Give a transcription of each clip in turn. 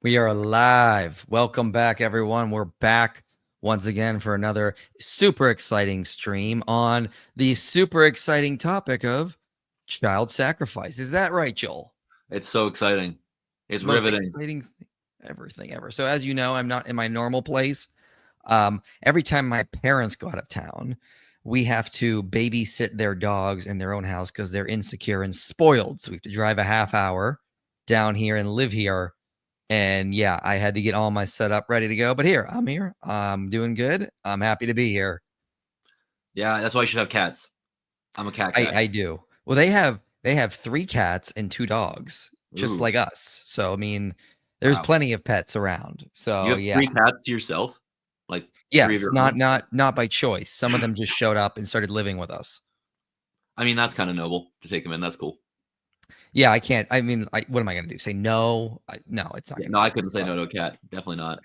We are live. Welcome back, everyone. We're back once again for another super exciting stream on the super exciting topic of child sacrifice. Is that right, Joel? It's so exciting. It's the most riveting. exciting everything ever. So as you know, I'm not in my normal place. Every time my parents go out of town, we have to babysit their dogs in their own house because they're insecure and spoiled. So we have to drive a half hour down here and live here. And yeah, I had to get all my setup ready to go. But here, I'm here. I'm doing good. I'm happy to be here. Yeah, that's why you should have cats. I'm a cat guy. I do. Well, they have 3 cats and 2 dogs, just Ooh, like us. So I mean, there's wow. plenty of pets around. You So have yeah. 3 cats to yourself? Like 3 of Yes, your not own? not by choice. Some of them just showed up and started living with us. I mean, that's kind of noble to take them in. That's cool. Yeah, I can't. I mean, what am I going to do? Say no? No, it's not. Yeah, no, I couldn't say no to a cat. Definitely not.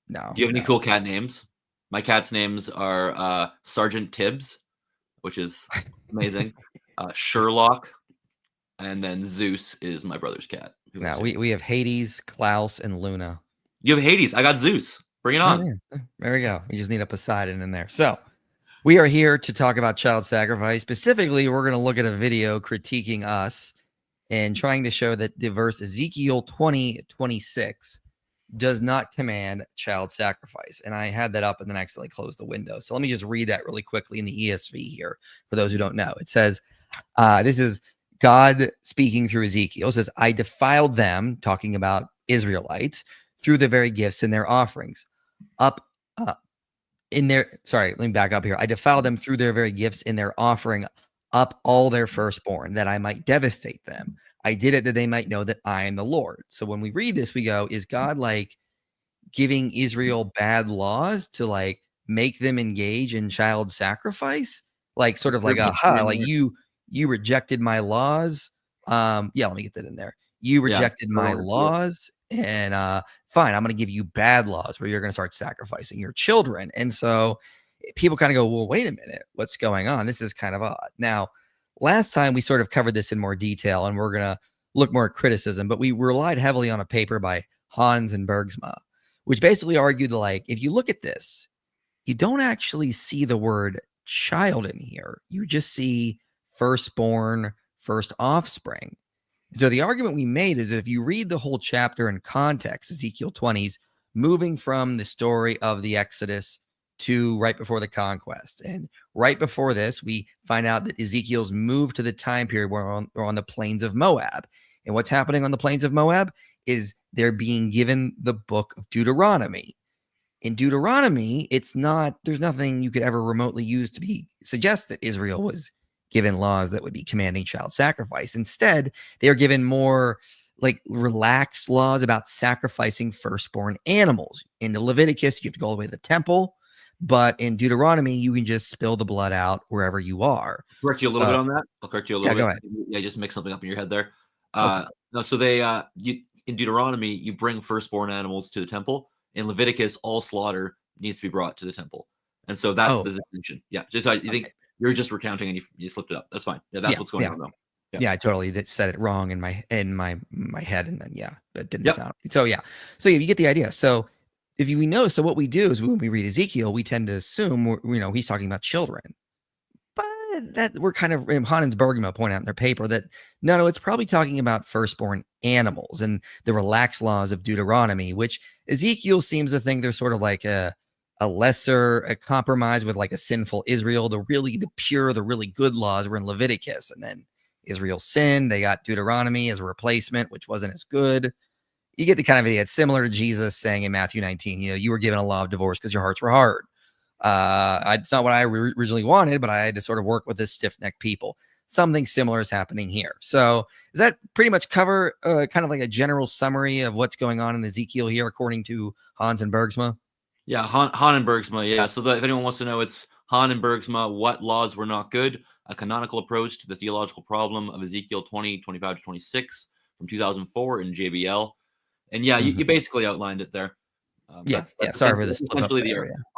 No. Do you have any cool cat names? My cat's names are Sergeant Tibbs, which is amazing. Sherlock, and then Zeus is my brother's cat. No, we have Hades, Klaus, and Luna. You have Hades. I got Zeus. Bring it on. Oh, yeah. There we go. We just need a Poseidon in there. So we are here to talk about child sacrifice. Specifically, we're going to look at a video critiquing us and trying to show that the verse Ezekiel 20:26 does not command child sacrifice. And I had that up and then accidentally closed the window. So let me just read that really quickly in the ESV here for those who don't know. It says, this is God speaking through Ezekiel. It says, I defiled them, talking about Israelites, through the very gifts in their offerings. Let me back up here. I defiled them through their very gifts in their offering up all their firstborn, that I might devastate them. I did it that they might know that I am the Lord. So when we read this, we go, is God like giving Israel bad laws to like make them engage in child sacrifice? Like sort of like, aha, like you rejected my laws. Yeah, let me get that in there. You rejected my laws, and fine, I'm going to give you bad laws where you're going to start sacrificing your children. And so people kind of go, well, wait a minute, what's going on? This is kind of odd. Now, last time we sort of covered this in more detail, and we're going to look more at criticism, but we relied heavily on a paper by Hans and Bergsma, which basically argued that, like, if you look at this, you don't actually see the word child in here. You just see firstborn, first offspring. So the argument we made is that if you read the whole chapter in context, Ezekiel 20's moving from the story of the Exodus to right before the conquest. And right before this, we find out that Ezekiel's moved to the time period where we're on the plains of Moab. And what's happening on the plains of Moab is they're being given the book of Deuteronomy. In Deuteronomy, there's nothing you could ever remotely use to suggest that Israel was given laws that would be commanding child sacrifice. Instead, they are given more like relaxed laws about sacrificing firstborn animals. In the Leviticus, you have to go all the way to the temple. But in Deuteronomy, you can just spill the blood out wherever you are. I'll correct you a little bit on that. I'll correct you a little bit. Go ahead. Yeah, just mix something up in your head there. Okay. No, so they in Deuteronomy, you bring firstborn animals to the temple. In Leviticus, all slaughter needs to be brought to the temple, and so that's the distinction. Yeah, just you think you're just recounting and you slipped it up. That's fine. Yeah, that's what's going on. Yeah, I totally said it wrong in my head, and then that didn't sound. So you get the idea. So if we know, so what we do is when we read Ezekiel, we tend to assume he's talking about children, but that we're kind of Han and Bergman point out in their paper that no, it's probably talking about firstborn animals and the relaxed laws of Deuteronomy, which Ezekiel seems to think they're sort of like a compromise with like a sinful Israel. The pure, the really good laws were in Leviticus, and then Israel sinned. They got Deuteronomy as a replacement, which wasn't as good. You get the kind of idea. It's similar to Jesus saying in Matthew 19, you were given a law of divorce because your hearts were hard. It's not what I originally wanted, but I had to sort of work with this stiff-necked people. Something similar is happening here. So does that pretty much cover kind of like a general summary of what's going on in Ezekiel here, according to Hans and Bergsma? Yeah, Han and Bergsma. Yeah. So if anyone wants to know, it's Han and Bergsma, What Laws Were Not Good, a canonical approach to the theological problem of Ezekiel 20:25-26 from 2004 in JBL. And yeah, you basically outlined it there. That's sorry for this.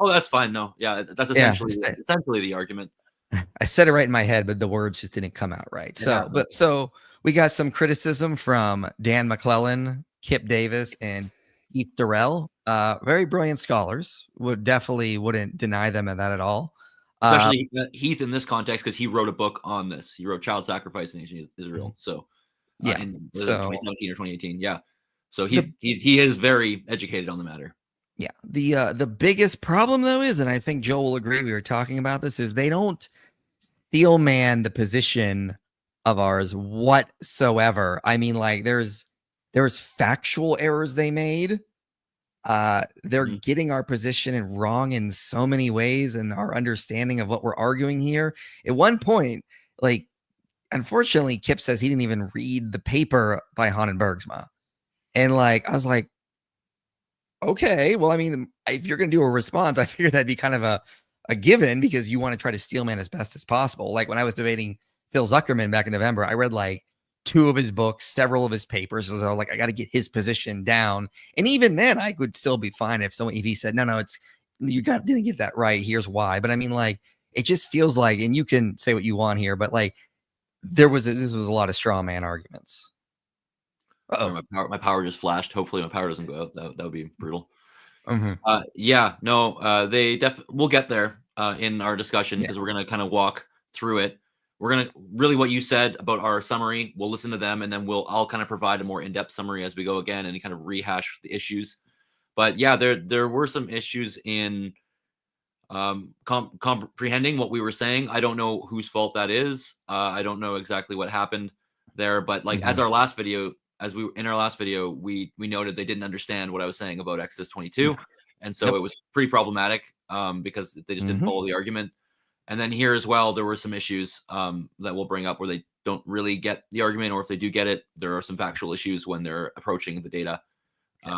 Oh, that's fine. No, yeah, that's essentially the argument. I said it right in my head, but the words just didn't come out right. So we got some criticism from Dan McClellan, Kip Davis, and Keith Durrell, very brilliant scholars. Wouldn't deny them of that at all. Especially Heath in this context, because he wrote a book on this. He wrote Child Sacrifice in Ancient Israel. So in 2017 or 2018. Yeah. So he is very educated on the matter. Yeah. The biggest problem though is, and I think Joel will agree, we were talking about this, is they don't steel man the position of ours whatsoever. I mean, like there's factual errors they made. They're getting our position wrong in so many ways, and our understanding of what we're arguing here. At one point, like, unfortunately, Kip says he didn't even read the paper by Hahn and Bergsma. And like, I was like, okay, well, I mean, if you're going to do a response, I figured that'd be kind of a given, because you want to try to steelman as best as possible. Like when I was debating Phil Zuckerman back in November, I read like 2 of his books, several of his papers. So I was like, I got to get his position down. And even then I would still be fine if he said, no, didn't get that right. Here's why. But I mean, like, it just feels like, and you can say what you want here, but like this was a lot of straw man arguments. My power just flashed. Hopefully my power doesn't go out. That would be brutal. Mm-hmm. We'll get there in our discussion, because we're going to kind of walk through it. We're going to really, what you said about our summary, we'll listen to them, and then I'll kind of provide a more in-depth summary as we go again, and kind of rehash the issues. But yeah, there were some issues in comprehending what we were saying. I don't know whose fault that is. I don't know exactly what happened there, but like in our last video, we noted they didn't understand what I was saying about Exodus 22. And so it was pretty problematic because they just didn't follow the argument. And then here as well, there were some issues that we'll bring up where they don't really get the argument, or if they do get it, there are some factual issues when they're approaching the data,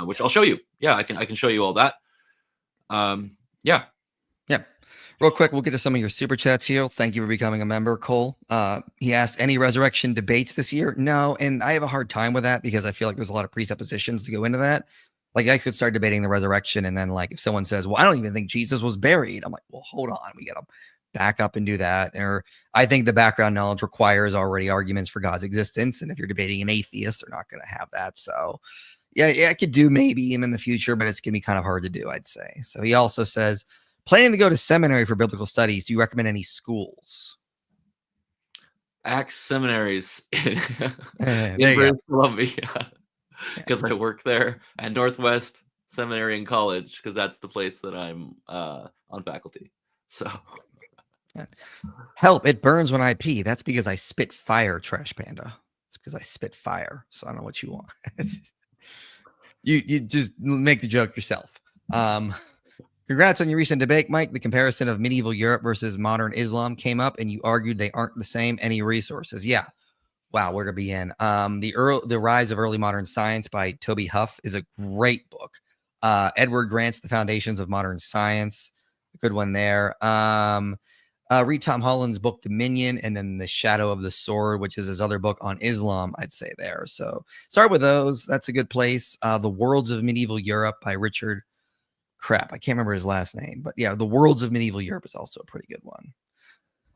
which I'll show you. Yeah, I can show you all that. Yeah. Real quick, we'll get to some of your super chats here. Thank you for becoming a member, Cole. He asked, any resurrection debates this year? No, and I have a hard time with that, because I feel like there's a lot of presuppositions to go into that. Like, I could start debating the resurrection, and then like if someone says, well, I don't even think Jesus was buried, I'm like, well, hold on, we got to back up and do that. Or I think the background knowledge requires already arguments for God's existence, and if you're debating an atheist, they're not going to have that. So yeah, I could do maybe him in the future, but it's going to be kind of hard to do, I'd say. So he also says, planning to go to seminary for biblical studies, do you recommend any schools? Axe seminaries in British Columbia, because I work there, and Northwest Seminary and College, because that's the place that I'm on faculty. So help, it burns when I pee. That's because I spit fire, Trash Panda. It's because I spit fire. So I don't know what you want. You just make the joke yourself. Congrats on your recent debate, Mike. The comparison of medieval Europe versus modern Islam came up, and you argued they aren't the same. Any resources? Yeah. Wow, where to begin? The Rise of Early Modern Science by Toby Huff is a great book. Edward Grant's The Foundations of Modern Science, a good one there. Read Tom Holland's book Dominion, and then The Shadow of the Sword, which is his other book on Islam, I'd say there. So start with those. That's a good place. The Worlds of Medieval Europe by Richard. Crap, I can't remember his last name, but yeah, The Worlds of Medieval Europe is also a pretty good one.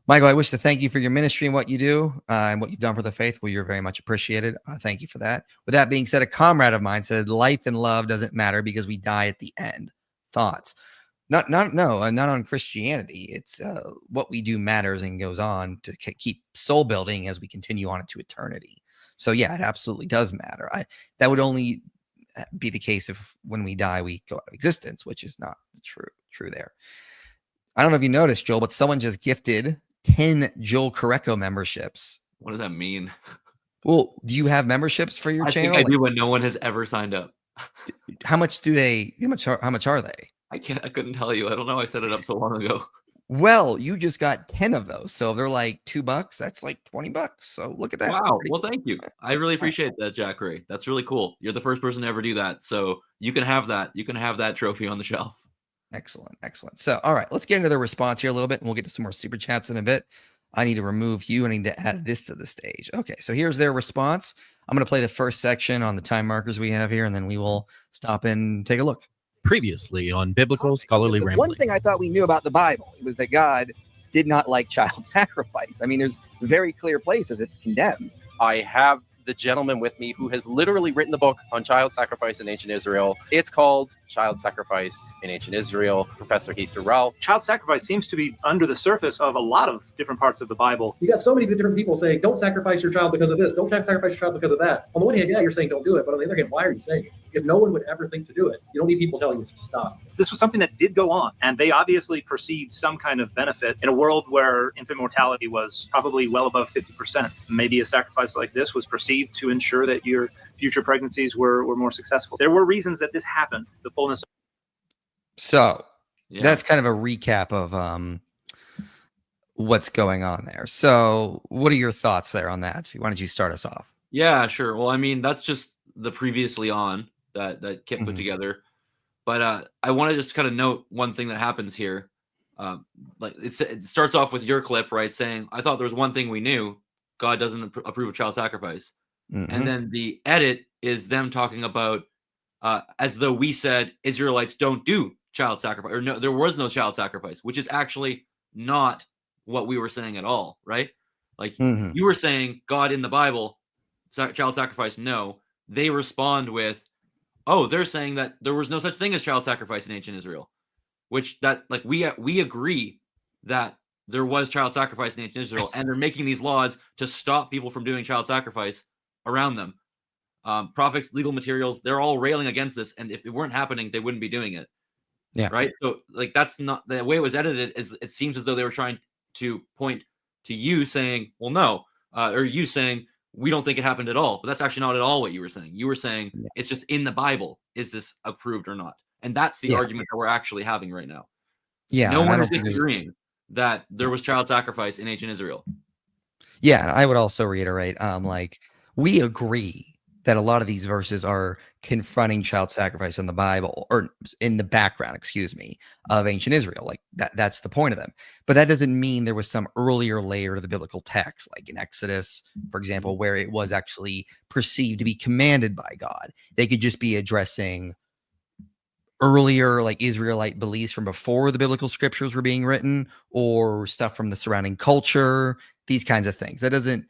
Michael, I wish to thank you for your ministry and what you do and what you've done for the faith. Well, you're very much appreciated. Thank you for that. With that being said, a comrade of mine said, life and love doesn't matter because we die at the end. Thoughts? Not on Christianity. It's what we do matters and goes on to keep soul building as we continue on into eternity. So yeah, it absolutely does matter. That would only be the case if when we die we go out of existence, which is not true there. I don't know if you noticed, Joel, but someone just gifted 10 Joel Correcco memberships. What does that mean? Well, do you have memberships for your channel? I think I do, but no one has ever signed up. How much are they? I couldn't tell you. I don't know. I set it up so long ago. Well, you just got 10 of those. So they're like $2. That's like $20. So look at that. Wow. Well, thank you. I really appreciate that, Jack Ray. That's really cool. You're the first person to ever do that. So you can have that. You can have that trophy on the shelf. Excellent. So, all right, let's get into the response here a little bit, and we'll get to some more super chats in a bit. I need to remove you. I need to add this to the stage. Okay, so here's their response. I'm going to play the first section on the time markers we have here, and then we will stop and take a look. Previously on Biblical Scholarly Ramblings. One thing I thought we knew about the Bible was that God did not like child sacrifice. I mean, there's very clear places it's condemned. I have the gentleman with me who has literally written the book on child sacrifice in ancient Israel. It's called Child Sacrifice in Ancient Israel, Professor Heath Durrell. Child sacrifice seems to be under the surface of a lot of different parts of the Bible. You got so many different people saying, don't sacrifice your child because of this, don't sacrifice your child because of that. On the one hand, yeah, you're saying don't do it, but on the other hand, why are you saying it? If no one would ever think to do it, you don't need people telling you to stop. This was something that did go on, and they obviously perceived some kind of benefit in a world where infant mortality was probably well above 50%. Maybe a sacrifice like this was perceived to ensure that your future pregnancies were more successful. There were reasons that this happened. The fullness. So that's kind of a recap of what's going on there. So what are your thoughts there on that? Why don't you start us off? Yeah, sure. Well, I mean, that's just the previously on that Kip put together. But I want to just kind of note one thing that happens here. Like it starts off with your clip, right? Saying, I thought there was one thing we knew. God doesn't approve of child sacrifice. And then the edit is them talking about as though we said Israelites don't do child sacrifice, or no, there was no child sacrifice, which is actually not what we were saying at all, right? Like you were saying God in the Bible, child sacrifice, no. They respond with, oh, they're saying that there was no such thing as child sacrifice in ancient Israel, which that like we agree that there was child sacrifice in ancient Israel, and they're making these laws to stop people from doing child sacrifice around them. Prophets, legal materials, they're all railing against this, and if it weren't happening, they wouldn't be doing it. Yeah. Right. So like that's not the way it was edited. Is it seems as though they were trying to point to you saying, well, no, or you saying we don't think it happened at all. But that's actually not at all what you were saying. You were saying it's just in the Bible. Is this approved or not? And that's the argument that we're actually having right now. Yeah. No one is disagreeing that there was child sacrifice in ancient Israel. Yeah. I would also reiterate, like we agree that a lot of these verses are confronting child sacrifice in the Bible, or in the background, excuse me, of ancient Israel. Like that's the point of them. But that doesn't mean there was some earlier layer to the biblical text, like in Exodus, for example, where it was actually perceived to be commanded by God. They could just be addressing earlier, like Israelite beliefs from before the biblical scriptures were being written, or stuff from the surrounding culture, these kinds of things. That doesn't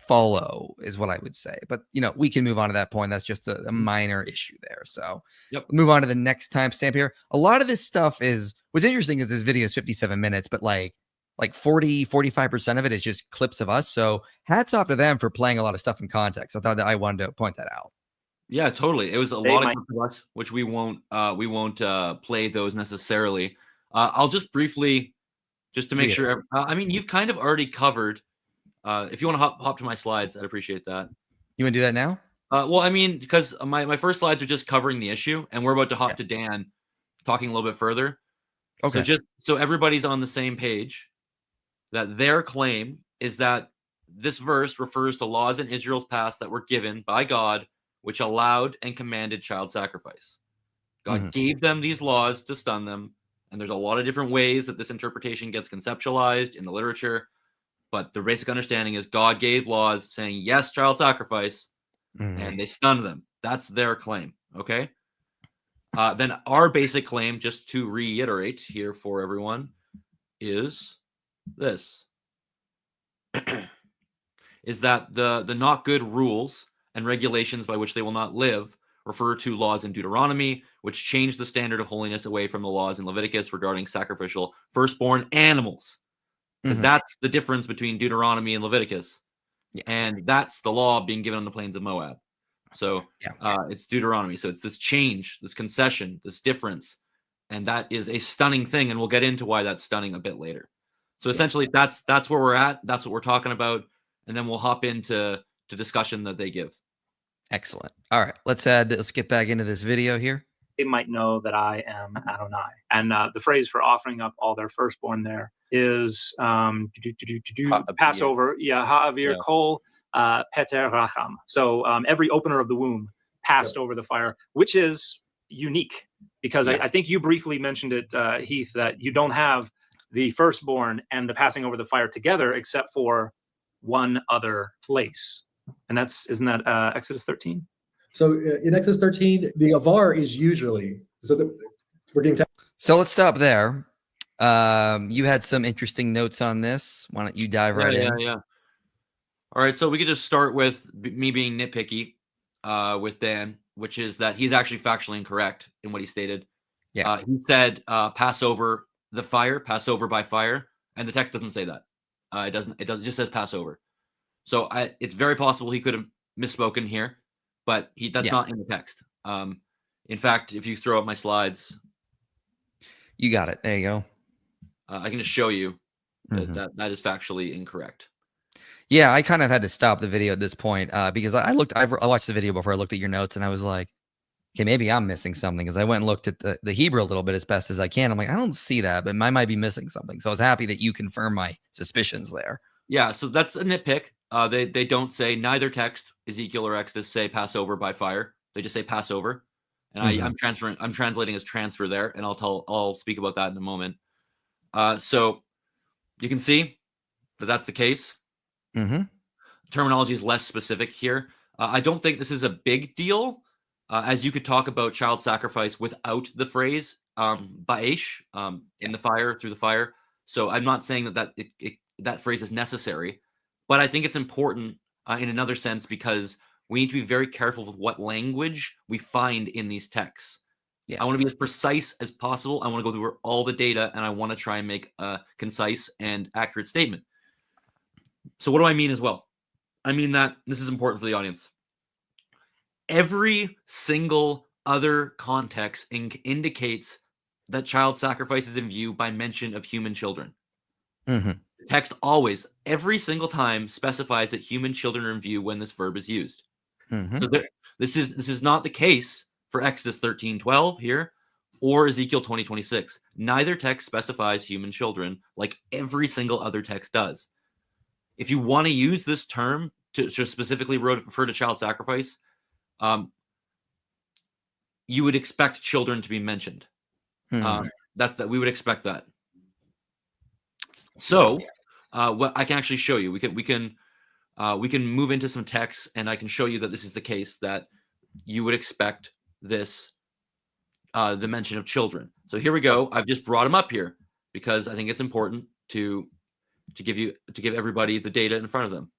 follow is what I would say, but we can move on to that point. That's just a minor issue there. So move on to the next timestamp here. A lot of this stuff is what's interesting is this video is 57 minutes, but like 40-45% of it is just clips of us. So hats off to them for playing a lot of stuff in context. I thought that I wanted to point that out. Yeah, totally. It was a lot of clips of us, which we won't play those necessarily. I'll just briefly, just to make sure. I mean, you've kind of already covered. If you want to hop to my slides, I'd appreciate that. You want to do that now? Well, I mean, because my first slides are just covering the issue, and we're about to hop to Dan talking a little bit further. Okay. So just so everybody's on the same page, that their claim is that this verse refers to laws in Israel's past that were given by God, which allowed and commanded child sacrifice. God gave them these laws to stun them, and there's a lot of different ways that this interpretation gets conceptualized in the literature. But the basic understanding is God gave laws saying, yes, child sacrifice, and they stunned them. That's their claim, okay? Then our basic claim, just to reiterate here for everyone, is this. Is that the not good rules and regulations by which they will not live refer to laws in Deuteronomy, which change the standard of holiness away from the laws in Leviticus regarding sacrificial firstborn animals. Because that's the difference between Deuteronomy and Leviticus. And that's the law being given on the plains of Moab. So it's Deuteronomy. So it's this change, this concession, this difference. And that is a stunning thing. And we'll get into why that's stunning a bit later. So essentially, that's where we're at. That's what we're talking about. And then we'll hop into discussion that they give. Excellent. All right. Let's get back into this video here. They might know that I am Adonai. And the phrase for offering up all their firstborn there is Passover. Ha'avir kol peter racham. So every opener of the womb passed over the fire, which is unique because I think you briefly mentioned it, Heath, that you don't have the firstborn and the passing over the fire together except for one other place. And isn't that Exodus 13? So in Exodus 13, the avar is usually, we're getting so let's stop there. You had some interesting notes on this. Why don't you dive right in? Yeah. All right, so we could just start with me being nitpicky with Dan, which is that he's actually factually incorrect in what he stated. Yeah. He said pass over the fire, pass over by fire, and the text doesn't say that. It doesn't. It just says pass over. So it's very possible he could have misspoken here, but that's not in the text. In fact, if you throw up my slides, you got it. There you go. I can just show you that is factually incorrect. Yeah, I kind of had to stop the video at this point because I watched the video before I looked at your notes, and I was like, okay, maybe I'm missing something, because I went and looked at the Hebrew a little bit as best as I can. I'm like, I don't see that, but I might be missing something. So I was happy that you confirmed my suspicions there. Yeah, so that's a nitpick. They don't say, neither text, Ezekiel or Exodus, say pass over by fire. They just say pass over. And I'm translating as transfer there, and I'll speak about that in a moment. So you can see that that's the case. Terminology is less specific here. I don't think this is a big deal, as you could talk about child sacrifice without the phrase ba'esh, in the fire, through the fire. So I'm not saying that phrase is necessary, but I think it's important in another sense, because we need to be very careful with what language we find in these texts. Yeah. I want to be as precise as possible. I want to go through all the data, and I want to try and make a concise and accurate statement. So what do I mean as well? I mean that this is important for the audience. Every single other context indicates that child sacrifice is in view by mention of human children. The text always, every single time, specifies that human children are in view when this verb is used. So this is not the case for Exodus 13:12 here or Ezekiel 20:26. Neither text specifies human children like every single other text does. If you want to use this term to specifically refer to child sacrifice, you would expect children to be mentioned. That we would expect that. So, what I can actually show you, we can move into some text, and I can show you that this is the case, that you would expect this, the mention of children. So here we go. I've just brought them up here because I think it's important to give everybody the data in front of them.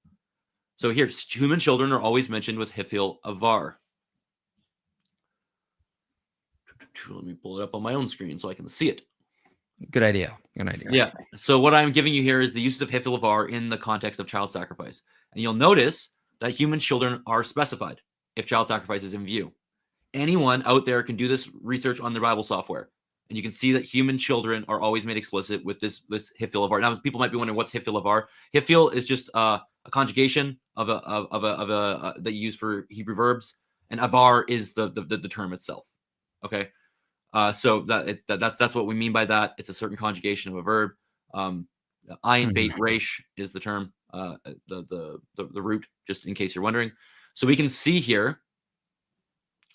So here, human children are always mentioned with hifil avar. Let me pull it up on my own screen so I can see it. Good idea. Yeah. So what I'm giving you here is the uses of hifil avar in the context of child sacrifice. And you'll notice that human children are specified if child sacrifice is in view. Anyone out there can do this research on the Bible software, and you can see that human children are always made explicit with this hifil avar. Now, people might be wondering, what's hifil avar? Hifil is just a conjugation of a that you use for Hebrew verbs, and avar is the term itself. Okay. So that's what we mean by that. It's a certain conjugation of a verb. Ayin beit resh is the term, the root, just in case you're wondering. So we can see here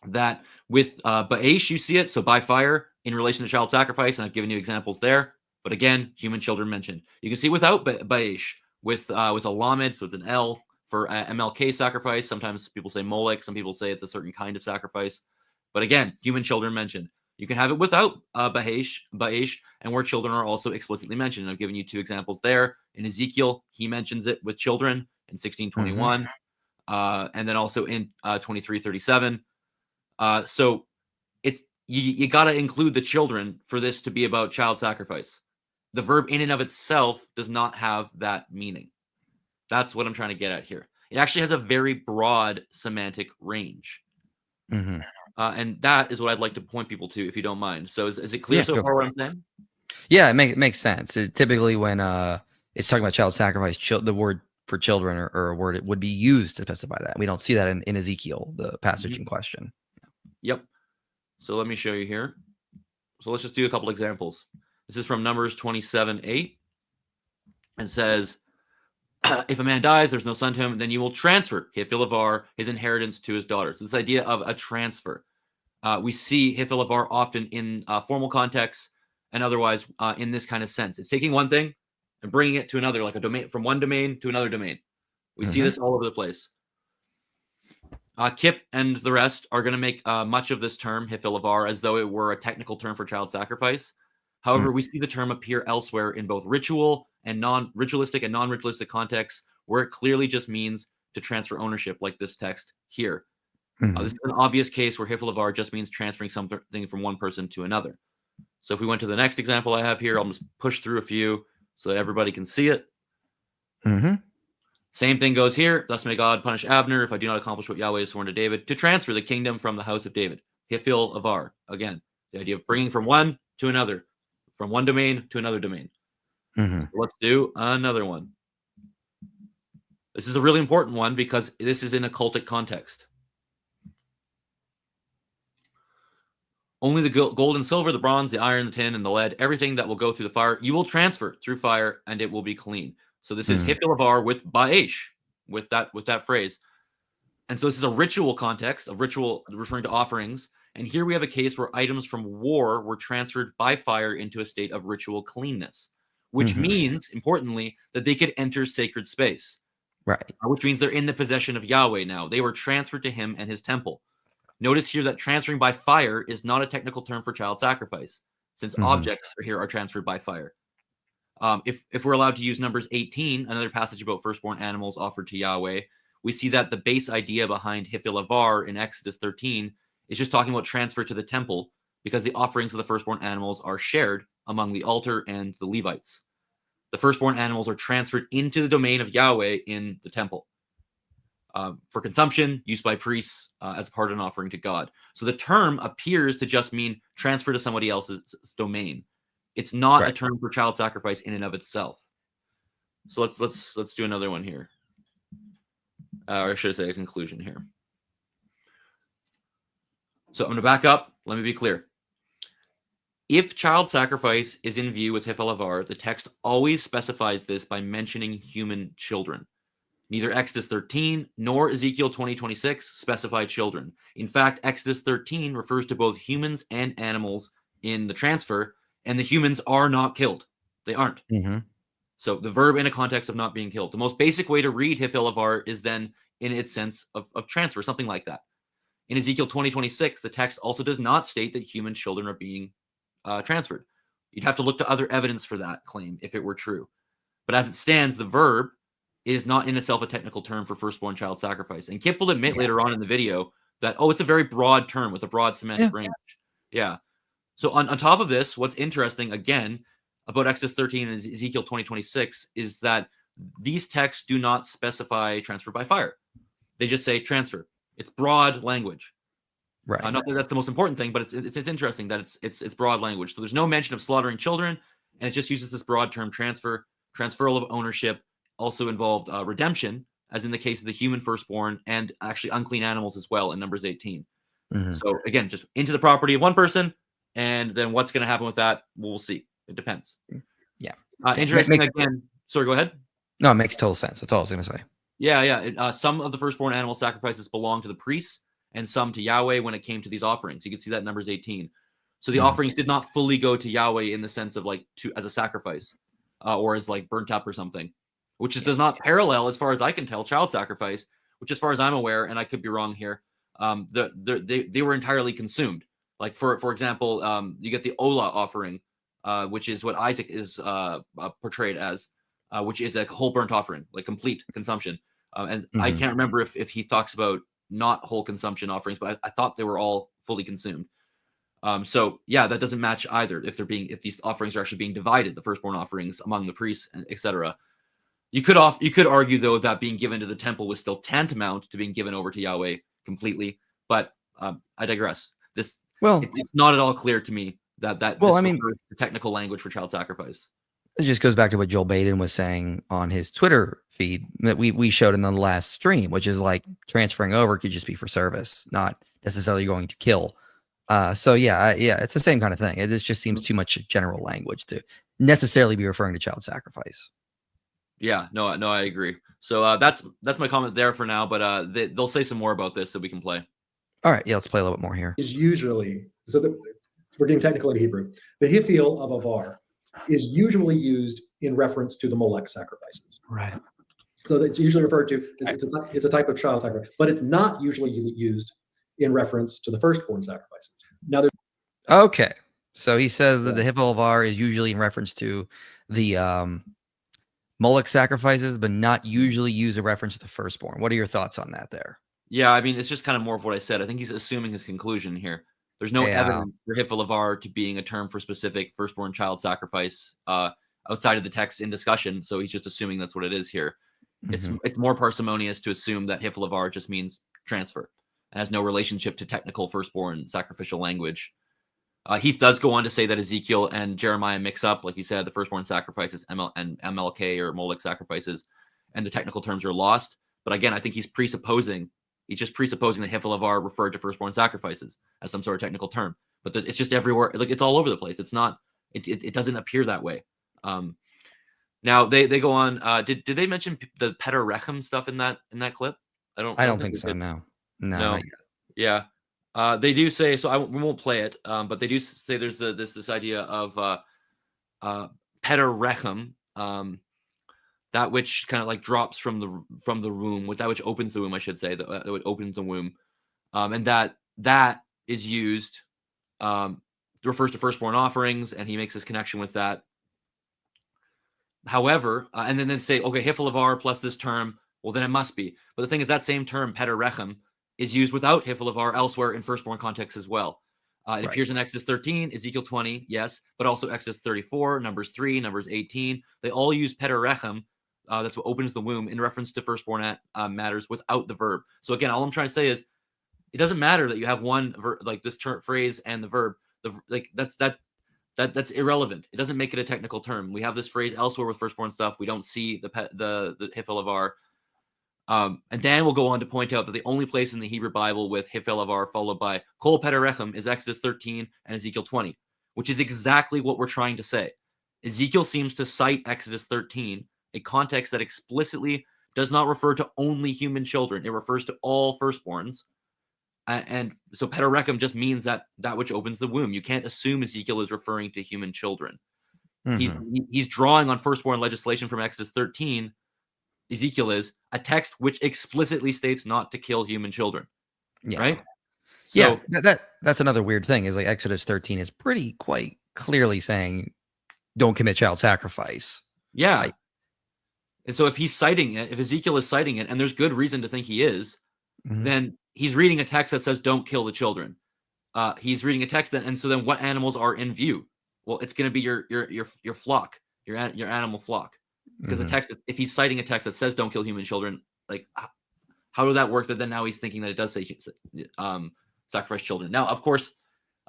that with ba'esh, you see it. So by fire in relation to child sacrifice, and I've given you examples there. But again, human children mentioned. You can see without ba'esh with a lamed, so it's an L for MLK sacrifice. Sometimes people say molech. Some people say it's a certain kind of sacrifice. But again, human children mentioned. You can have it without ba'esh, and where children are also explicitly mentioned. And I've given you two examples there. In Ezekiel, he mentions it with children in 16:21, and then also in 23:37. So it's you got to include the children for this to be about child sacrifice. The verb in and of itself does not have that meaning. That's what I'm trying to get at here. It actually has a very broad semantic range. And that is what I'd like to point people to, if you don't mind. So is it clear so far what I'm saying? Yeah, it makes sense. Typically, when it's talking about child sacrifice, the word for children or a word, it would be used to specify that. We don't see that in Ezekiel, the passage in question. Yep. So let me show you here. So let's just do a couple examples. This is from Numbers 27:8. and says, if a man dies, there's no son to him, then you will transfer Hifil his inheritance to his daughter. So this idea of a transfer. We see Hifil often in formal contexts and otherwise in this kind of sense. It's taking one thing and bringing it to another, like a domain, from one domain to another domain. We see this all over the place. Kip and the rest are going to make much of this term, Hifil as though it were a technical term for child sacrifice. However, we see the term appear elsewhere in both ritual and non-ritualistic and non-ritualistic contexts where it clearly just means to transfer ownership, like this text here. This is an obvious case where Hifelavar just means transferring something from one person to another. So if we went to the next example I have here, I'll just push through a few so that everybody can see it. Same thing goes here. Thus may God punish Abner if I do not accomplish what Yahweh has sworn to David, to transfer the kingdom from the house of David. Hifelavar. Again, the idea of bringing from one to another, from one domain to another domain. Let's do another one. This is a really important one because this is in a cultic context. Only the gold and silver, the bronze, the iron, the tin, and the lead, everything that will go through the fire, you will transfer through fire, and it will be clean. So this is Hifelavar with Ba'esh, with that phrase. And so this is a ritual context, a ritual referring to offerings. And here we have a case where items from war were transferred by fire into a state of ritual cleanness, which means, importantly, that they could enter sacred space. Right. Which means they're in the possession of Yahweh now. They were transferred to him and his temple. Notice here that transferring by fire is not a technical term for child sacrifice, since objects here are transferred by fire. If we're allowed to use Numbers 18, another passage about firstborn animals offered to Yahweh, we see that the base idea behind Hifelavar in Exodus 13 is just talking about transfer to the temple, because the offerings of the firstborn animals are shared among the altar and the Levites. The firstborn animals are transferred into the domain of Yahweh in the temple for consumption, used by priests as part of an offering to God. So the term appears to just mean transfer to somebody else's domain. It's not a term for child sacrifice in and of itself. So let's do another one here, or should I say a conclusion here. So I'm going to back up. Let me be clear. If child sacrifice is in view with Hifelavar, the text always specifies this by mentioning human children. Neither Exodus 13 nor Ezekiel 20:26 specify children. In fact, Exodus 13 refers to both humans and animals in the transfer, and the humans are not killed. They aren't. So the verb in a context of not being killed. The most basic way to read Hifelavar is then in its sense of transfer, something like that. In Ezekiel 20:26, the text also does not state that human children are being transferred. You'd have to look to other evidence for that claim if it were true. But as it stands, the verb is not in itself a technical term for firstborn child sacrifice. And Kip will admit later on in the video that, it's a very broad term with a broad semantic range. So on top of this, what's interesting, again, about Exodus 13 and Ezekiel 20:26 is that these texts do not specify transfer by fire. They just say transfer. It's broad language. Right. Not that that's the most important thing, but it's interesting that it's broad language. So there's no mention of slaughtering children, and it just uses this broad term transfer. Transferal of ownership also involved redemption, as in the case of the human firstborn, and actually unclean animals as well in Numbers 18. So again, just into the property of one person, and then what's going to happen with that, we'll see. It depends. Yeah. Interesting again. Sorry, go ahead. No, it makes total sense. That's all I was going to say. Yeah. Some of the firstborn animal sacrifices belong to the priests, and some to Yahweh when it came to these offerings. You can see that in Numbers 18. So the offerings did not fully go to Yahweh in the sense of as a sacrifice or as burnt up or something, which does not parallel, as far as I can tell, child sacrifice, which as far as I'm aware, and I could be wrong here, they were entirely consumed. Like for example, you get the Olah offering, which is what Isaac is portrayed as, which is a whole burnt offering, like complete consumption. And I can't remember if he talks about not whole consumption offerings, but I thought they were all fully consumed. So yeah, that doesn't match either. If these offerings are actually being divided, the firstborn offerings among the priests, etc. You could argue though that being given to the temple was still tantamount to being given over to Yahweh completely. But I digress. It's not at all clear to me that the technical language for child sacrifice. It just goes back to what Joel Baden was saying on his Twitter feed that we showed in the last stream, which is transferring over could just be for service, not necessarily going to kill. So yeah, it's the same kind of thing. It just seems too much general language to necessarily be referring to child sacrifice. Yeah, no, I agree. So that's my comment there for now. But they'll say some more about this so we can play. All right, yeah, let's play a little bit more here. Is usually we're getting technical in Hebrew. The Hifil of Avar is usually used in reference to the Molech sacrifices. Right. So it's usually referred to, it's a type of child sacrifice, but it's not usually used in reference to the firstborn sacrifices. Now there's okay. So he says that the Hifelavar is usually in reference to the Moloch sacrifices, but not usually use a reference to the firstborn. What are your thoughts on that there? Yeah, I mean, it's just kind of more of what I said. I think he's assuming his conclusion here. There's no Yeah. evidence for Hifelavar to being a term for specific firstborn child sacrifice outside of the text in discussion. So he's just assuming that's what it is here. It's more parsimonious to assume that Hifelavar just means transfer and has no relationship to technical firstborn sacrificial language. Heath does go on to say that Ezekiel and Jeremiah mix up, like you said, the firstborn sacrifices and MLK or Moloch sacrifices, and the technical terms are lost. But again, I think he's just presupposing that Hifelavar referred to firstborn sacrifices as some sort of technical term. But it's just everywhere, like it's all over the place. It's not. It doesn't appear that way. Now they go on. Did they mention the Peter Rechem stuff in that clip? I don't think so. No. Yeah. They do say so. We won't play it, but they do say there's this idea of Peter Rechem, that which kind of like drops from the womb, with that which opens the womb, I should say, that which opens the womb, and that is used, refers to firstborn offerings, and he makes this connection with that. However, and then they say, okay, Hifelavar plus this term, well, then it must be. But the thing is, that same term, Peter Rechem, is used without Hifelavar elsewhere in firstborn context as well. It appears in Exodus 13, Ezekiel 20, yes, but also Exodus 34, Numbers 3, Numbers 18. They all use Peter Rechem, that's what opens the womb, in reference to firstborn matters without the verb. So again, all I'm trying to say is, it doesn't matter that you have one like this phrase and the verb. That's irrelevant. It doesn't make it a technical term. We have this phrase elsewhere with firstborn stuff. We don't see the Hifelavar. And Dan will go on to point out that the only place in the Hebrew Bible with Hifelavar followed by Kol Peter Rechem is Exodus 13 and Ezekiel 20, which is exactly what we're trying to say. Ezekiel seems to cite Exodus 13, a context that explicitly does not refer to only human children. It refers to all firstborns. And so Peter Rechem just means that which opens the womb. You can't assume Ezekiel is referring to human children. He's drawing on firstborn legislation from Exodus 13. Ezekiel is a text which explicitly states not to kill human children. Yeah. Right? So, yeah, that's another weird thing, is like Exodus 13 is quite clearly saying don't commit child sacrifice. Yeah. And so if he's citing it, if Ezekiel is citing it, and there's good reason to think he is, then he's reading a text that says don't kill the children. He's reading a text and so then what animals are in view? Well, it's going to be your flock, your animal flock. Because the text, if he's citing a text that says don't kill human children, like how does that work? That then now he's thinking that it does say sacrifice children. Now, of course,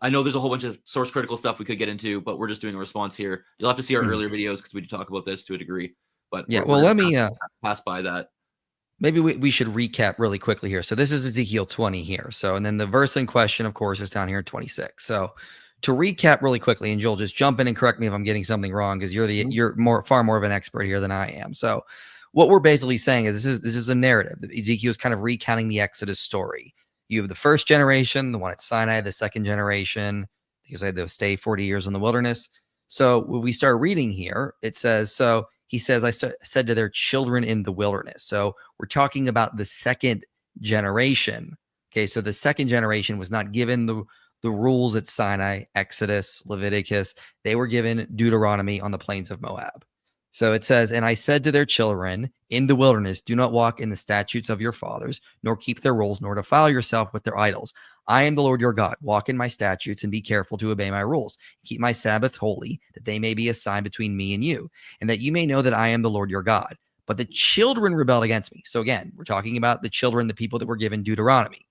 I know there's a whole bunch of source critical stuff we could get into, but we're just doing a response here. You'll have to see our earlier videos because we do talk about this to a degree. But yeah, well, let me pass by that. Maybe we should recap really quickly here. So this is Ezekiel 20 here. So, and then the verse in question, of course, is down here in 26. So to recap really quickly, and Joel, just jump in and correct me if I'm getting something wrong, because you're far more of an expert here than I am. So what we're basically saying is this is a narrative. Ezekiel's kind of recounting the Exodus story. You have the first generation, the one at Sinai, the second generation, because they had to stay 40 years in the wilderness. So when we start reading here, it says, so he says, I said to their children in the wilderness. So we're talking about the second generation. Okay, so the second generation was not given the rules at Sinai, Exodus, Leviticus. They were given Deuteronomy on the plains of Moab. So it says, and I said to their children in the wilderness, do not walk in the statutes of your fathers, nor keep their rules, nor defile yourself with their idols. I am the Lord your God. Walk in my statutes and be careful to obey my rules. Keep my Sabbath holy, that they may be a sign between me and you, and that you may know that I am the Lord your God. But the children rebelled against me. So again, we're talking about the children, the people that were given Deuteronomy.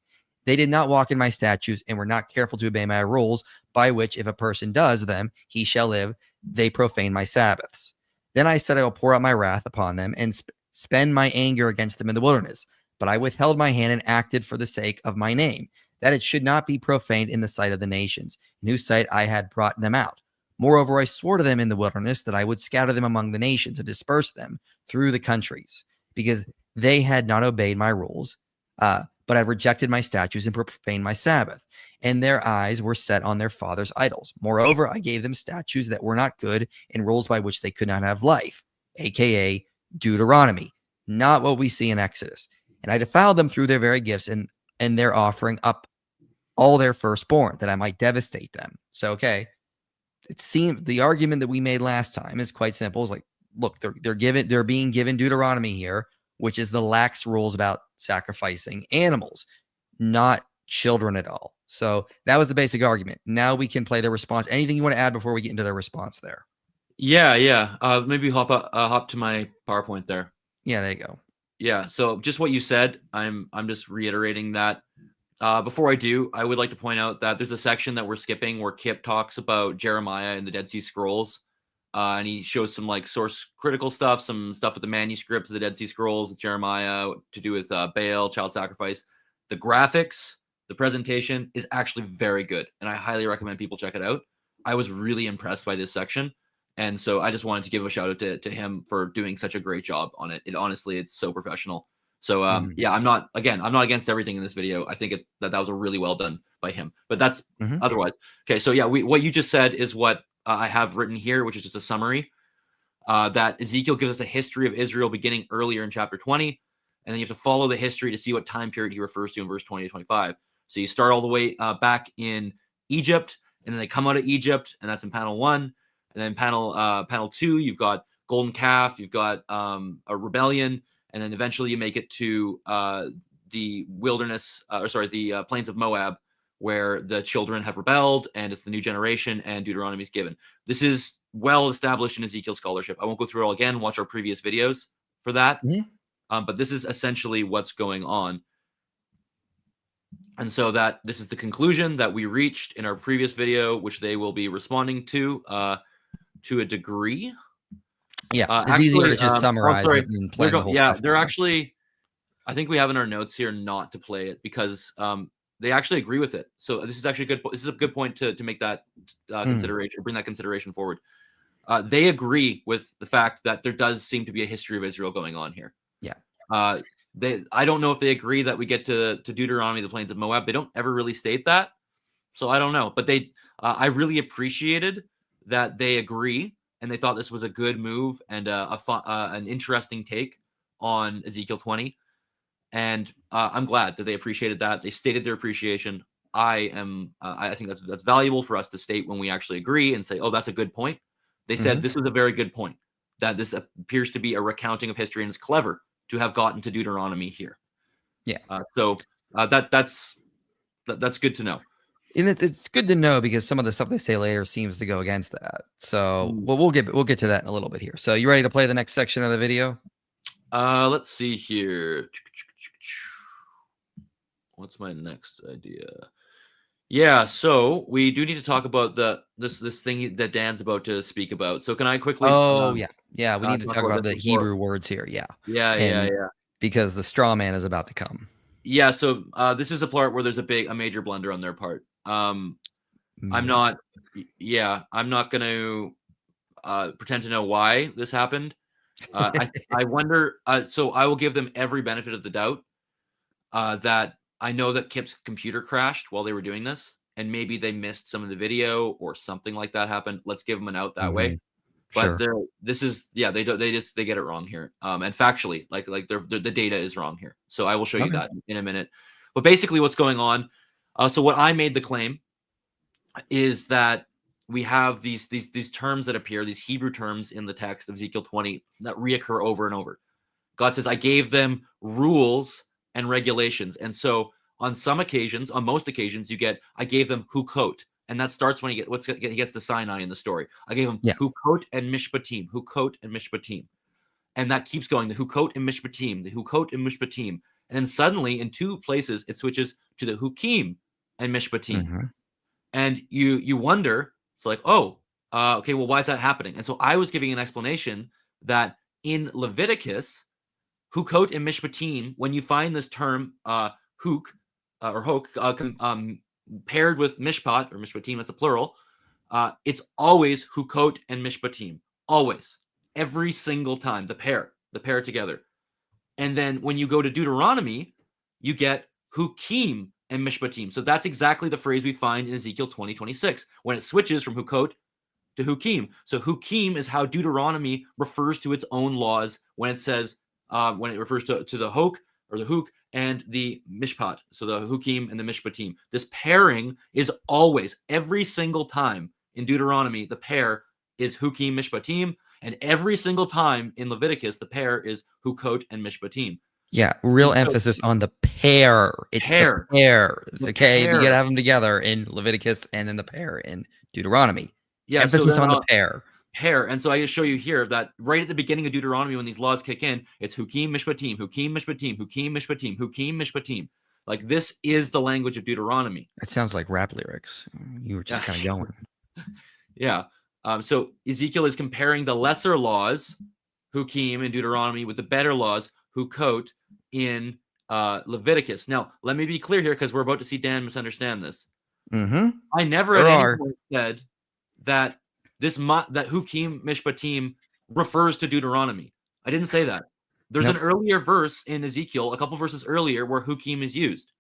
They did not walk in my statutes and were not careful to obey my rules, by which if a person does them, he shall live. They profane my Sabbaths. Then I said, I will pour out my wrath upon them and spend my anger against them in the wilderness. But I withheld my hand and acted for the sake of my name, that it should not be profaned in the sight of the nations, in whose sight I had brought them out. Moreover, I swore to them in the wilderness that I would scatter them among the nations and disperse them through the countries, because they had not obeyed my rules, but have rejected my statutes and profaned my Sabbath, and their eyes were set on their fathers' idols. Moreover, I gave them statutes that were not good and rules by which they could not have life, aka Deuteronomy, not what we see in Exodus. And I defiled them through their very gifts and their offering up all their firstborn, that I might devastate them. So, okay, it seems the argument that we made last time is quite simple. It's like, look, they're being given Deuteronomy here, which is the lax rules about sacrificing animals, not children at all. So that was the basic argument. Now we can play their response. Anything you want to add before we get into their response there? Yeah. Maybe hop to my PowerPoint there. Yeah, there you go. Yeah. So just what you said, I'm just reiterating that. Before I do, I would like to point out that there's a section that we're skipping where Kip talks about Jeremiah and the Dead Sea Scrolls. And he shows some like source critical stuff, some stuff with the manuscripts of the Dead Sea Scrolls, with Jeremiah, to do with Baal, child sacrifice. The graphics, the presentation is actually very good, and I highly recommend people check it out. I was really impressed by this section, and so I just wanted to give a shout out to him for doing such a great job on it. It's so professional. So yeah, I'm not against everything in this video. I think that was a really well done by him, but that's otherwise. Okay, so yeah, what you just said is what I have written here, which is just a summary. That Ezekiel gives us a history of Israel beginning earlier in chapter 20, and then you have to follow the history to see what time period he refers to in verse 20 to 25. So you start all the way back in Egypt, and then they come out of Egypt, and that's in panel 1. And then panel 2, you've got golden calf, you've got a rebellion, and then eventually you make it to the wilderness, the plains of Moab, where the children have rebelled, and it's the new generation, and Deuteronomy is given. This is well established in Ezekiel scholarship. I won't go through it all again. Watch our previous videos for that. But this is essentially what's going on. And so this is the conclusion that we reached in our previous video, which they will be responding to a degree. Yeah, it's easier to just summarize it and play the whole stuff. They're actually, I think we have in our notes here not to play it because they actually agree with it. So this is actually good. This is a good point to make that consideration, bring that consideration forward. They agree with the fact that there does seem to be a history of Israel going on here. Yeah. I don't know if they agree that we get to Deuteronomy, the plains of Moab. They don't ever really state that, so I don't know. But I really appreciated that they agree, and they thought this was a good move and an interesting take on Ezekiel 20. And I'm glad that they appreciated that. They stated their appreciation. I think that's valuable for us to state when we actually agree and say, oh, that's a good point. They said this is a very good point, that this appears to be a recounting of history, and it's clever to have gotten to Deuteronomy here. Yeah. That's good to know. And it's good to know because some of the stuff they say later seems to go against that. So we'll get to that in a little bit here. So you ready to play the next section of the video? Let's see here. What's my next idea? Yeah, so we do need to talk about this thing that Dan's about to speak about. So can I quickly? Oh yeah. We need to talk about the Hebrew words here. Yeah. Yeah. Because the straw man is about to come. Yeah. So this is a part where there's a major blunder on their part. I'm not going to pretend to know why this happened. I wonder. So I will give them every benefit of the doubt that I know that Kip's computer crashed while they were doing this, and maybe they missed some of the video or something like that happened. Let's give them an out that way. But they get it wrong here. And factually, like the data is wrong here. So I will show you that in a minute. But basically, what's going on? So what I made the claim is that we have these terms that appear, these Hebrew terms in the text of Ezekiel 20 that reoccur over and over. God says, I gave them rules and regulations. And so on most occasions, I gave them hukot. And that starts when he gets to Sinai in the story. I gave him hukot and mishpatim. And that keeps going, the hukot and mishpatim. And then suddenly in 2 places, it switches to the hukim and mishpatim. And you wonder, it's like, okay, well, why is that happening? And so I was giving an explanation that in Leviticus, hukot and mishpatim, when you find this term huk paired with mishpat or mishpatim, that's a plural, it's always hukot and mishpatim, always, every single time, the pair together. And then when you go to Deuteronomy, you get hukim and mishpatim. So that's exactly the phrase we find in Ezekiel 20:26 when it switches from hukot to hukim. So hukim is how Deuteronomy refers to its own laws when it says when it refers to the hok or the huk and the mishpat, so the hukim and the mishpatim. This pairing is always, every single time in Deuteronomy, the pair is hukim, mishpatim, And every single time in Leviticus, the pair is hukot and mishpatim. Yeah, real So- emphasis on the pair. It's Pair. the pair. The Okay, you pair. gotta have them together in Leviticus and then the pair in Deuteronomy. Yeah, Emphasis so then, on the pair. pair. And so I just show you here that right at the beginning of Deuteronomy, when these laws kick in, it's hukim mishpatim, hukim mishpatim, hukim mishpatim, hukim mishpatim. Like this is the language of Deuteronomy. It sounds like rap lyrics. You were just kind of going. Yeah. So Ezekiel is comparing the lesser laws, hukim in Deuteronomy, with the better laws, hukot, in Leviticus. Now, let me be clear here because we're about to see Dan misunderstand this. Mm-hmm. I never There at any are. point said that that hukim mishpatim refers to Deuteronomy. I didn't say that. There's Nope. an earlier verse in Ezekiel, a couple verses earlier, where hukim is used,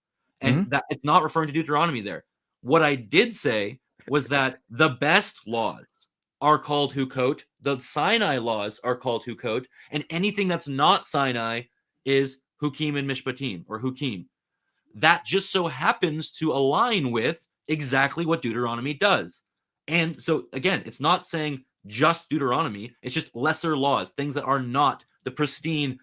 and that it's not referring to Deuteronomy there. What I did say was that the best laws are called hukot, the Sinai laws are called hukot, and anything that's not Sinai is hukim and mishpatim, or hukim. That just so happens to align with exactly what Deuteronomy does. And so again, it's not saying just Deuteronomy, it's just lesser laws, things that are not the pristine,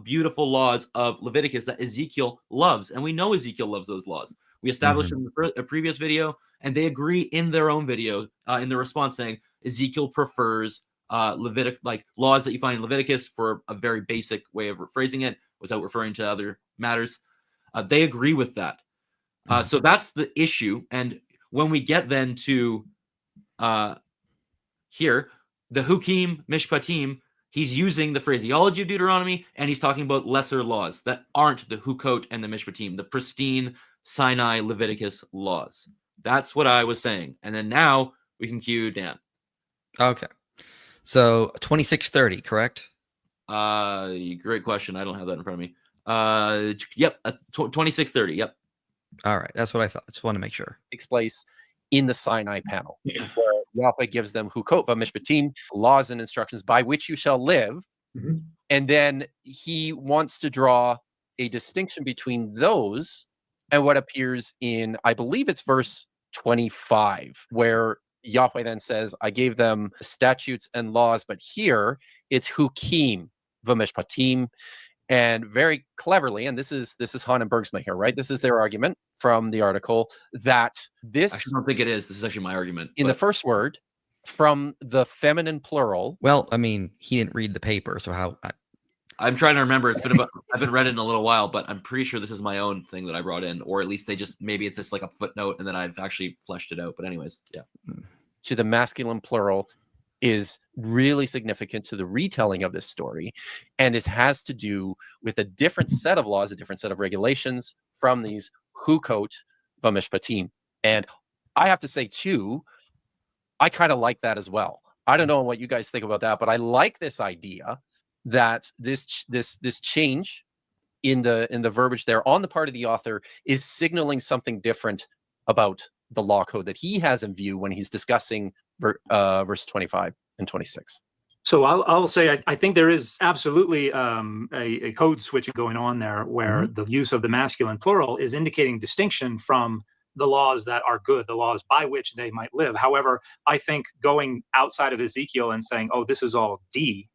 beautiful laws of Leviticus that Ezekiel loves. And we know Ezekiel loves those laws. We established in a previous video, and they agree in their own video, in the response, saying Ezekiel prefers like laws that you find in Leviticus, for a very basic way of phrasing it without referring to other matters. They agree with that. So that's the issue. And when we get then to here, the hukim mishpatim, he's using the phraseology of Deuteronomy, and he's talking about lesser laws that aren't the hukot and the mishpatim, the pristine Sinai Leviticus laws. That's what I was saying. And then now we can cue Dan. Okay. So 2630, correct? Great question. I don't have that in front of me. Yep, 2630. Yep. All right. That's what I thought. Just want to make sure. Takes place in the Sinai panel, where Yahweh gives them hukot v'mishpatim, laws and instructions by which you shall live. Mhm. And then he wants to draw a distinction between those and what appears in, I believe it's verse 25, where Yahweh then says, I gave them statutes and laws, but here it's hukim v'mishpatim. And very cleverly, and this is Han and Bergsma here, right? This is their argument from the article, that this, I actually don't think it is. This is actually my argument. in the first word, from the feminine plural. Well, I mean, he didn't read the paper, so how? I'm trying to remember. It's been about, I haven't read it in a little while, but I'm pretty sure this is my own thing that I brought in, or at least maybe it's just like a footnote, and then I've actually fleshed it out. But anyways, yeah. To the masculine plural is really significant to the retelling of this story. And this has to do with a different set of laws, a different set of regulations from these hukot v'mishpatim. And I have to say too, I kind of like that as well. I don't know what you guys think about that, but I like this idea that this change in the verbiage there on the part of the author is signaling something different about the law code that he has in view when he's discussing verse 25 and 26. So I'll say I think there is absolutely a code switching going on there, where the use of the masculine plural is indicating distinction from the laws that are good, the laws by which they might live. However, I think going outside of Ezekiel and saying, oh, this is all D,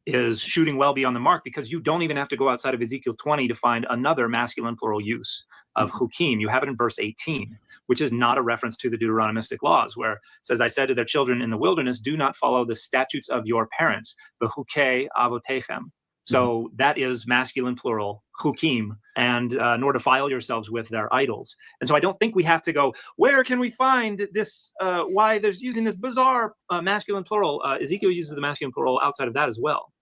is shooting well beyond the mark, because you don't even have to go outside of Ezekiel 20 to find another masculine plural use of hukim. You have it in verse 18, which is not a reference to the Deuteronomistic laws, where it says, I said to their children in the wilderness, do not follow the statutes of your parents, the hukei avotechem. So that is masculine plural, hukim, and nor defile yourselves with their idols. And so I don't think we have to go, where can we find this, why there's using this bizarre masculine plural. Ezekiel uses the masculine plural outside of that as well.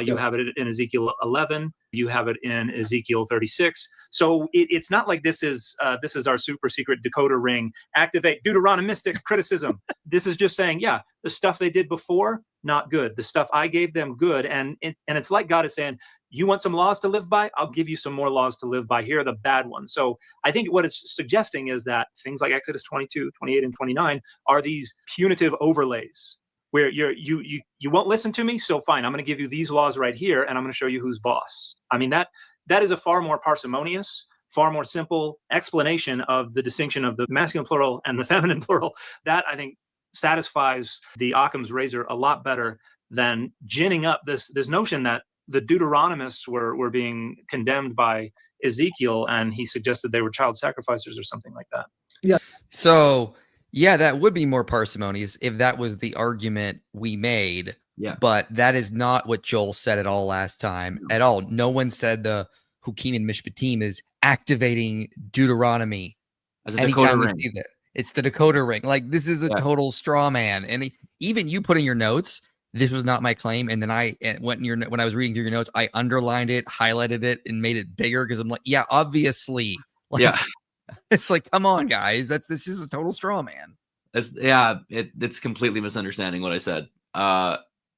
You have it in Ezekiel 11. You have it in Ezekiel 36. So it's not like this is our super secret decoder ring, activate Deuteronomistic criticism. This is just saying, yeah, the stuff they did before, not good. The stuff I gave them, good. And it's like God is saying, you want some laws to live by? I'll give you some more laws to live by. Here are the bad ones. So I think what it's suggesting is that things like Exodus 22, 28, and 29 are these punitive overlays, where you won't listen to me, so fine, I'm going to give you these laws right here, and I'm going to show you who's boss. I mean, that is a far more parsimonious, far more simple explanation of the distinction of the masculine plural and the feminine plural. That, I think, satisfies the Occam's razor a lot better then ginning up this notion that the Deuteronomists were being condemned by Ezekiel, and he suggested they were child sacrificers or something like that. So, yeah, that would be more parsimonious if that was the argument we made. Yeah. But that is not what Joel said at all last time at all. No one said the Hukim and Mishpatim is activating Deuteronomy As a anytime Dakota we ring. see that. It's the Dakota ring. Like, this is a Yeah. total straw man. And even you put in your notes, this was not my claim. And then when I was reading through your notes, I underlined it, highlighted it, and made it bigger because I'm like, yeah, obviously. Like, Yeah. it's like, come on, guys. This is a total straw man. It's completely misunderstanding what I said.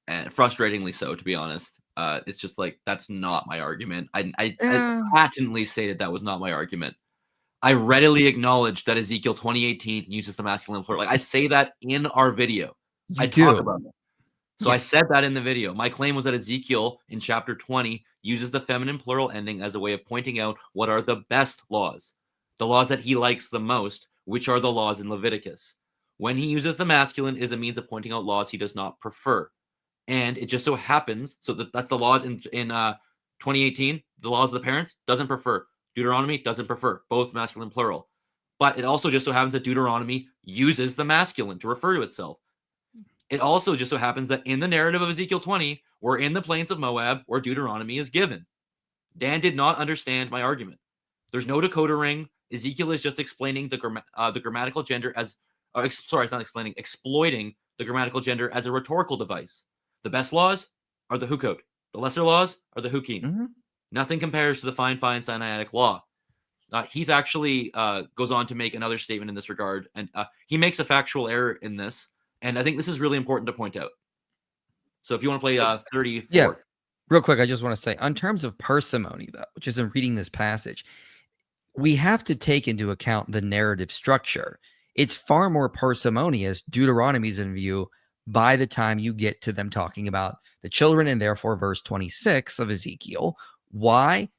And frustratingly so, to be honest. It's just like, that's not my argument. I patently stated that was not my argument. I readily acknowledge that Ezekiel 20:18 uses the masculine plural. Like, I say that in our video. I talk about it. So I said that in the video. My claim was that Ezekiel in chapter 20 uses the feminine plural ending as a way of pointing out what are the best laws, the laws that he likes the most, which are the laws in Leviticus. When he uses the masculine is a means of pointing out laws he does not prefer. And it just so happens, so that's the laws in 2018, the laws of the parents, doesn't prefer. Deuteronomy doesn't prefer, both masculine plural. But it also just so happens that Deuteronomy uses the masculine to refer to itself. It also just so happens that in the narrative of Ezekiel 20, we're in the plains of Moab where Deuteronomy is given. Dan did not understand my argument. There's no Dakota ring. Ezekiel is just explaining the grammatical gender as, it's not explaining, exploiting the grammatical gender as a rhetorical device. The best laws are the Hukot. The lesser laws are the Hukim. Mm-hmm. Nothing compares to the fine Sinaitic law. Heath actually goes on to make another statement in this regard, and he makes a factual error in this, and I think this is really important to point out. So if you want to play 34. Yeah, real quick, I just want to say, on terms of parsimony, though, which is in reading this passage, we have to take into account the narrative structure. It's far more parsimonious, Deuteronomy's in view, by the time you get to them talking about the children, and therefore verse 26 of Ezekiel. Why?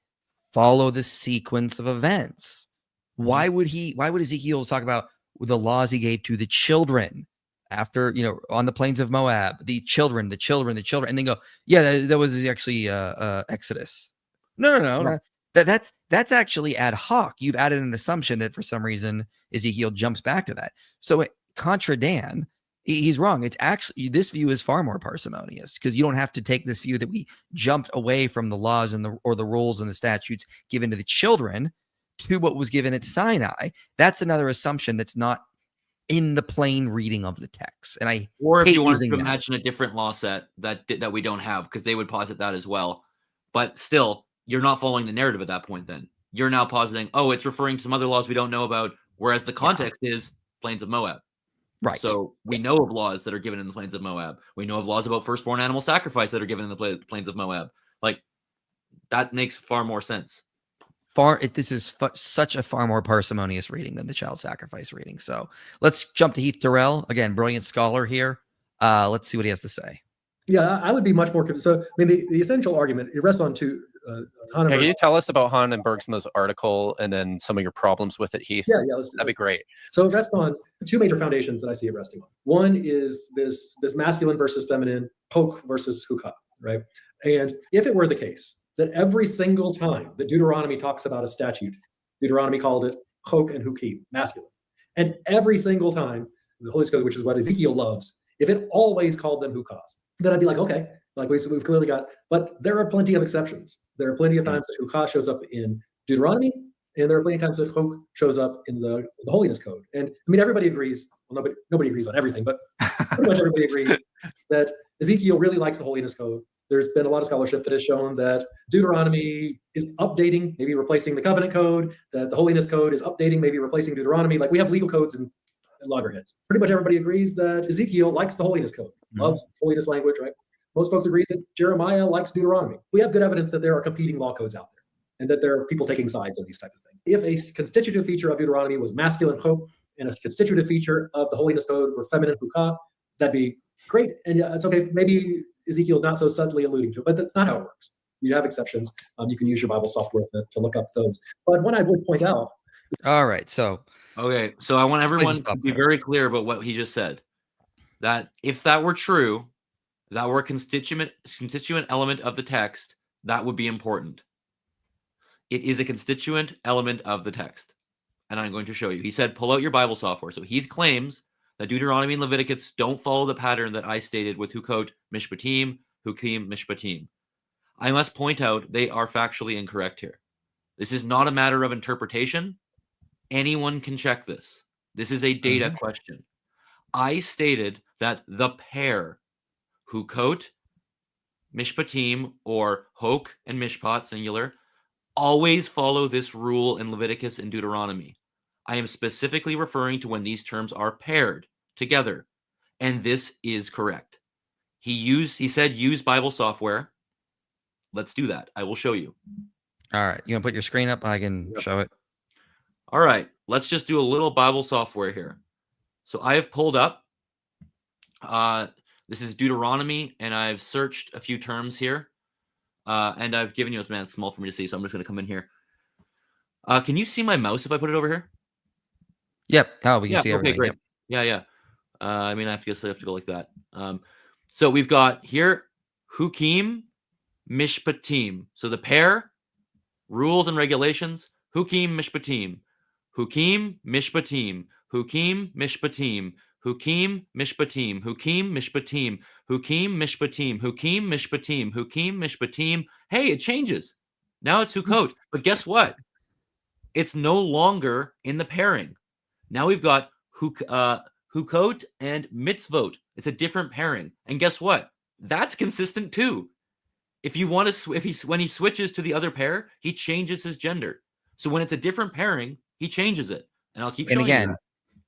Follow the sequence of events. Why would Ezekiel talk about the laws he gave to the children after, on the plains of Moab, the children, and then go, yeah, that was actually Exodus. No. That's actually ad hoc. You've added an assumption that for some reason Ezekiel jumps back to that. So contra Dan, he's wrong. It's actually, this view is far more parsimonious because you don't have to take this view that we jumped away from the laws or the rules and the statutes given to the children to what was given at Sinai. That's another assumption that's not in the plain reading of the text. And or if you wanted to imagine a different law set that we don't have, because they would posit that as well. But still, you're not following the narrative at that point. Then you're now positing, oh, it's referring to some other laws we don't know about, whereas the context is plains of Moab. Right. So we know of laws that are given in the plains of Moab. We know of laws about firstborn animal sacrifice that are given in the plains of Moab. Like, that makes far more sense. This is such a far more parsimonious reading than the child sacrifice reading. So let's jump to Heath Durrell. Again, brilliant scholar here. Let's see what he has to say. Yeah, I would be much more. So, I mean, the essential argument, it rests on two. Can you tell us about Han and Bergsma's article and then some of your problems with it, Heath? Yeah, that'd be great. So it rests on two major foundations that I see it resting on. One is this masculine versus feminine, Hok versus Hukah, right? And if it were the case that every single time that Deuteronomy talks about a statute, Deuteronomy called it Hok and Hukim, masculine. And every single time, the Holy Code, which is what Ezekiel loves, if it always called them Hukahs, then I'd be like, okay, like we've clearly got, but there are plenty of exceptions. There are plenty of times that Hukah shows up in Deuteronomy, and there are plenty of times that Hok shows up in the Holiness Code. And I mean, everybody agrees, well, nobody agrees on everything, but pretty much everybody agrees that Ezekiel really likes the Holiness Code. There's been a lot of scholarship that has shown that Deuteronomy is updating, maybe replacing the Covenant Code, that the Holiness Code is updating, maybe replacing Deuteronomy. Like, we have legal codes and loggerheads. Pretty much everybody agrees that Ezekiel likes the Holiness Code, loves holiness language, right? Most folks agree that Jeremiah likes Deuteronomy. We have good evidence that there are competing law codes out there and that there are people taking sides on these types of things. If a constitutive feature of Deuteronomy was masculine Hok and a constitutive feature of the Holiness Code were feminine Hukah, that'd be great. And it's okay. Maybe Ezekiel's not so subtly alluding to it, but that's not how it works. You have exceptions. You can use your Bible software to look up those. But one I would point out. All right. So I want everyone to be very clear about what he just said. That if that were true, that were constituent element of the text, that would be important. It is a constituent element of the text. And I'm going to show you. He said, pull out your Bible software. So he claims that Deuteronomy and Leviticus don't follow the pattern that I stated with Hukot, Mishpatim, Hukim, Mishpatim. I must point out they are factually incorrect here. This is not a matter of interpretation. Anyone can check this. This is a data question. I stated that the pair, Hukot, Mishpatim, or Hok and Mishpat, singular, always follow this rule in Leviticus and Deuteronomy. I am specifically referring to when these terms are paired together, and this is correct. He said use Bible software. Let's do that. I will show you. All right. You want to put your screen up? I can show it. All right. Let's just do a little Bible software here. So I have pulled up. This is Deuteronomy, and I've searched a few terms here. And I've given you, it's small for me to see, so I'm just going to come in here. Can you see my mouse if I put it over here? Yep. Oh, we can see everything. Okay, great. Yep. Yeah. I mean, I have to go like that. So we've got here Hukim, Mishpatim. So the pair, rules and regulations, Hukim, Mishpatim. Hukim, Mishpatim. Hukim, Mishpatim. Hukim, Mishpatim. Hukim, Mishpatim. Hukim, Mishpatim. Hukim, Mishpatim. Hukim, Mishpatim. Hey, it changes. Now it's Hukot. But guess what? It's no longer in the pairing. Now we've got Hukot and Mitzvot. It's a different pairing. And guess what? That's consistent too. If you want to, when he switches to the other pair, he changes his gender. So when it's a different pairing, he changes it. And I'll keep showing you. And again,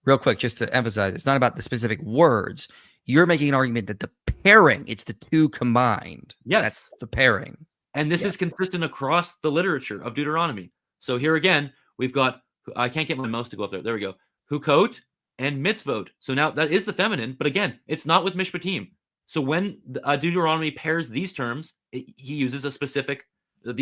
real quick, just to emphasize, it's not about the specific words. You're making an argument that the pairing, it's the two combined. Yes. That's the pairing. And this is consistent across the literature of Deuteronomy. So here again, we've got, I can't get my mouse to go up there. There we go. Hukot and Mitzvot. So now that is the feminine, but again, it's not with Mishpatim. So when Deuteronomy pairs these terms, he uses these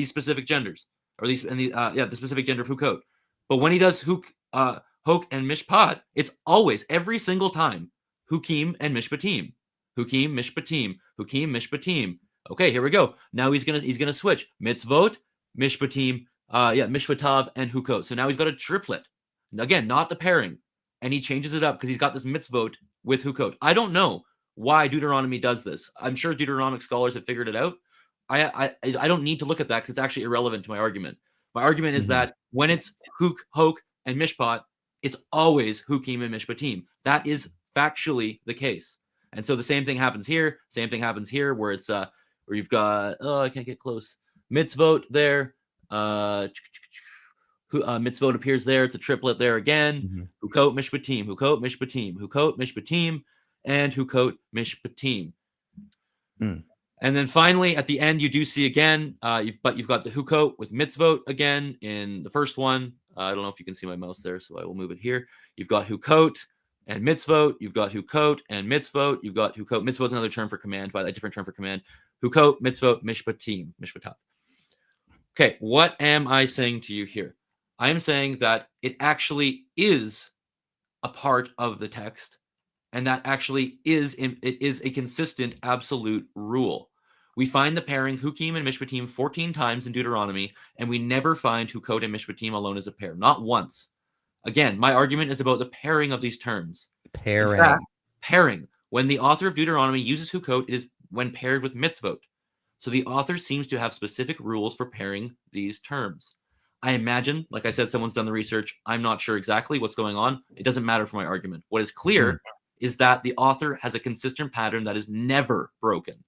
specific genders, or the specific gender of Hukot. But when he does Hok and Mishpat, it's always, every single time, Hukim and Mishpatim. Hukim, Mishpatim. Hukim, Mishpatim. Okay, here we go. Now he's gonna switch. Mitzvot, Mishpatim, Mishpatav, and Hukot. So now he's got a triplet. Again, not the pairing. And he changes it up because he's got this Mitzvot with Hukot. I don't know why Deuteronomy does this. I'm sure Deuteronomic scholars have figured it out. I don't need to look at that because it's actually irrelevant to my argument. My argument is that when it's Hok, and Mishpat, it's always Hukim and Mishpatim. That is factually the case. And so the same thing happens here. Same thing happens here where it's where you've got, I can't get close. Mitzvot there. Mitzvot appears there. It's a triplet there again. Hukot, Mishpatim. Hukot, Mishpatim. Hukot, Mishpatim. And Hukot, Mishpatim. And then finally, at the end, you do see again, you've got the Hukot with Mitzvot again in the first one. I don't know if you can see my mouse there, so I will move it here. You've got Hukot and Mitzvot. You've got Hukot and Mitzvot. You've got Hukot. Mitzvot is another term for command, by a different term for command. Hukot, Mitzvot, Mishpatim, Mishpatav. Okay, what am I saying to you here? I am saying that it actually is a part of the text, and that actually is a consistent absolute rule. We find the pairing Hukim and Mishpatim 14 times in Deuteronomy, and we never find Hukot and Mishpatim alone as a pair. Not once. Again, my argument is about the pairing of these terms. Pairing. In fact, pairing. When the author of Deuteronomy uses Hukot, it is when paired with Mitzvot. So the author seems to have specific rules for pairing these terms. I imagine, like I said, someone's done the research. I'm not sure exactly what's going on. It doesn't matter for my argument. What is clear is that the author has a consistent pattern that is never broken.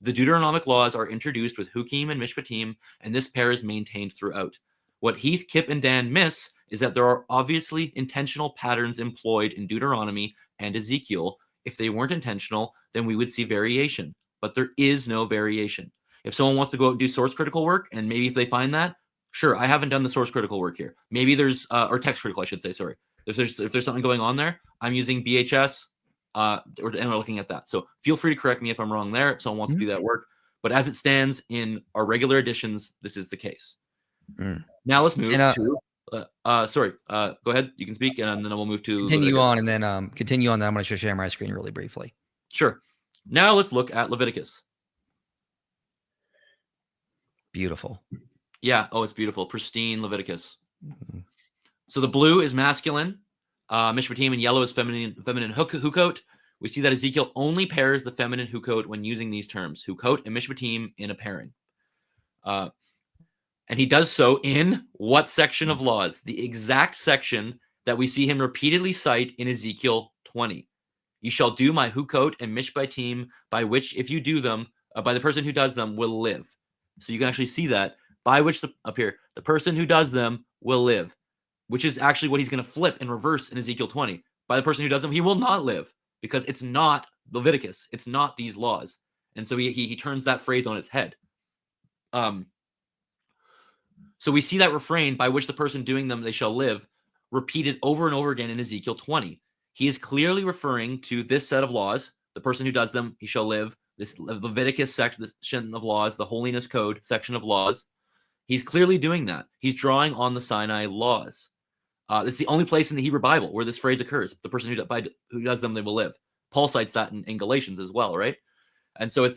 The Deuteronomic laws are introduced with Hukim and Mishpatim, and this pair is maintained throughout. What Heath, Kip, and Dan miss is that there are obviously intentional patterns employed in Deuteronomy and Ezekiel. If they weren't intentional, then we would see variation. But there is no variation. If someone wants to go out and do source critical work, and maybe if they find that, sure, I haven't done the source critical work here. Maybe there's, or text critical, I should say, sorry. If there's something going on there, I'm using BHS, and we're looking at that. So feel free to correct me if I'm wrong there, if someone wants to do that work. But as it stands in our regular editions, this is the case. Now let's move to, go ahead, you can speak, and then we'll move to continue on, and then continue on. Then I'm going to share my screen really briefly. Sure. Now let's look at Leviticus. Beautiful. Yeah. Oh, it's beautiful. Pristine Leviticus. Mhm. So the blue is masculine, mishpatim, and yellow is feminine hukot. We see that Ezekiel only pairs the feminine hukot when using these terms, hukot and mishpatim, in a pairing. And he does so in what section of laws? The exact section that we see him repeatedly cite in Ezekiel 20. You shall do my hukot and mishpatim, by which, if you do them, by the person who does them will live. So you can actually see that, by which, up here, the person who does them will live, which is actually what he's going to flip and reverse in Ezekiel 20. By the person who does them, he will not live, because it's not Leviticus. It's not these laws. And so he turns that phrase on its head. So we see that refrain, by which the person doing them, they shall live, repeated over and over again in Ezekiel 20. He is clearly referring to this set of laws. The person who does them, he shall live. This Leviticus section of laws, the holiness code section of laws. He's clearly doing that. He's drawing on the Sinai laws. It's the only place in the Hebrew Bible where this phrase occurs. The person who does them, they will live. Paul cites that in Galatians as well, right? And so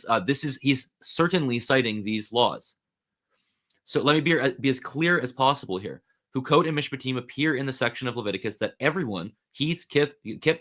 he's certainly citing these laws. So let me be as clear as possible here. Hukot and mishpatim appear in the section of Leviticus that everyone, Heath, Kip,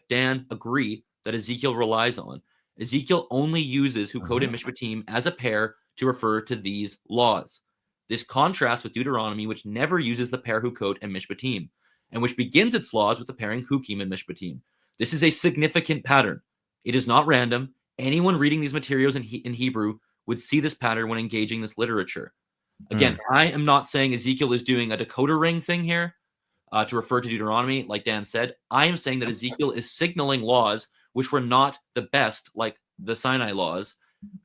Dan, agree that Ezekiel relies on. Ezekiel only uses hukot and mishpatim as a pair to refer to these laws. This contrasts with Deuteronomy, which never uses the pair hukot and mishpatim, and which begins its laws with the pairing hukim and mishpatim. This is a significant pattern. It is not random. Anyone reading these materials in Hebrew would see this pattern when engaging this literature. Again, I am not saying Ezekiel is doing a decoder ring thing here to refer to Deuteronomy, like Dan said. I am saying that Ezekiel is signaling laws which were not the best, like the Sinai laws,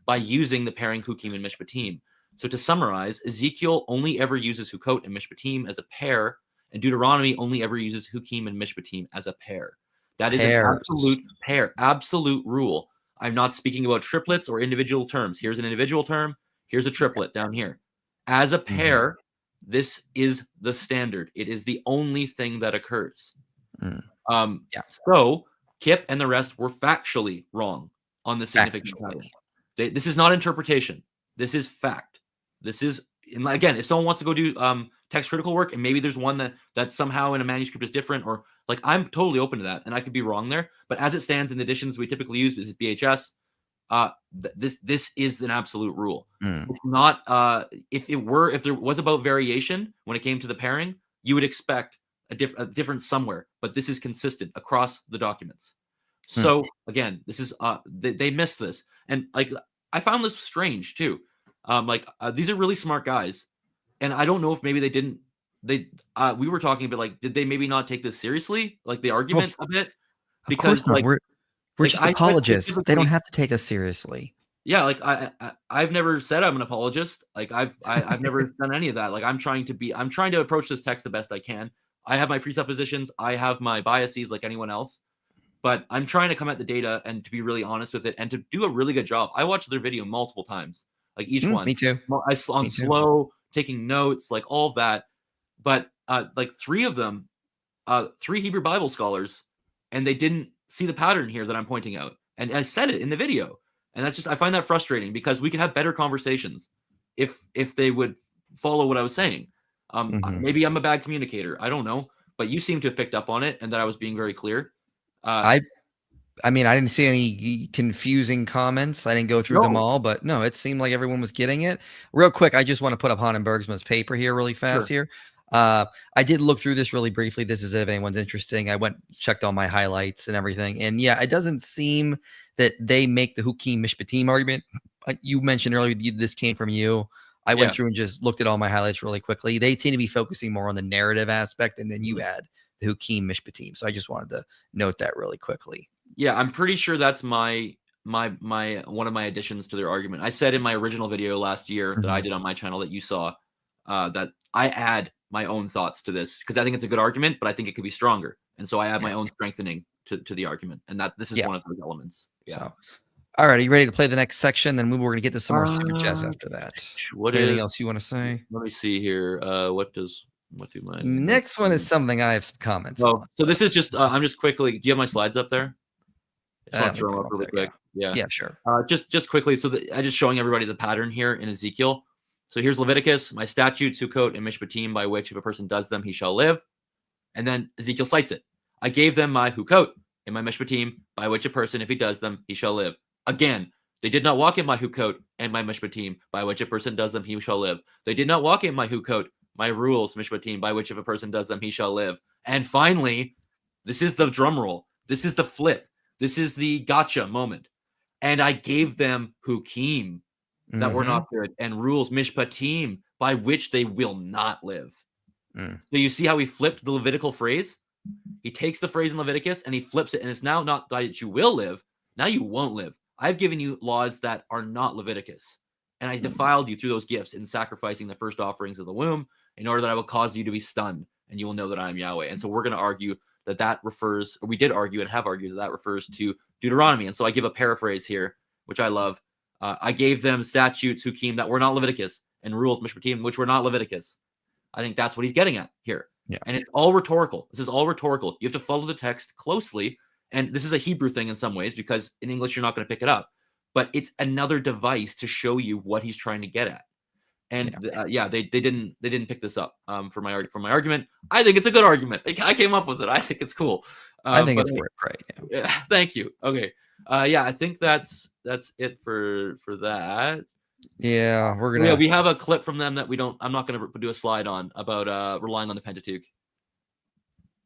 by using the pairing hukim and mishpatim. So to summarize, Ezekiel only ever uses hukot and mishpatim as a pair, and Deuteronomy only ever uses hukim and mishpatim as a pair. That is an absolute pair, absolute rule. I'm not speaking about triplets or individual terms. Here's an individual term. Here's a triplet down here. As a pair, this is the standard. It is the only thing that occurs. So Kip and the rest were factually wrong on the significant pattern. This is not interpretation. This is fact. This is, and again, if someone wants to go do text critical work, and maybe there's one that somehow in a manuscript is different, or like, I'm totally open to that, and I could be wrong there. But as it stands in the editions we typically use, is BHS. This is an absolute rule. It's not. If there was about variation when it came to the pairing, you would expect a difference somewhere. But this is consistent across the documents. So again, this is they missed this, and like I found this strange too. These are really smart guys, and I don't know if maybe they didn't. We were talking about, like, did they maybe not take this seriously, like the argument a bit? Because of course not. We're just apologists. They don't have to take us seriously. Yeah, like I've never said I'm an apologist. Like I've never done any of that. Like I'm trying to approach this text the best I can. I have my presuppositions. I have my biases like anyone else. But I'm trying to come at the data and to be really honest with it and to do a really good job. I watched their video multiple times, like each one. Me too. Slow, taking notes, like all of that. But like three of them, three Hebrew Bible scholars, and they didn't see the pattern here that I'm pointing out. And I said it in the video. And that's just, I find that frustrating, because we could have better conversations if they would follow what I was saying. Maybe I'm a bad communicator. I don't know. But you seem to have picked up on it and that I was being very clear. I mean, I didn't see any confusing comments. I didn't go through them all, but no, it seemed like everyone was getting it. Real quick, I just want to put up Han Bergsma's paper here really fast here. I did look through this really briefly. This is if anyone's interesting. I checked all my highlights and everything. And yeah, it doesn't seem that they make the Hukim Mishpatim argument. You mentioned earlier, this came from you. I went through and just looked at all my highlights really quickly. They tend to be focusing more on the narrative aspect, and then you add the Hukim Mishpatim. So I just wanted to note that really quickly. Yeah, I'm pretty sure that's my one of my additions to their argument. I said in my original video last year that I did on my channel that you saw that I add my own thoughts to this because I think it's a good argument, but I think it could be stronger. And so I add my own strengthening to the argument. And that this is one of those elements. Yeah. So, all right. Are you ready to play the next section? Then we're going to get to some more super chats after that. Anything else you want to say? Let me see here. What do my next one is something I have some comments on. So this is just, I'm just quickly, do you have my slides up there? Just want Let to me throw put them them up up really there, quick. Yeah. Yeah, sure. Just quickly, so I'm just showing everybody the pattern here in Ezekiel. So here's Leviticus, my statutes, Sukkot, and Mishpatim, by which if a person does them, he shall live. And then Ezekiel cites it. I gave them my Sukkot and my Mishpatim, by which a person, if he does them, he shall live. Again, they did not walk in my Sukkot and my Mishpatim, by which a person does them, he shall live. They did not walk in my Sukkot, my rules, Mishpatim, by which if a person does them, he shall live. And finally, this is the drum roll. This is the flip. This is the gotcha moment. And I gave them hukim that were not good, and rules, mishpatim, by which they will not live. So you see how he flipped the Levitical phrase? He takes the phrase in Leviticus and he flips it, and it's now not that you will live, now you won't live. I've given you laws that are not Leviticus, and I defiled you through those gifts in sacrificing the first offerings of the womb, in order that I will cause you to be stunned, and you will know that I am Yahweh. And so we're going to argue that refers, or we did argue and have argued that refers to Deuteronomy. And so I give a paraphrase here, which I love. I gave them statutes, hukim, that were not Leviticus, and rules, mishpatim, which were not Leviticus. I think that's what he's getting at here. Yeah. And it's all rhetorical. This is all rhetorical. You have to follow the text closely. And this is a Hebrew thing in some ways, because in English, you're not going to pick it up. But it's another device to show you what he's trying to get at. And they didn't pick this up for my argument. I think it's a good argument. I came up with it. I think it's cool. I think it's great. Yeah, thank you. Okay. I think that's it for that. Yeah, we're gonna. Yeah, we have a clip from them that I'm not gonna do a slide on about relying on the Pentateuch.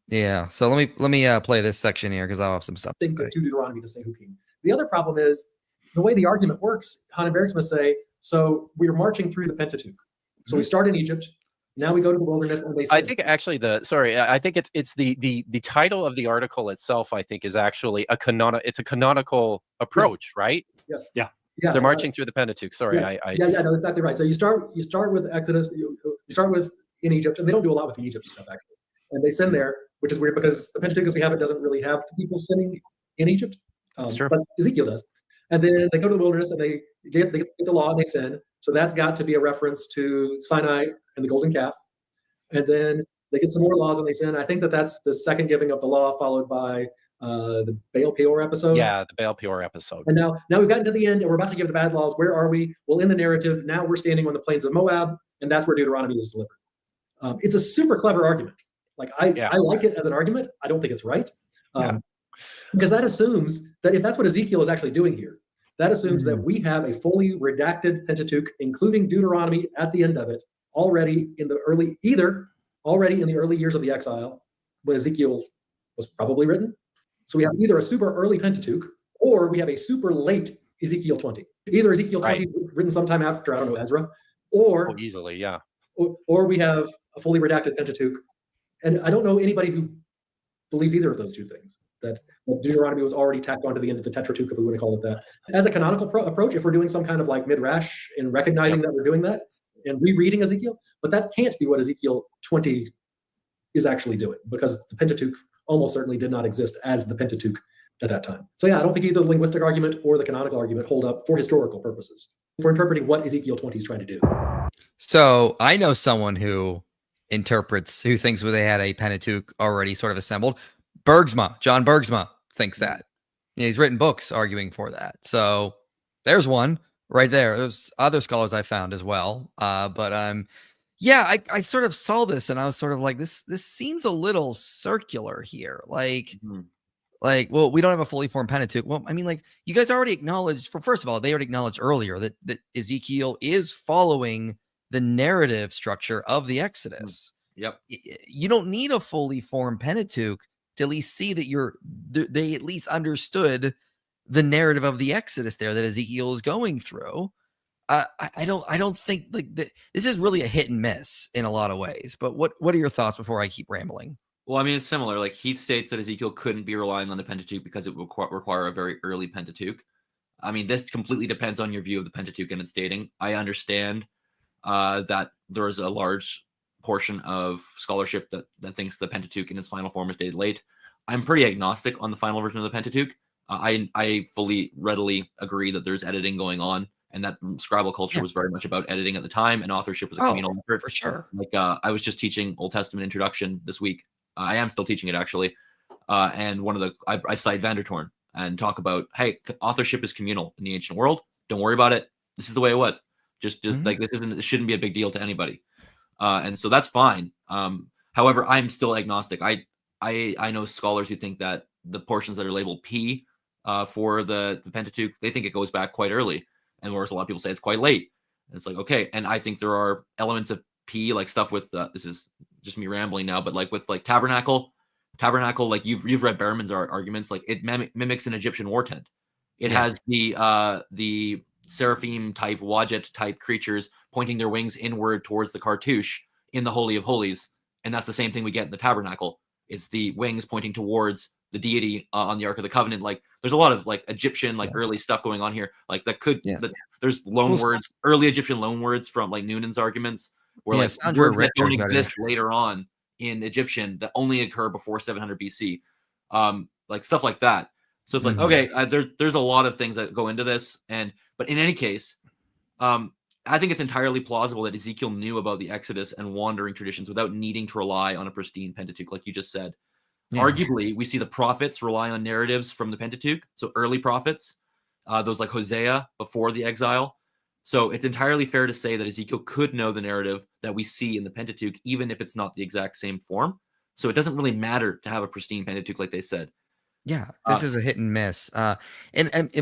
Yeah, so let me play this section here because I'll have some stuff. Thing to Deuteronomy to say hukim. The other problem is the way the argument works. Hannah Bergs must say, so we're marching through the Pentateuch. So we start in Egypt. Now we go to the wilderness, and they say, I think actually I think it's the title of the article itself, I think, is actually it's a canonical approach, right? Yes. Yeah. Yeah. They're marching through the Pentateuch. Sorry. Yes. No, that's exactly right. So you start with Exodus, you start with in Egypt, and they don't do a lot with the Egypt stuff actually. And they send there, which is weird because the Pentateuch as we have it doesn't really have people sinning in Egypt. That's true. But Ezekiel does. And then they go to the wilderness and they get the law and they sin. So that's got to be a reference to Sinai and the golden calf. And then they get some more laws and they sin. I think that's the second giving of the law, followed by the Baal Peor episode. Yeah, the Baal Peor episode. And now we've gotten to the end and we're about to give the bad laws. Where are we? Well, in the narrative, now we're standing on the plains of Moab, and that's where Deuteronomy is delivered. It's a super clever argument. Like I like it as an argument. I don't think it's right. Because that assumes that if that's what Ezekiel is actually doing here, that assumes that we have a fully redacted Pentateuch, including Deuteronomy at the end of it, already in the early years of the exile, when Ezekiel was probably written. So we have either a super early Pentateuch or we have a super late Ezekiel 20. Either Ezekiel 20 is written sometime after, I don't know, Ezra, or easily, yeah. Or we have a fully redacted Pentateuch. And I don't know anybody who believes either of those two things, that Deuteronomy was already tacked onto the end of the Tetratuch, if we want to call it that. As a canonical approach, if we're doing some kind of like midrash in recognizing that we're doing that and rereading Ezekiel, but that can't be what Ezekiel 20 is actually doing, because the Pentateuch almost certainly did not exist as the Pentateuch at that time. So yeah, I don't think either the linguistic argument or the canonical argument hold up for historical purposes, for interpreting what Ezekiel 20 is trying to do. So I know someone who thinks they had a Pentateuch already sort of assembled. John Bergsma thinks that. He's written books arguing for that. So there's one right there. There's other scholars I found as well. I sort of saw this and I was sort of like, this seems a little circular here. Well, we don't have a fully formed Pentateuch. Well, I mean, like, you guys already acknowledged, first of all, they already acknowledged earlier that Ezekiel is following the narrative structure of the Exodus. Yep. You don't need a fully formed Pentateuch to at least see that they at least understood the narrative of the Exodus there that Ezekiel is going through. I don't think like this is really a hit and miss in a lot of ways. But what are your thoughts before I keep rambling? Well, I mean, it's similar. Like Heath states that Ezekiel couldn't be relying on the Pentateuch because it would require a very early Pentateuch. I mean, this completely depends on your view of the Pentateuch and its dating. I understand that there is a large portion of scholarship that thinks the Pentateuch in its final form is dated late. I'm pretty agnostic on the final version of the Pentateuch. I fully, readily agree that there's editing going on, and that Scribal culture was very much about editing at the time, and authorship was a communal effort. For sure. Like I was just teaching Old Testament introduction this week. I am still teaching it actually, and one of I cite Vandertorn and talk about, hey, authorship is communal in the ancient world. Don't worry about it. This is the way it was. Just like this shouldn't be a big deal to anybody. And so that's fine. However, I'm still agnostic. I know scholars who think that the portions that are labeled P for the Pentateuch, they think it goes back quite early, and whereas a lot of people say it's quite late. And it's like, okay. And I think there are elements of P, like stuff with this is just me rambling now, but like with like tabernacle, like you've read Berman's arguments, like it mimics an Egyptian war tent. It has the seraphim type, Wajet type creatures pointing their wings inward towards the cartouche in the Holy of Holies. And that's the same thing we get in the tabernacle. It's the wings pointing towards the deity on the Ark of the Covenant. Like there's a lot of like Egyptian, like early stuff going on here. Like that could, there's loan words, early Egyptian loan words from like Noonan's arguments where like words that don't exist later on in Egyptian that only occur before 700 BC. Like stuff like that. So it's like, okay, there's a lot of things that go into this. But in any case, I think it's entirely plausible that Ezekiel knew about the Exodus and wandering traditions without needing to rely on a pristine Pentateuch, like you just said. Arguably, we see the prophets rely on narratives from the Pentateuch, so early prophets, those like Hosea before the exile. So it's entirely fair to say that Ezekiel could know the narrative that we see in the Pentateuch, even if it's not the exact same form. So it doesn't really matter to have a pristine Pentateuch, like they said. Yeah, this is a hit and miss. And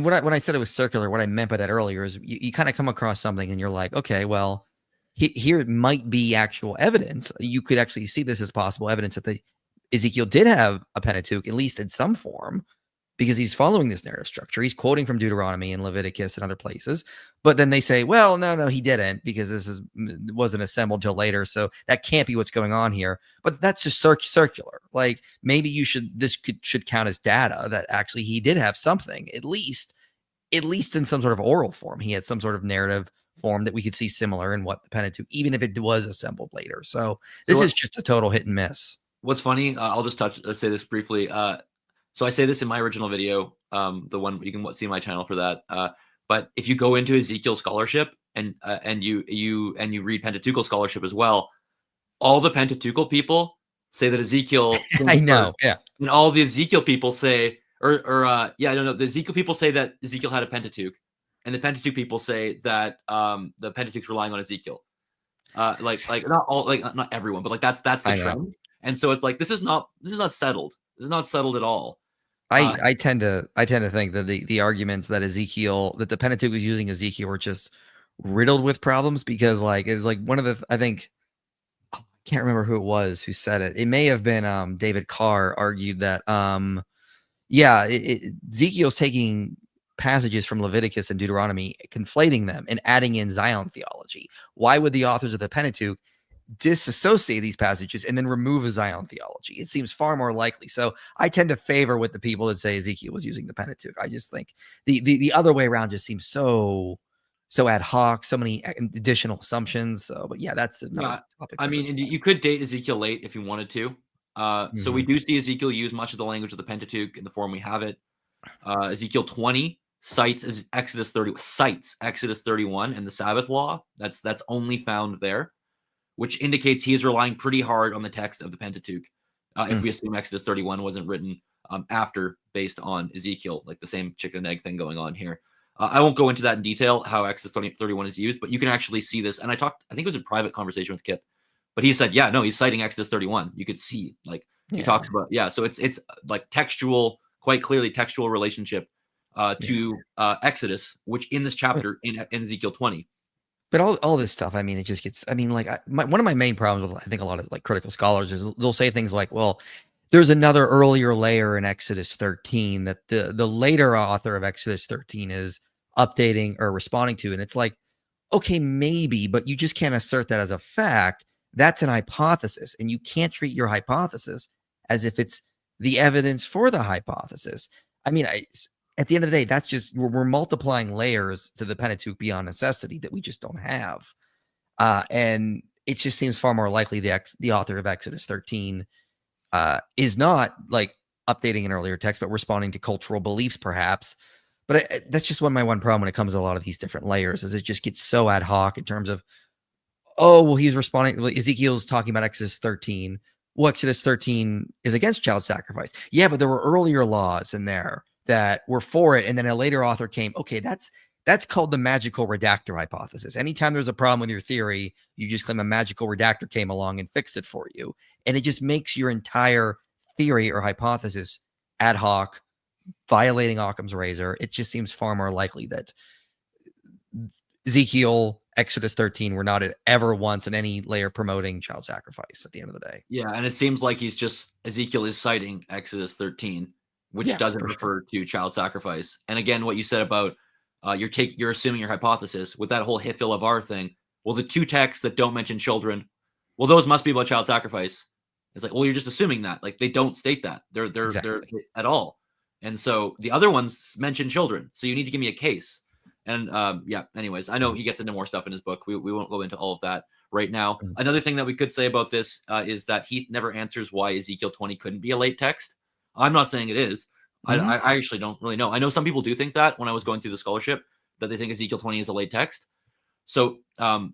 when I said it was circular, what I meant by that earlier is you kind of come across something and you're like, okay, well, here might be actual evidence. You could actually see this as possible evidence that Ezekiel did have a Pentateuch, at least in some form, because he's following this narrative structure. He's quoting from Deuteronomy and Leviticus and other places. But then they say, well, no, he didn't, because this wasn't assembled till later. So that can't be what's going on here. But that's just circular. Like maybe this should count as data that actually he did have something, at least in some sort of oral form. He had some sort of narrative form that we could see similar in what the Pentateuch, even if it was assembled later. So this is just a total hit and miss. What's funny, I'll just say this briefly. So I say this in my original video, the one you can see my channel for that. But if you go into Ezekiel scholarship and you read Pentateuchal scholarship as well, all the Pentateuchal people say that Ezekiel. I know, yeah. And all the Ezekiel people say, I don't know. The Ezekiel people say that Ezekiel had a Pentateuch, and the Pentateuch people say that the Pentateuch's relying on Ezekiel. Like not all, like not everyone, but like that's the trend. And so it's like this is not settled. This is not settled at all. I tend to think that the arguments that the Pentateuch was using Ezekiel were just riddled with problems, because like it was like one of the, I think, I can't remember who it was who said it. It may have been David Carr argued that Ezekiel's taking passages from Leviticus and Deuteronomy, conflating them and adding in Zion theology. Why would the authors of the Pentateuch disassociate these passages and then remove a Zion theology? It seems far more likely. So I tend to favor with the people that say Ezekiel was using the Pentateuch. I just think the other way around just seems so ad hoc, so many additional assumptions. So, but yeah, that's another topic. I mean, you could date Ezekiel late if you wanted to. So we do see Ezekiel use much of the language of the Pentateuch in the form we have it. Ezekiel 20 cites Exodus 31 and the Sabbath law. That's only found there, which indicates he is relying pretty hard on the text of the Pentateuch. If we assume Exodus 31 wasn't written after, based on Ezekiel, like the same chicken and egg thing going on here. I won't go into that in detail, how Exodus 31 is used, but you can actually see this. And I think it was a private conversation with Kip, but he said, he's citing Exodus 31. You could see, like, he talks about, so it's like textual, quite clearly textual relationship to Exodus, which in this chapter in Ezekiel 20. But all this stuff, I mean, it just gets, I mean, like one of my main problems with, I think, a lot of like critical scholars is they'll say things like, well, there's another earlier layer in Exodus 13 that the later author of Exodus 13 is updating or responding to. And it's like, okay, maybe, but you just can't assert that as a fact. That's an hypothesis, and you can't treat your hypothesis as if it's the evidence for the hypothesis. I mean, at the end of the day, that's just, we're multiplying layers to the Pentateuch beyond necessity that we just don't have. And it just seems far more likely the author of Exodus 13 is not like updating an earlier text, but responding to cultural beliefs, perhaps. But that's just my one problem when it comes to a lot of these different layers, is it just gets so ad hoc in terms of, oh, well, he's responding. Ezekiel's talking about Exodus 13. Well, Exodus 13 is against child sacrifice. Yeah, but there were earlier laws in there that were for it, and then a later author came, okay, that's called the magical redactor hypothesis. Anytime there's a problem with your theory, you just claim a magical redactor came along and fixed it for you. And it just makes your entire theory or hypothesis ad hoc, violating Occam's razor. It just seems far more likely that Ezekiel, Exodus 13 were not ever once in any layer promoting child sacrifice at the end of the day. Yeah, and it seems like Ezekiel is citing Exodus 13, which doesn't refer to child sacrifice. And again, what you said about you're assuming your hypothesis with that whole Hifil of our thing. Well, the two texts that don't mention children, well, those must be about child sacrifice. It's like, well, you're just assuming that. Like, they don't state that. They're at all. And so the other ones mention children. So you need to give me a case. And anyways, I know he gets into more stuff in his book. We won't go into all of that right now. Another thing that we could say about this is that Heath never answers why Ezekiel 20 couldn't be a late text. I'm not saying it is. I actually don't really know. I know some people do think that when I was going through the scholarship, that they think Ezekiel 20 is a late text. So, I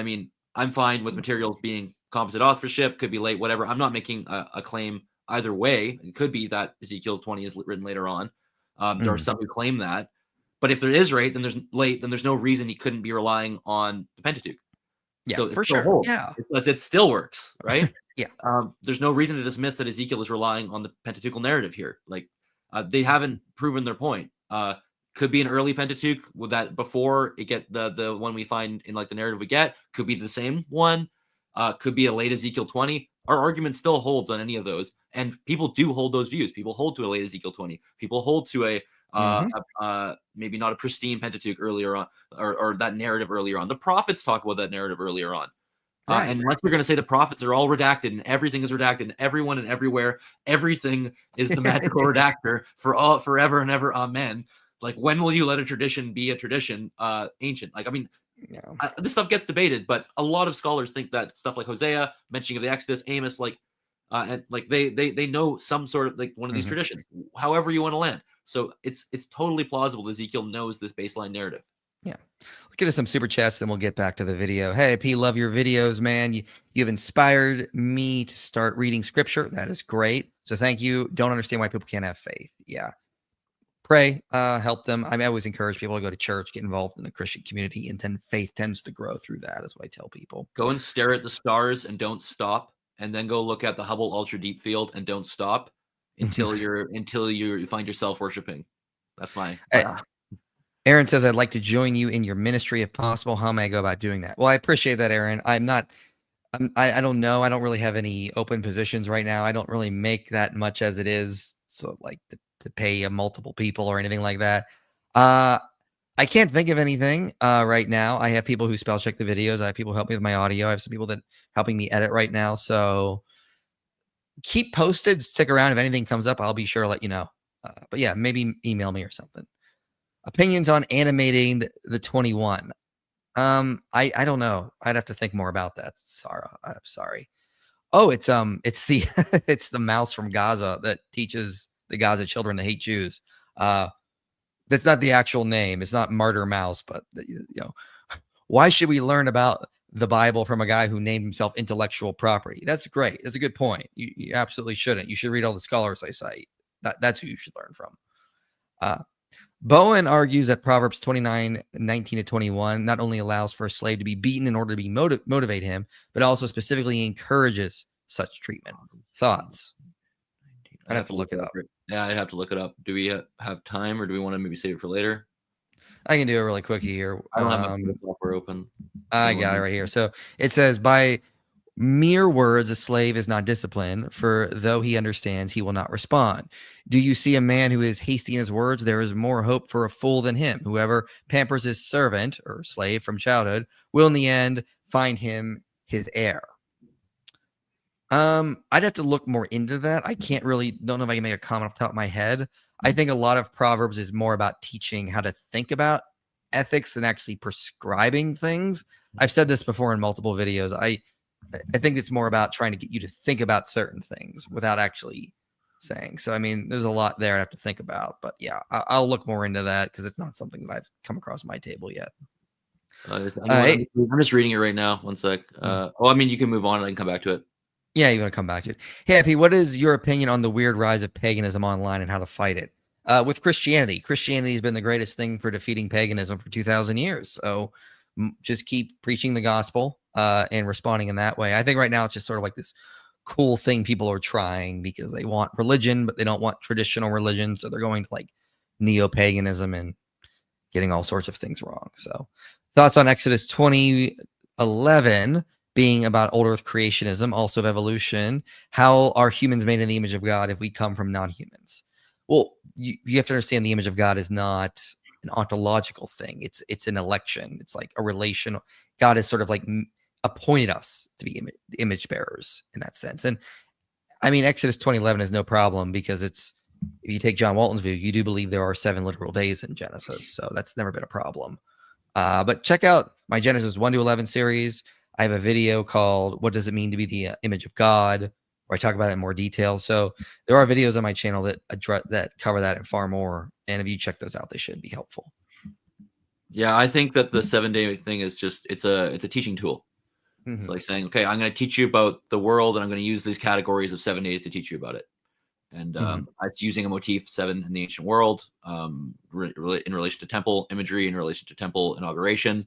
mean, I'm fine with materials being composite authorship, could be late, whatever. I'm not making a claim either way. It could be that Ezekiel 20 is written later on. There are some who claim that. But if there is late, then there's no reason he couldn't be relying on the Pentateuch. Yeah, so for sure. Yeah. It still works, right? Yeah. There's no reason to dismiss that Ezekiel is relying on the Pentateuchal narrative here. Like, they haven't proven their point. Could be an early Pentateuch with that before it get the one we find in like the narrative we get. Could be the same one. Could be a late Ezekiel 20. Our argument still holds on any of those, and people do hold those views. People hold to a late Ezekiel 20. People hold to maybe not a pristine Pentateuch earlier on, or that narrative earlier on. The prophets talk about that narrative earlier on. And unless we're going to say the prophets are all redacted and everything is redacted and everyone and everywhere, everything is the magical redactor for all forever and ever. Amen. Like, when will you let a tradition be a tradition ancient? Like, I mean, this stuff gets debated, but a lot of scholars think that stuff like Hosea, mentioning of the Exodus, Amos, and like they know some sort of like one of these traditions, however you want to land. So it's totally plausible that Ezekiel knows this baseline narrative. Yeah. Let's get to some super chats and we'll get back to the video. Hey, P, love your videos, man. You've inspired me to start reading scripture. That is great. So thank you. Don't understand why people can't have faith. Yeah. Pray, help them. I always encourage people to go to church, get involved in the Christian community, and then faith tends to grow through that, is what I tell people. Go and stare at the stars and don't stop. And then go look at the Hubble Ultra Deep Field and don't stop until you find yourself worshiping. That's my Aaron says, I'd like to join you in your ministry if possible. How may I go about doing that? Well, I appreciate that, Aaron. I don't know. I don't really have any open positions right now. I don't really make that much as it is. So like to pay multiple people or anything like that. I can't think of anything right now. I have people who spell check the videos. I have people who help me with my audio. I have some people that helping me edit right now. So keep posted, stick around. If anything comes up, I'll be sure to let you know. But yeah, maybe email me or something. Opinions on animating the 21. I don't know. I'd have to think more about that. Sarah, I'm sorry. Oh, it's the it's the mouse from Gaza that teaches the Gaza children to hate Jews. That's not the actual name. It's not Martyr Mouse, but why should we learn about the Bible from a guy who named himself intellectual property? That's great. That's a good point. You absolutely shouldn't. You should read all the scholars I cite. That's who you should learn from. Bowen argues that Proverbs 29:19-21 not only allows for a slave to be beaten in order to be motivate him, but also specifically encourages such treatment. Thoughts? I'd have to look it up. Yeah, I'd have to look it up. Do we have time, or do we want to maybe save it for later? I can do it really quick here. I don't have my software open. I got it right here. So it says, by mere words, a slave is not disciplined, for though he understands, he will not respond. Do you see a man who is hasty in his words? There is more hope for a fool than him. Whoever pampers his servant or slave from childhood will in the end find him his heir. I'd have to look more into that. I don't know if I can make a comment off the top of my head. I think a lot of Proverbs is more about teaching how to think about ethics than actually prescribing things. I've said this before in multiple videos. I think it's more about trying to get you to think about certain things without actually saying. So, I mean, there's a lot there I have to think about. But yeah, I'll look more into that because it's not something that I've come across my table yet. I'm just reading it right now. One sec. You can move on and I can come back to it. Yeah, you want to come back to it. Hey, Happy, what is your opinion on the weird rise of paganism online and how to fight it? With Christianity has been the greatest thing for defeating paganism for 2,000 years. So just keep preaching the gospel and responding in that way. I think right now it's just sort of like this cool thing people are trying because they want religion, but they don't want traditional religion. So they're going to like neo-paganism and getting all sorts of things wrong. So thoughts on Exodus 20:11 being about old earth creationism, also of evolution. How are humans made in the image of God if we come from non-humans? Well, you have to understand the image of God is not an ontological thing. It's an election. It's like a relation. God has sort of like appointed us to be image bearers in that sense. And I mean, Exodus 20:11 is no problem because it's, if you take John Walton's view, you do believe there are 7 literal days in Genesis. So that's never been a problem. But check out my Genesis 1-11 series. I have a video called What Does It Mean to Be the Image of God, where I talk about it in more detail. So there are videos on my channel that cover that and far more. And if you check those out, they should be helpful. Yeah, I think that the 7-day thing is just it's a teaching tool. It's like saying, okay, I'm going to teach you about the world, and I'm going to use these categories of 7 days to teach you about it. And it's using a motif 7 in the ancient world in relation to temple imagery, in relation to temple inauguration.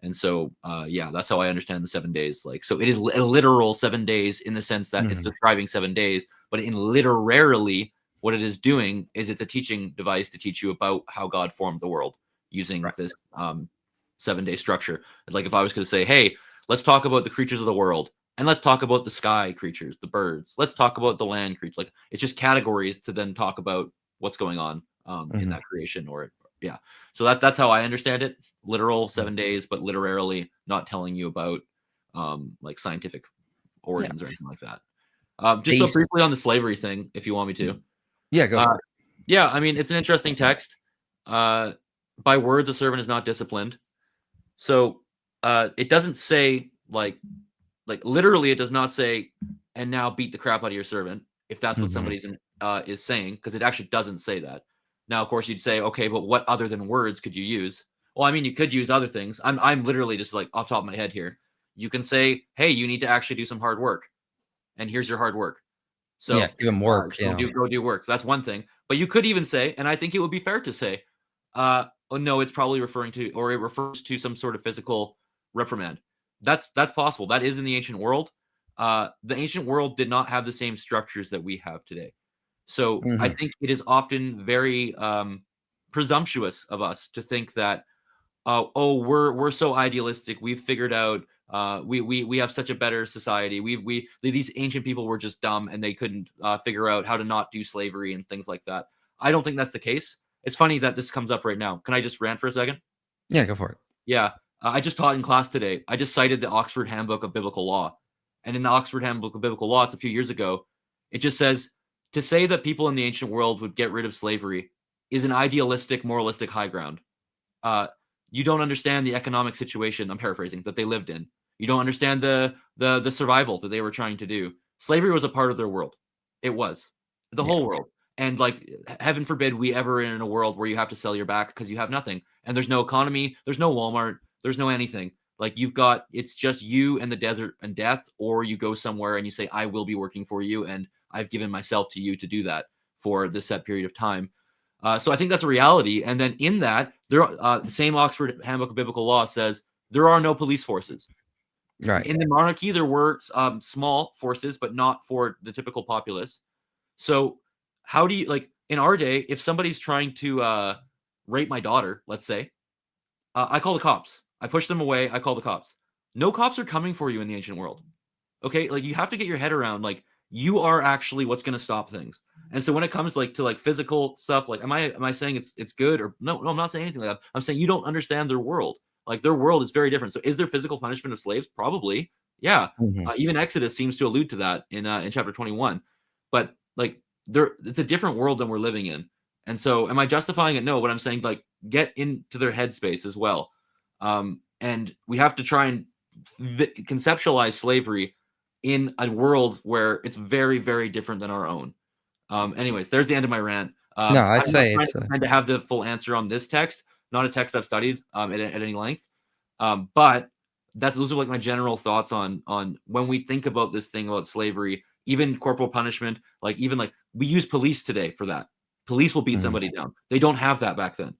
And so, yeah, that's how I understand the 7 days. Like, so it is a literal 7 days in the sense that it's describing 7 days, but in literarily, what it is doing is it's a teaching device to teach you about how God formed the world using this 7-day structure. Like if I was going to say, hey, let's talk about the creatures of the world, and let's talk about the sky creatures, the birds. Let's talk about the land creatures. Like it's just categories to then talk about what's going on in that creation, or yeah. So that's how I understand it. Literal 7 days, but literarily not telling you about like scientific origins or anything like that. Just briefly on the slavery thing, if you want me to. Yeah, go for it. Yeah, I mean, it's an interesting text. By words, a servant is not disciplined. So it doesn't say like literally, it does not say, and now beat the crap out of your servant, if that's what somebody's is saying, because it actually doesn't say that. Now, of course, you'd say, okay, but what other than words could you use? Well, I mean, you could use other things. I'm literally just like off the top of my head here. You can say, hey, you need to actually do some hard work, and here's your hard work. So yeah, give them work. Go do work. That's one thing. But you could even say, and I think it would be fair to say, oh no, it's probably referring to, or it refers to some sort of physical reprimand. That's possible. That is in the ancient world. The ancient world did not have the same structures that we have today. So I think it is often very presumptuous of us to think that, oh, we're so idealistic. We've figured out we have such a better society. These ancient people were just dumb and they couldn't figure out how to not do slavery and things like that. I don't think that's the case. It's funny that this comes up right now. Can I just rant for a second? Yeah, go for it. Yeah. I just taught in class today. I just cited the Oxford Handbook of Biblical Law. And in the Oxford Handbook of Biblical Law, it's a few years ago, it just says, to say that people in the ancient world would get rid of slavery is an idealistic, moralistic high ground. You don't understand the economic situation, I'm paraphrasing, that they lived in. You don't understand the survival that they were trying to do. Slavery was a part of their world. It was. The whole world. And like, heaven forbid we ever in a world where you have to sell your back because you have nothing. And there's no economy, there's no Walmart, there's no anything. Like it's just you and the desert and death, or you go somewhere and you say, I will be working for you, and I've given myself to you to do that for this set period of time. So I think that's a reality. And then in that, the same Oxford Handbook of Biblical Law says there are no police forces. Right. In the monarchy, there were small forces, but not for the typical populace. So how do you, like in our day, if somebody's trying to rape my daughter, let's say, I call the cops. I push them away. I call the cops. No cops are coming for you in the ancient world. Okay, like you have to get your head around, like you are actually what's going to stop things. And so when it comes to physical stuff, like am I saying it's good, or no, I'm not saying anything like that. I'm saying you don't understand their world. Like their world is very different. So is there physical punishment of slaves? Probably, yeah. Even Exodus seems to allude to that in chapter 21. But like it's a different world than we're living in. And so am I justifying it? No, but I'm saying like get into their headspace as well. And we have to try and conceptualize slavery in a world where it's very, very different than our own. Anyways, there's the end of my rant. No, I'd say it's trying to have the full answer on this text, not a text I've studied at any length. But those are like my general thoughts on when we think about this thing about slavery, even corporal punishment, like even like we use police today for that. Police will beat Mhm. somebody down. They don't have that back then,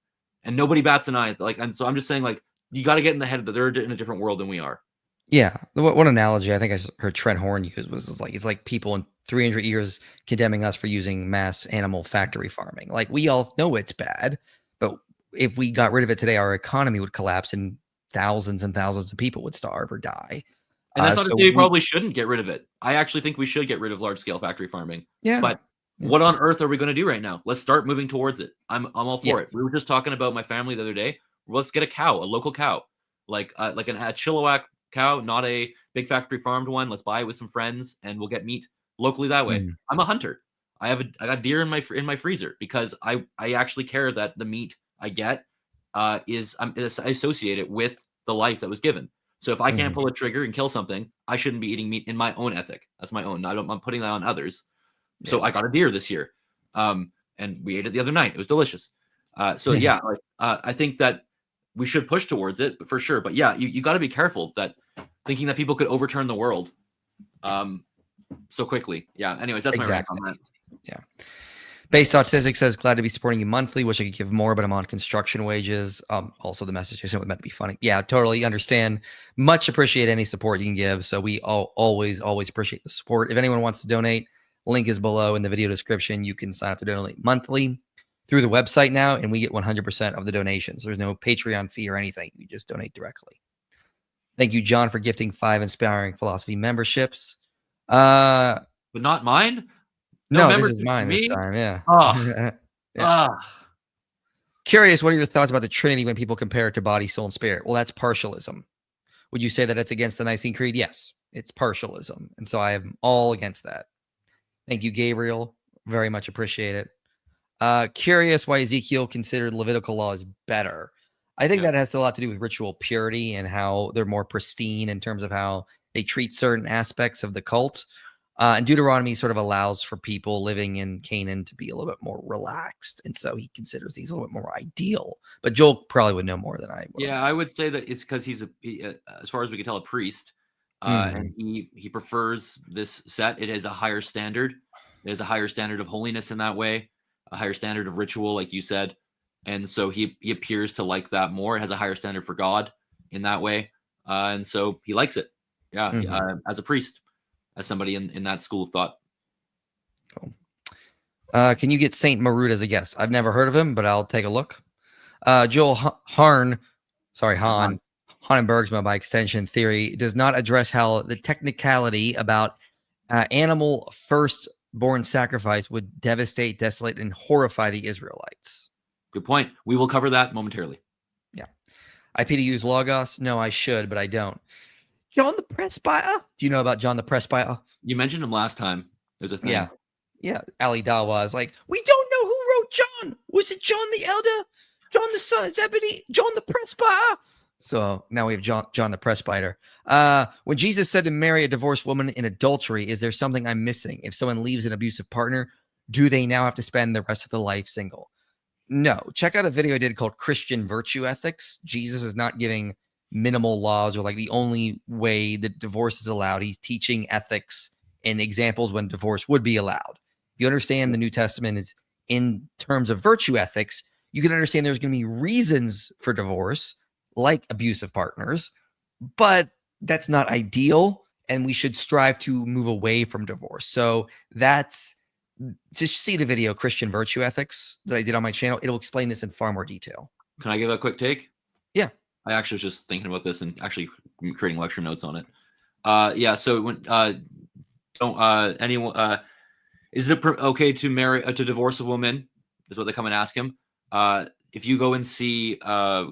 and nobody bats an eye. Like, and so I'm just saying, like, you got to get in the head that they're in a different world than we are. Yeah. One analogy I think heard Trent Horn use was like, it's like people in 300 years condemning us for using mass animal factory farming. Like, we all know it's bad, but if we got rid of it today, our economy would collapse and thousands and thousands of people would starve or die. And that's not to So say we probably shouldn't get rid of it. I actually think we should get rid of large scale factory farming. Yeah. But what on earth are we going to do right now? Let's start moving towards it. I'm all for Yeah. it. We were just talking about my family the other day. Let's get a cow, a local cow, like a Chilliwack cow, not a big factory farmed one. Let's buy it with some friends, and we'll get meat locally that way. Mm. I'm a hunter. I got deer in my freezer because I actually care that the meat I get is associated with the life that was given. So if I can't pull a trigger and kill something, I shouldn't be eating meat in my own ethic. That's my own. I'm putting that on others. So Yeah. I got a deer this year, and we ate it the other night. It was delicious. So yeah, I think that we should push towards it for sure. But yeah, you got to be careful that thinking that people could overturn the world so quickly. Yeah. Anyways, that's my rant on that. Yeah. Based Autistic says, glad to be supporting you monthly. Wish I could give more, but I'm on construction wages. Also, the message I sent was meant to be funny. Yeah, totally understand. Much appreciate any support you can give. So we always appreciate the support. If anyone wants to donate, link is below in the video description. You can sign up to donate monthly through the website now, and we get 100% of the donations. There's no Patreon fee or anything. You just donate directly. Thank you, John, for gifting 5 Inspiring Philosophy memberships. But not mine. No, this is mine this time. Yeah. Yeah. Curious, what are your thoughts about the Trinity when people compare it to body, soul, and spirit? Well, that's partialism. Would you say that it's against the Nicene Creed? Yes, it's partialism. And so I am all against that. Thank you, Gabriel. Very much appreciate it. Curious why Ezekiel considered Levitical laws better. I think that has a lot to do with ritual purity and how they're more pristine in terms of how they treat certain aspects of the cult. And Deuteronomy sort of allows for people living in Canaan to be a little bit more relaxed. And so he considers these a little bit more ideal. But Joel probably would know more than I would. Yeah, I would say that it's because he's, as far as we can tell, a priest. And he prefers this set. It is a higher standard. It is a higher standard of holiness in that way, a higher standard of ritual, like you said. And so he appears to like that more. It has a higher standard for God in that way. And so he likes it. Yeah, as a priest. As somebody in that school of thought. Cool. Can you get Saint Marut as a guest? I've never heard of him, but I'll take a look. Joel Han and Bergsma, by extension theory, does not address how the technicality about animal firstborn sacrifice would devastate, desolate, and horrify the Israelites. Good point. We will cover that momentarily. Yeah. IP to use Logos? No, I should, but I don't. John the Presbyter? Do you know about John the Presbyter? You mentioned him last time. There's a thing. Yeah. Ali Dawa is like, we don't know who wrote John. Was it John the Elder? John the son of Zebedee? John the Presbyter? So now we have John the Presbyter. When Jesus said to marry a divorced woman in adultery, is there something I'm missing? If someone leaves an abusive partner, do they now have to spend the rest of their life single? No. Check out a video I did called Christian Virtue Ethics. Jesus is not giving minimal laws or like the only way that divorce is allowed. He's teaching ethics and examples when divorce would be allowed. If you understand the New Testament is in terms of virtue ethics, you can understand there's going to be reasons for divorce, like abusive partners, but that's not ideal, and we should strive to move away from divorce. So that's, just see the video Christian Virtue Ethics that I did on my channel. It'll explain this in far more detail. Can I give a quick take? Yeah. I actually was just thinking about this and actually creating lecture notes on it. So when is it okay to divorce a woman? Is what they come and ask him. If you go and see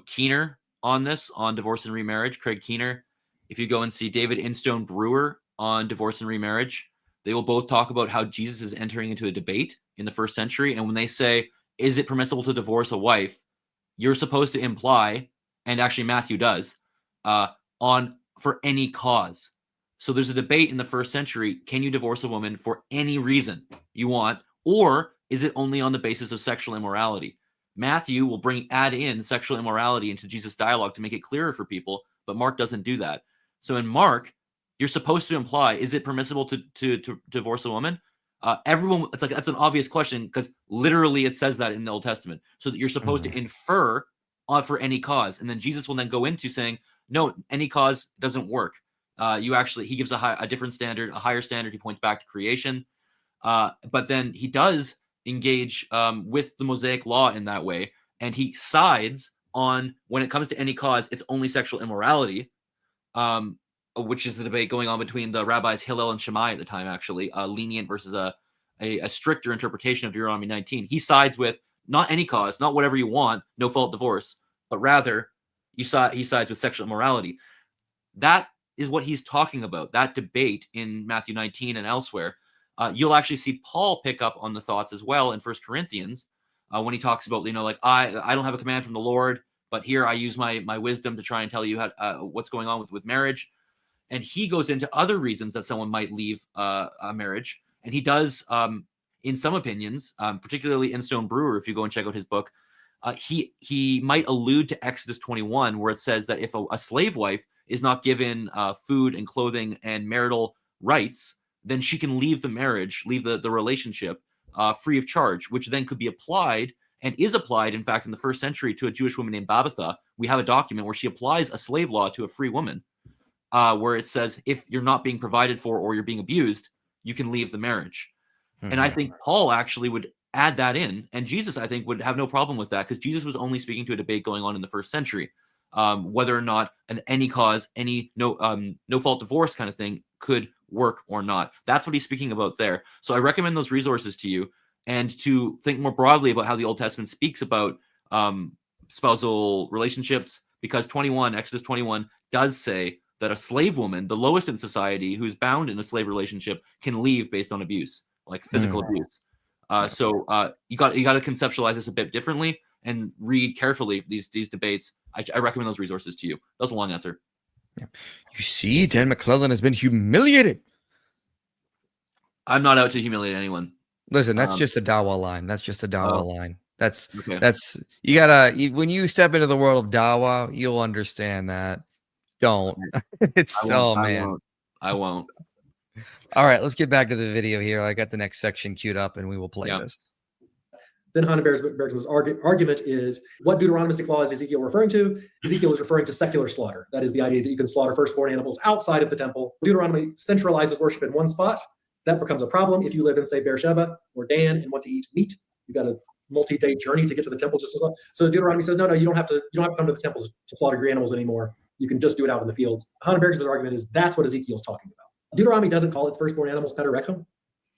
Keener on this, on divorce and remarriage, Craig Keener. If you go and see David Instone Brewer on divorce and remarriage, they will both talk about how Jesus is entering into a debate in the first century. And when they say, is it permissible to divorce a wife? You're supposed to imply, and actually Matthew does, for any cause. So there's a debate in the first century. Can you divorce a woman for any reason you want? Or is it only on the basis of sexual immorality? Matthew will add in sexual immorality into Jesus' dialogue to make it clearer for people, but Mark doesn't do that. So in Mark, you're supposed to imply, is it permissible to divorce a woman? everyone, it's like that's an obvious question because literally it says that in the Old Testament. So that you're supposed to infer for any cause, and then Jesus will then go into saying, no, any cause doesn't work. He gives a different standard, a higher standard. He points back to creation, but then he does engage with the Mosaic law in that way, and he sides on when it comes to any cause, it's only sexual immorality, which is the debate going on between the rabbis Hillel and Shammai at the time, actually, lenient versus a stricter interpretation of Deuteronomy 19. He sides with not any cause, not whatever you want, no fault divorce, but rather he sides with sexual immorality. That is what he's talking about, that debate in Matthew 19 and elsewhere. You'll actually see Paul pick up on the thoughts as well in 1 Corinthians when he talks about, like, I don't have a command from the Lord, but here I use my wisdom to try and tell you what's going on with marriage. And he goes into other reasons that someone might leave a marriage. And he does, in some opinions, particularly in Stone Brewer, if you go and check out his book, he might allude to Exodus 21, where it says that if a slave wife is not given food and clothing and marital rights, then she can leave the marriage, leave the relationship free of charge, which then could be applied and is applied, in fact, in the 1st century to a Jewish woman named Babitha. We have a document where she applies a slave law to a free woman, where it says if you're not being provided for or you're being abused, you can leave the marriage. And I think Paul actually would add that in, and Jesus, I think, would have no problem with that, because Jesus was only speaking to a debate going on in the 1st century, whether or not any cause, any no fault divorce kind of thing could work or not. That's what he's speaking about there. So I recommend those resources to you, and to think more broadly about how the Old Testament speaks about spousal relationships, because Exodus 21 does say that a slave woman, the lowest in society, who's bound in a slave relationship, can leave based on abuse, like physical abuse. So you got to conceptualize this a bit differently and read carefully these debates. I recommend those resources to you. That was a long answer. Yeah. You see, Dan McClellan has been humiliated. I'm not out to humiliate anyone. Listen, that's just a Dawa line. That's just a Dawa line. That's okay. You gotta, when you step into the world of Dawa, you'll understand that. Don't. I won't. All right, let's get back to the video here. I got the next section queued up, and we will play this. Then Haneberg's argument is, what Deuteronomistic law is Ezekiel referring to? Ezekiel is referring to secular slaughter. That is the idea that you can slaughter firstborn animals outside of the temple. Deuteronomy centralizes worship in one spot. That becomes a problem if you live in, say, Beersheba or Dan and want to eat meat. You've got a multi-day journey to get to the temple just to slaughter. So Deuteronomy says, no, you don't have to come to the temple to slaughter your animals anymore. You can just do it out in the fields. Haneberg's argument is that's what Ezekiel's talking about. Deuteronomy doesn't call its firstborn animals Pentateuch.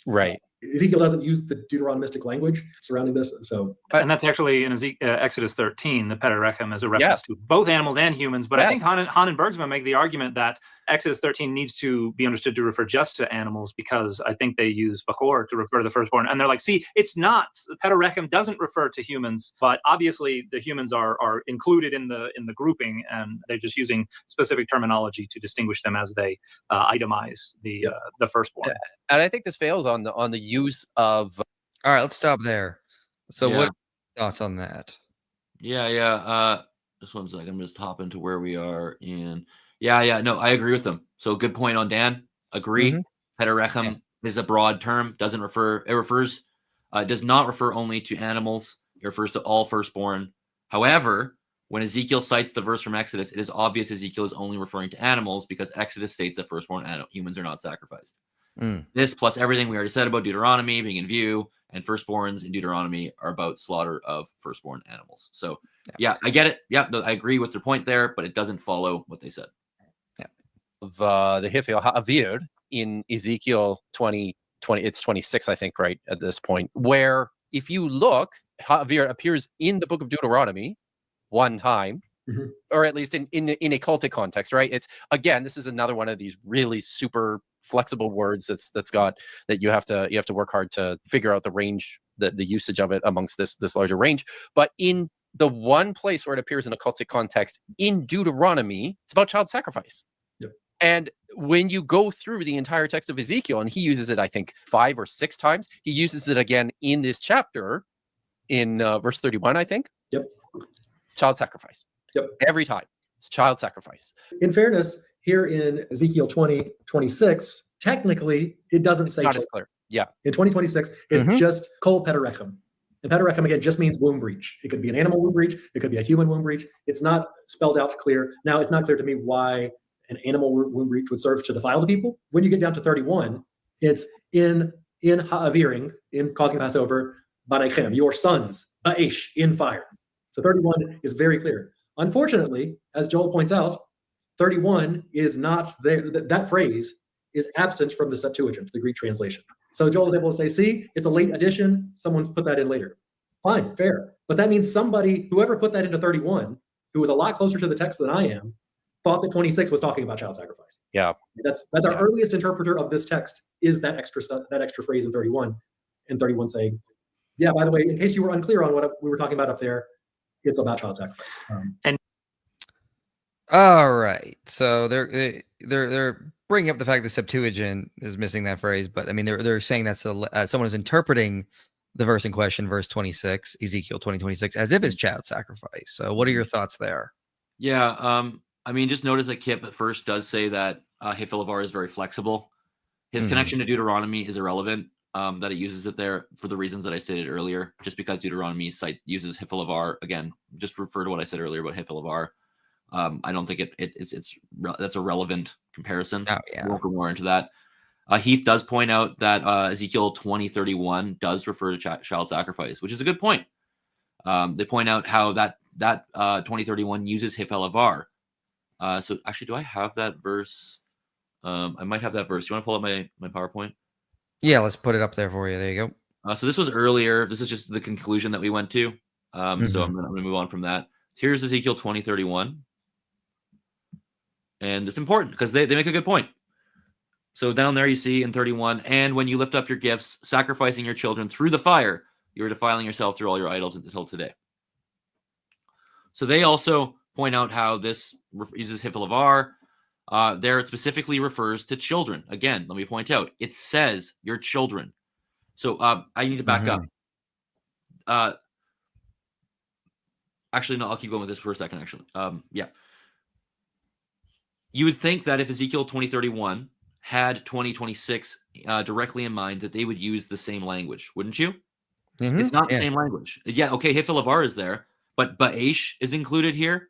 Right. Ezekiel doesn't use the Deuteronomistic language surrounding this. So, and that's actually in Exodus 13, the Pentateuch is a reference to both animals and humans. But I think Han and Bergsma make the argument that Exodus 13 needs to be understood to refer just to animals, because I think they use Bechor to refer to the firstborn. And they're like, see, it's not. The Pentateuch doesn't refer to humans, but obviously the humans are included in the grouping, and they're just using specific terminology to distinguish them as they itemize the firstborn. Yeah. And I think this fails on the use of. All right, let's stop there. So, what are your thoughts on that? Yeah. Just one second. I'm just hopping to where we are in. Yeah. No, I agree with them. So, good point on Dan. Agree. Pentateuch is a broad term. Does not refer only to animals. It refers to all firstborn. However, when Ezekiel cites the verse from Exodus, it is obvious Ezekiel is only referring to animals, because Exodus states that firstborn humans are not sacrificed. This plus everything we already said about Deuteronomy being in view, and firstborns in Deuteronomy are about slaughter of firstborn animals. So, I get it. Yeah, I agree with their point there, but it doesn't follow what they said. Of the Hifil Ha'avir in Ezekiel 20, it's 26, I think, right at this point, where if you look, Ha'avir appears in the book of Deuteronomy one time, or at least in a cultic context, right? It's, again, this is another one of these really super flexible words that you have to work hard to figure out the range, the usage of it amongst this larger range. But in the one place where it appears in a cultic context in Deuteronomy, it's about child sacrifice. And when you go through the entire text of Ezekiel, and he uses it, I think, 5 or 6 times, he uses it again in this chapter in verse 31, I think. Child sacrifice. Every time it's child sacrifice. In fairness, here in Ezekiel 20:26, technically it doesn't say not as clear. Yeah. In 2026, it's just kol pederechem. And pederechem, again, just means womb breach. It could be an animal womb breach. It could be a human womb breach. It's not spelled out clear. Now, it's not clear to me why an animal womb breach would serve to defile the people. When you get down to 31, it's in ha'aviring, in causing Passover, banechem, your sons, ba'esh, in fire. So 31 is very clear. Unfortunately, as Joel points out, 31 is not there. That phrase is absent from the Septuagint, the Greek translation. So Joel is able to say, see, it's a late addition. Someone's put that in later. Fine, fair. But that means whoever put that into 31, who was a lot closer to the text than I am, thought that 26 was talking about child sacrifice. Yeah. That's our earliest interpreter of this text is that extra phrase in 31. And 31 saying, yeah, by the way, in case you were unclear on what we were talking about up there, it's about child sacrifice. All right. So they're bringing up the fact that Septuagint is missing that phrase, but I mean they're saying that someone is interpreting the verse in question, verse 26, Ezekiel 20:26, as if it's child sacrifice. So what are your thoughts there? Yeah. I mean, just notice that Kip at first does say that Hifelavar is very flexible. His connection to Deuteronomy is irrelevant. That it uses it there for the reasons that I stated earlier. Just because Deuteronomy uses Hifelavar, again, just refer to what I said earlier about Hifelavar. I don't think that's a relevant comparison. Oh, yeah. We won't go more into that. Heath does point out that Ezekiel 20:31 does refer to child sacrifice, which is a good point. They point out how that 20:31 uses Hifelavar. So actually, do I have that verse? I might have that verse. You want to pull up my PowerPoint? Yeah, let's put it up there for you. There you go. So this was earlier. This is just the conclusion that we went to. So I'm gonna move on from that. Here's Ezekiel 20:31. And it's important because they make a good point. So down there you see in 31, and when you lift up your gifts, sacrificing your children through the fire, you are defiling yourself through all your idols until today. So they also point out how this uses Hifelavar. There it specifically refers to children. Again, let me point out, it says your children. So I need to back up. Actually, no, I'll keep going with this for a second, actually. Yeah. You would think that if Ezekiel 20:31 had 20:26 directly in mind, that they would use the same language, wouldn't you? It's not the same language. Yeah, okay, Hifelavar is there, but Ba'esh is included here.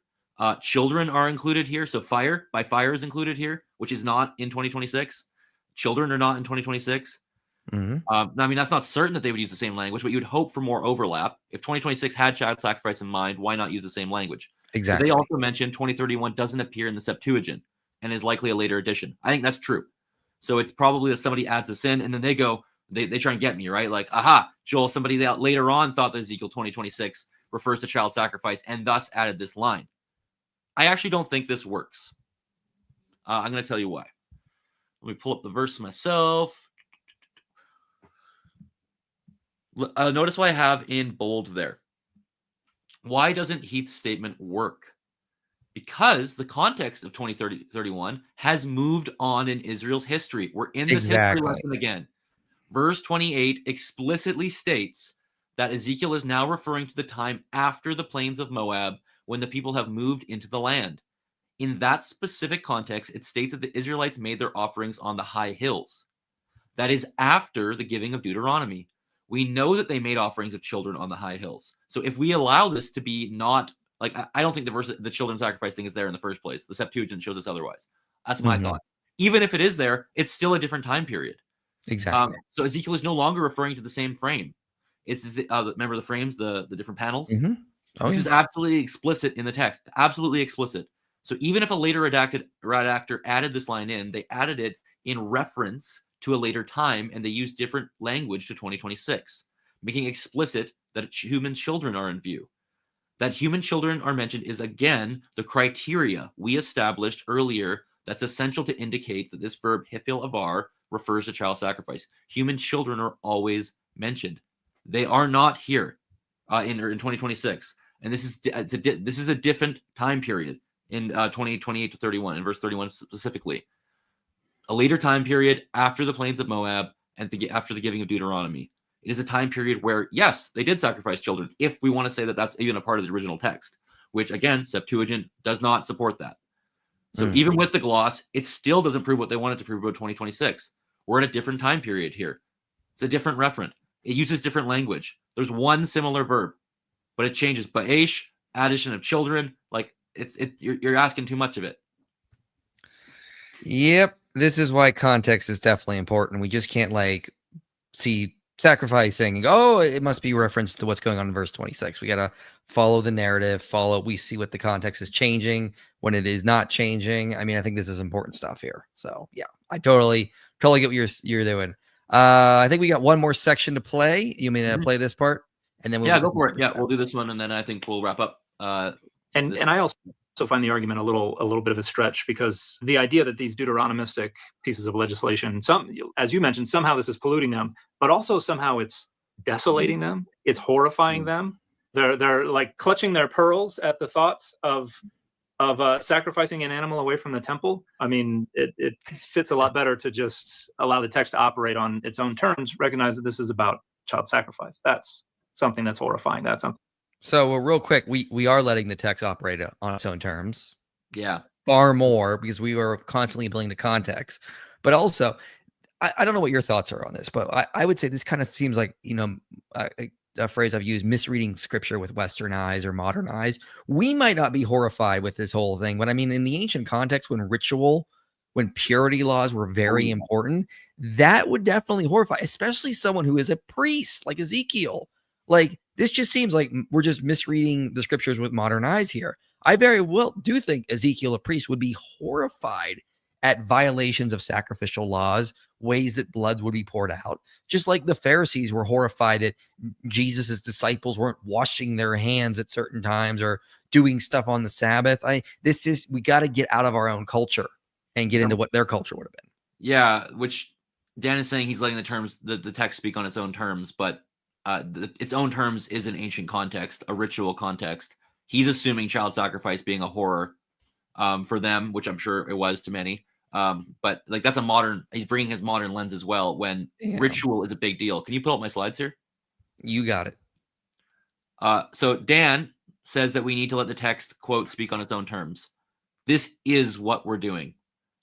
Children are included here. So fire is included here, which is not in 2026. Children are not in 2026. I mean, that's not certain that they would use the same language, but you would hope for more overlap. If 2026 had child sacrifice in mind, why not use the same language? Exactly. So they also mentioned 20:31 doesn't appear in the Septuagint and is likely a later addition. I think that's true. So it's probably that somebody adds this in, and then they go, they try and get me, right? Like, aha, Joel, somebody that later on thought that Ezekiel 20:26 refers to child sacrifice and thus added this line. I actually don't think this works. I'm going to tell you why. Let me pull up the verse myself. Notice what I have in bold there. Why doesn't Heath's statement work? Because the context of 20:31 has moved on in Israel's history. We're in this history lesson again. Verse 28 explicitly states that Ezekiel is now referring to the time after the plains of Moab, when the people have moved into the land. In that specific context, it states that the Israelites made their offerings on the high hills. That is after the giving of Deuteronomy. We know that they made offerings of children on the high hills. So if we allow this to be not, like, I don't think the children sacrifice thing is there in the first place. The Septuagint shows us otherwise. That's my thought. Even if it is there, it's still a different time period. Exactly. So Ezekiel is no longer referring to the same frame. It's remember the frames, the different panels? This is absolutely explicit in the text. Absolutely explicit. So even if a later redactor added this line in, they added it in reference to a later time, and they used different language to 2026, making explicit that human children are in view. That human children are mentioned is, again, the criteria we established earlier that's essential to indicate that this verb Hifelavar refers to child sacrifice. Human children are always mentioned. They are not here in 2026. And this is a different time period in 28 to 31, in verse 31 specifically. A later time period after the plains of Moab and after the giving of Deuteronomy. It is a time period where, yes, they did sacrifice children, if we want to say that that's even a part of the original text, which, again, Septuagint does not support that. So even with the gloss, it still doesn't prove what they wanted to prove about 2026. We're in a different time period here. It's a different referent. It uses different language. There's one similar verb, but it changes. Ba'esh, addition of children. Like you're asking too much of it. Yep. This is why context is definitely important. We just can't like see sacrificing and go, oh, it must be reference to what's going on in verse 26. We got to follow the narrative, we see what the context is changing when it is not changing. I mean, I think this is important stuff here. So yeah, I totally get what you're doing. I think we got one more section to play. You mean to play this part? And then we'll go for it. Yeah, we'll do this one, and then I think we'll wrap up. And I also find the argument a little bit of a stretch, because the idea that these Deuteronomistic pieces of legislation, as you mentioned, somehow this is polluting them, but also somehow it's desolating them, it's horrifying them. They're like clutching their pearls at the thoughts of sacrificing an animal away from the temple. I mean, it fits a lot better to just allow the text to operate on its own terms, recognize that this is about child sacrifice. That's something that's horrifying. That's something. So real quick, we are letting the text operate on its own terms. Yeah. Far more, because we were constantly appealing to context. But also, I don't know what your thoughts are on this, but I would say this kind of seems like, a phrase I've used, misreading scripture with Western eyes or modern eyes. We might not be horrified with this whole thing, but I mean, in the ancient context, when purity laws were very important, that would definitely horrify, especially someone who is a priest like Ezekiel. Like, this just seems like we're just misreading the scriptures with modern eyes here. I very well do think Ezekiel, a priest, would be horrified at violations of sacrificial laws, ways that blood would be poured out. Just like the Pharisees were horrified that Jesus's disciples weren't washing their hands at certain times or doing stuff on the Sabbath. We got to get out of our own culture and get into what their culture would have been. Yeah, which Dan is saying he's letting the text speak on its own terms, but its own terms is an ancient context, a ritual context. He's assuming child sacrifice being a horror for them, which I'm sure it was to many. But like that's he's bringing his modern lens as well when ritual is a big deal. Can you pull up my slides here? You got it. So Dan says that we need to let the text, quote, speak on its own terms. This is what we're doing.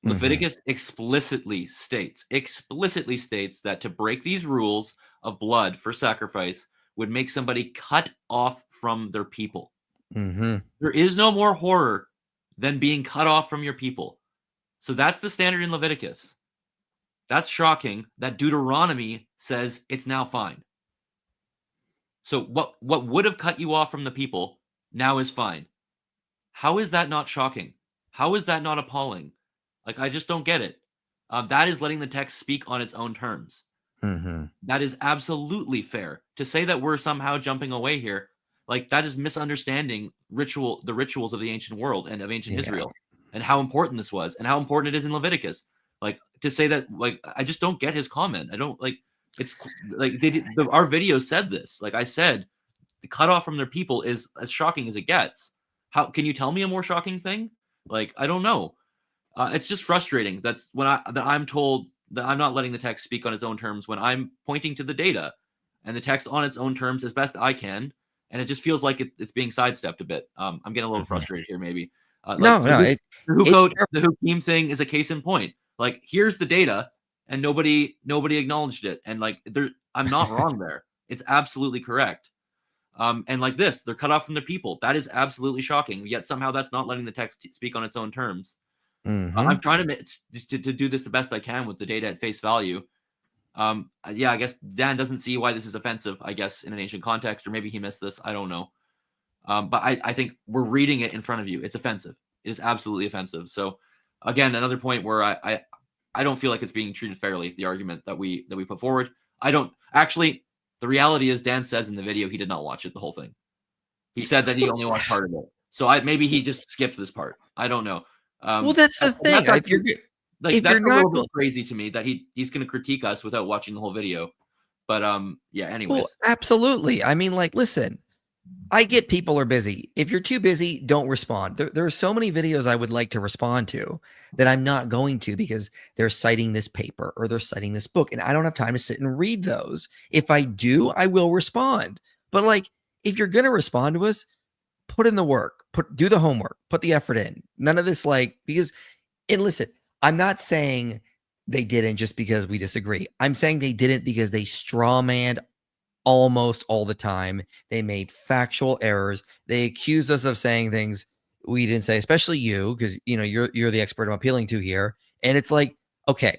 Leviticus explicitly states that to break these rules of blood for sacrifice would make somebody cut off from their people. There is no more horror than being cut off from your people. So that's the standard in Leviticus. That's shocking that Deuteronomy says it's now fine. So what would have cut you off from the people now is fine. How is that not shocking? How is that not appalling? Like, I just don't get it. That is letting the text speak on its own terms. That is absolutely fair. To say that we're somehow jumping away here, like that is misunderstanding the rituals of the ancient world and of ancient Israel, and how important this was, and how important it is in Leviticus. Like, to say that, like, I just don't get his comment. I don't like. It's like our video said this. Like I said, the cutoff from their people is as shocking as it gets. How can you tell me a more shocking thing? Like, I don't know. It's just frustrating. That's when I'm told that I'm not letting the text speak on its own terms when I'm pointing to the data and the text on its own terms as best I can, and it just feels like it's being sidestepped a bit. I'm getting a little frustrated here, maybe. The Hukim thing is a case in point. Like, here's the data, and nobody acknowledged it, and like I'm not wrong there. It's absolutely correct. And like this, they're cut off from their people. That is absolutely shocking. Yet somehow that's not letting the text speak on its own terms. I'm trying to do this the best I can with the data at face value. I guess Dan doesn't see why this is offensive, I guess, in an ancient context, or maybe he missed this. I don't know. But I think we're reading it in front of you. It's offensive. It is absolutely offensive. So again, another point where I don't feel like it's being treated fairly, the argument that we put forward. I don't actually. The reality is, Dan says in the video he did not watch it, the whole thing. He said that he only watched part of it. So maybe he just skipped this part. I don't know. Well, that's the thing. That's a little bit crazy to me that he's going to critique us without watching the whole video. But anyways. Well, absolutely. I mean, like, listen, I get people are busy. If you're too busy, don't respond. There are so many videos I would like to respond to that I'm not going to because they're citing this paper or they're citing this book, and I don't have time to sit and read those. If I do, I will respond. But like, if you're going to respond to us, put in the work, do the homework, put the effort in. None of this, like, and listen, I'm not saying they didn't just because we disagree. I'm saying they didn't because they strawmanned almost all the time. They made factual errors. They accused us of saying things we didn't say, especially you, because you're the expert I'm appealing to here. And it's like, okay,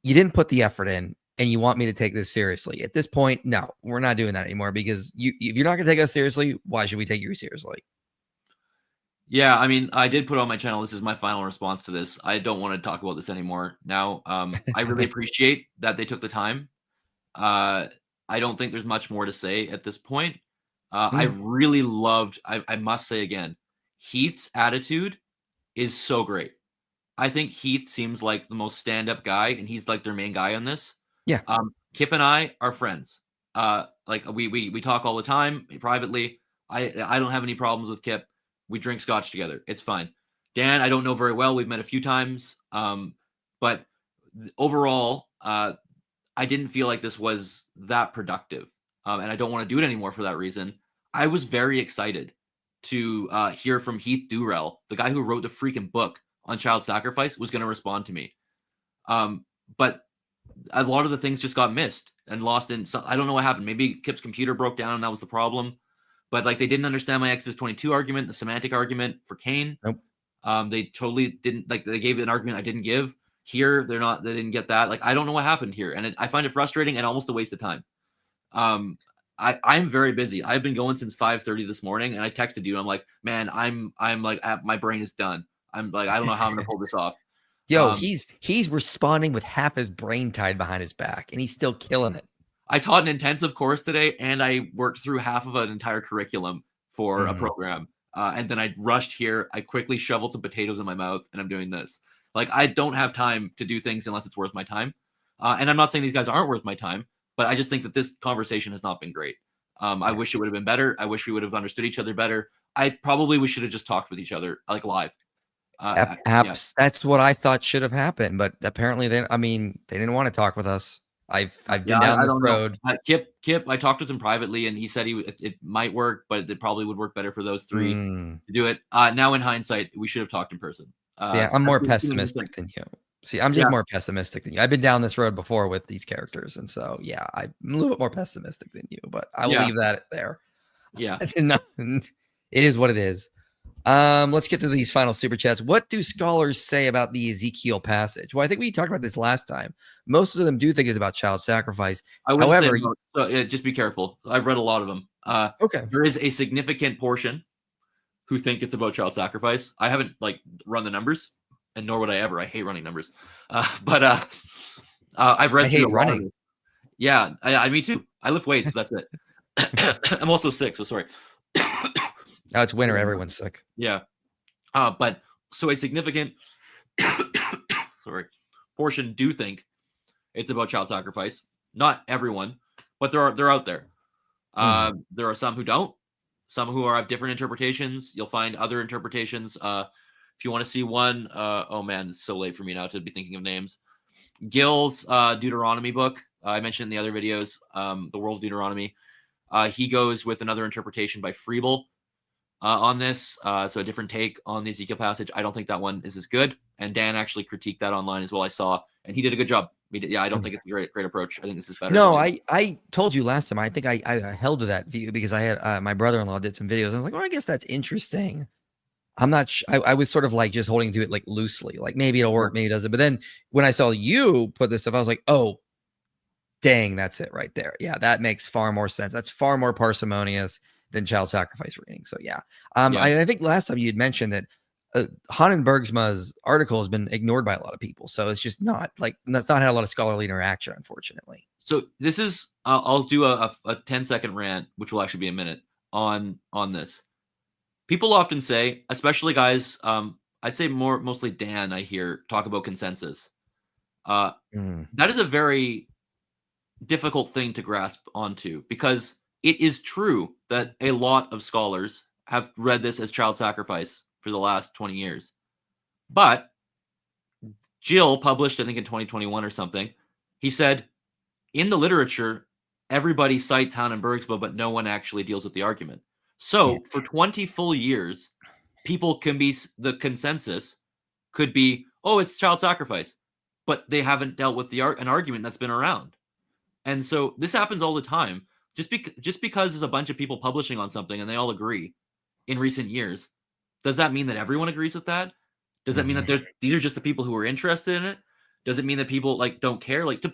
you didn't put the effort in, and you want me to take this seriously. At this point, no, we're not doing that anymore, because if you're not going to take us seriously, why should we take you seriously? Yeah, I mean, I did put on my channel, this is my final response to this. I don't want to talk about this anymore now. I really appreciate that they took the time. I don't think there's much more to say at this point. I really loved, I must say again, Heath's attitude is so great. I think Heath seems like the most stand-up guy, and he's like their main guy on this. Yeah. Kip and I are friends. Like we talk all the time privately. I don't have any problems with Kip. We drink scotch together. It's fine. Dan, I don't know very well. We've met a few times. But overall, I didn't feel like this was that productive. And I don't want to do it anymore for that reason. I was very excited to hear from Heath Durrell, the guy who wrote the freaking book on child sacrifice, was going to respond to me. But a lot of the things just got missed and lost in some, I don't know what happened. Maybe Kip's computer broke down and that was the problem. But like, they didn't understand my Exodus 22 argument, the semantic argument for Cain. Nope. They totally didn't, like, they gave an argument I didn't give. Here, they didn't get that. Like, I don't know what happened here. And I find it frustrating and almost a waste of time. I'm very busy. I've been going since 5:30 this morning, and I texted you. I'm like, man, I'm like, my brain is done. I'm like, I don't know how I'm gonna pull this off. Yo, he's responding with half his brain tied behind his back, and he's still killing it. I taught an intensive course today, and I worked through half of an entire curriculum for a program. And then I rushed here. I quickly shoveled some potatoes in my mouth, and I'm doing this. Like, I don't have time to do things unless it's worth my time. And I'm not saying these guys aren't worth my time, but I just think that this conversation has not been great. I wish it would have been better. I wish we would have understood each other better. We should have just talked with each other, like, live. Yeah. That's what I thought should have happened, but apparently they didn't want to talk with us. I've been down this road. Kip, I talked with him privately, and he said it might work, but it probably would work better for those three to do it. Now in hindsight, we should have talked in person. Yeah, I'm more pessimistic than you. See, I'm just more pessimistic than you. I've been down this road before with these characters, and so yeah, I'm a little bit more pessimistic than you, but I will leave that there. Yeah, it is what it is. Let's get to these final super chats. What do scholars say about the Ezekiel passage? Well, I think we talked about this last time. Most of them do think it's about child sacrifice. However, just be careful. I've read a lot of them. Okay, there is a significant portion who think it's about child sacrifice. I haven't run the numbers, and nor would I ever. I hate running numbers. But I've read. I hate running. Yeah, me too. I lift weights. That's it. I'm also sick, so sorry. Now it's winter. Everyone's sick. Yeah. But so a significant portion do think it's about child sacrifice. Not everyone, but they're out there. There are some who don't. Some who have different interpretations. You'll find other interpretations. If you want to see one, oh man, it's so late for me now to be thinking of names. Gill's Deuteronomy book. I mentioned in the other videos, the World of Deuteronomy. He goes with another interpretation by Freeble on this. So a different take on the Ezekiel passage. I don't think that one is as good. And Dan actually critiqued that online as well, I saw. And he did a good job. I don't think it's a great approach. I think this is better. No, I told you last time. I think I held to that view because I had my brother-in-law did some videos. And I was like, well, I guess that's interesting. I'm not. I was sort of like just holding to it like loosely, like maybe it'll work, maybe it doesn't. But then when I saw you put this stuff, I was like, oh, dang, that's it right there. Yeah, that makes far more sense. That's far more parsimonious than child sacrifice reading. So yeah, I think last time you had mentioned that Hanan Bergsma's article has been ignored by a lot of people. So it's just not that's not had a lot of scholarly interaction, unfortunately. So this is I'll do a 10-second rant, which will actually be a minute on this. People often say, especially guys, I'd say mostly Dan, I hear talk about consensus. That is a very difficult thing to grasp onto, because it is true that a lot of scholars have read this as child sacrifice for the last 20 years. But Jill published, I think in 2021 or something, he said, in the literature, everybody cites Hanan Bergsma, but no one actually deals with the argument. So for 20 full years, people can be, the consensus could be, oh, it's child sacrifice. but they haven't dealt with an argument that's been around. And so this happens all the time. Just because there's a bunch of people publishing on something and they all agree in recent years, does that mean that everyone agrees with that? Does that mean that these are just the people who are interested in it? Does it mean that people like don't care? Like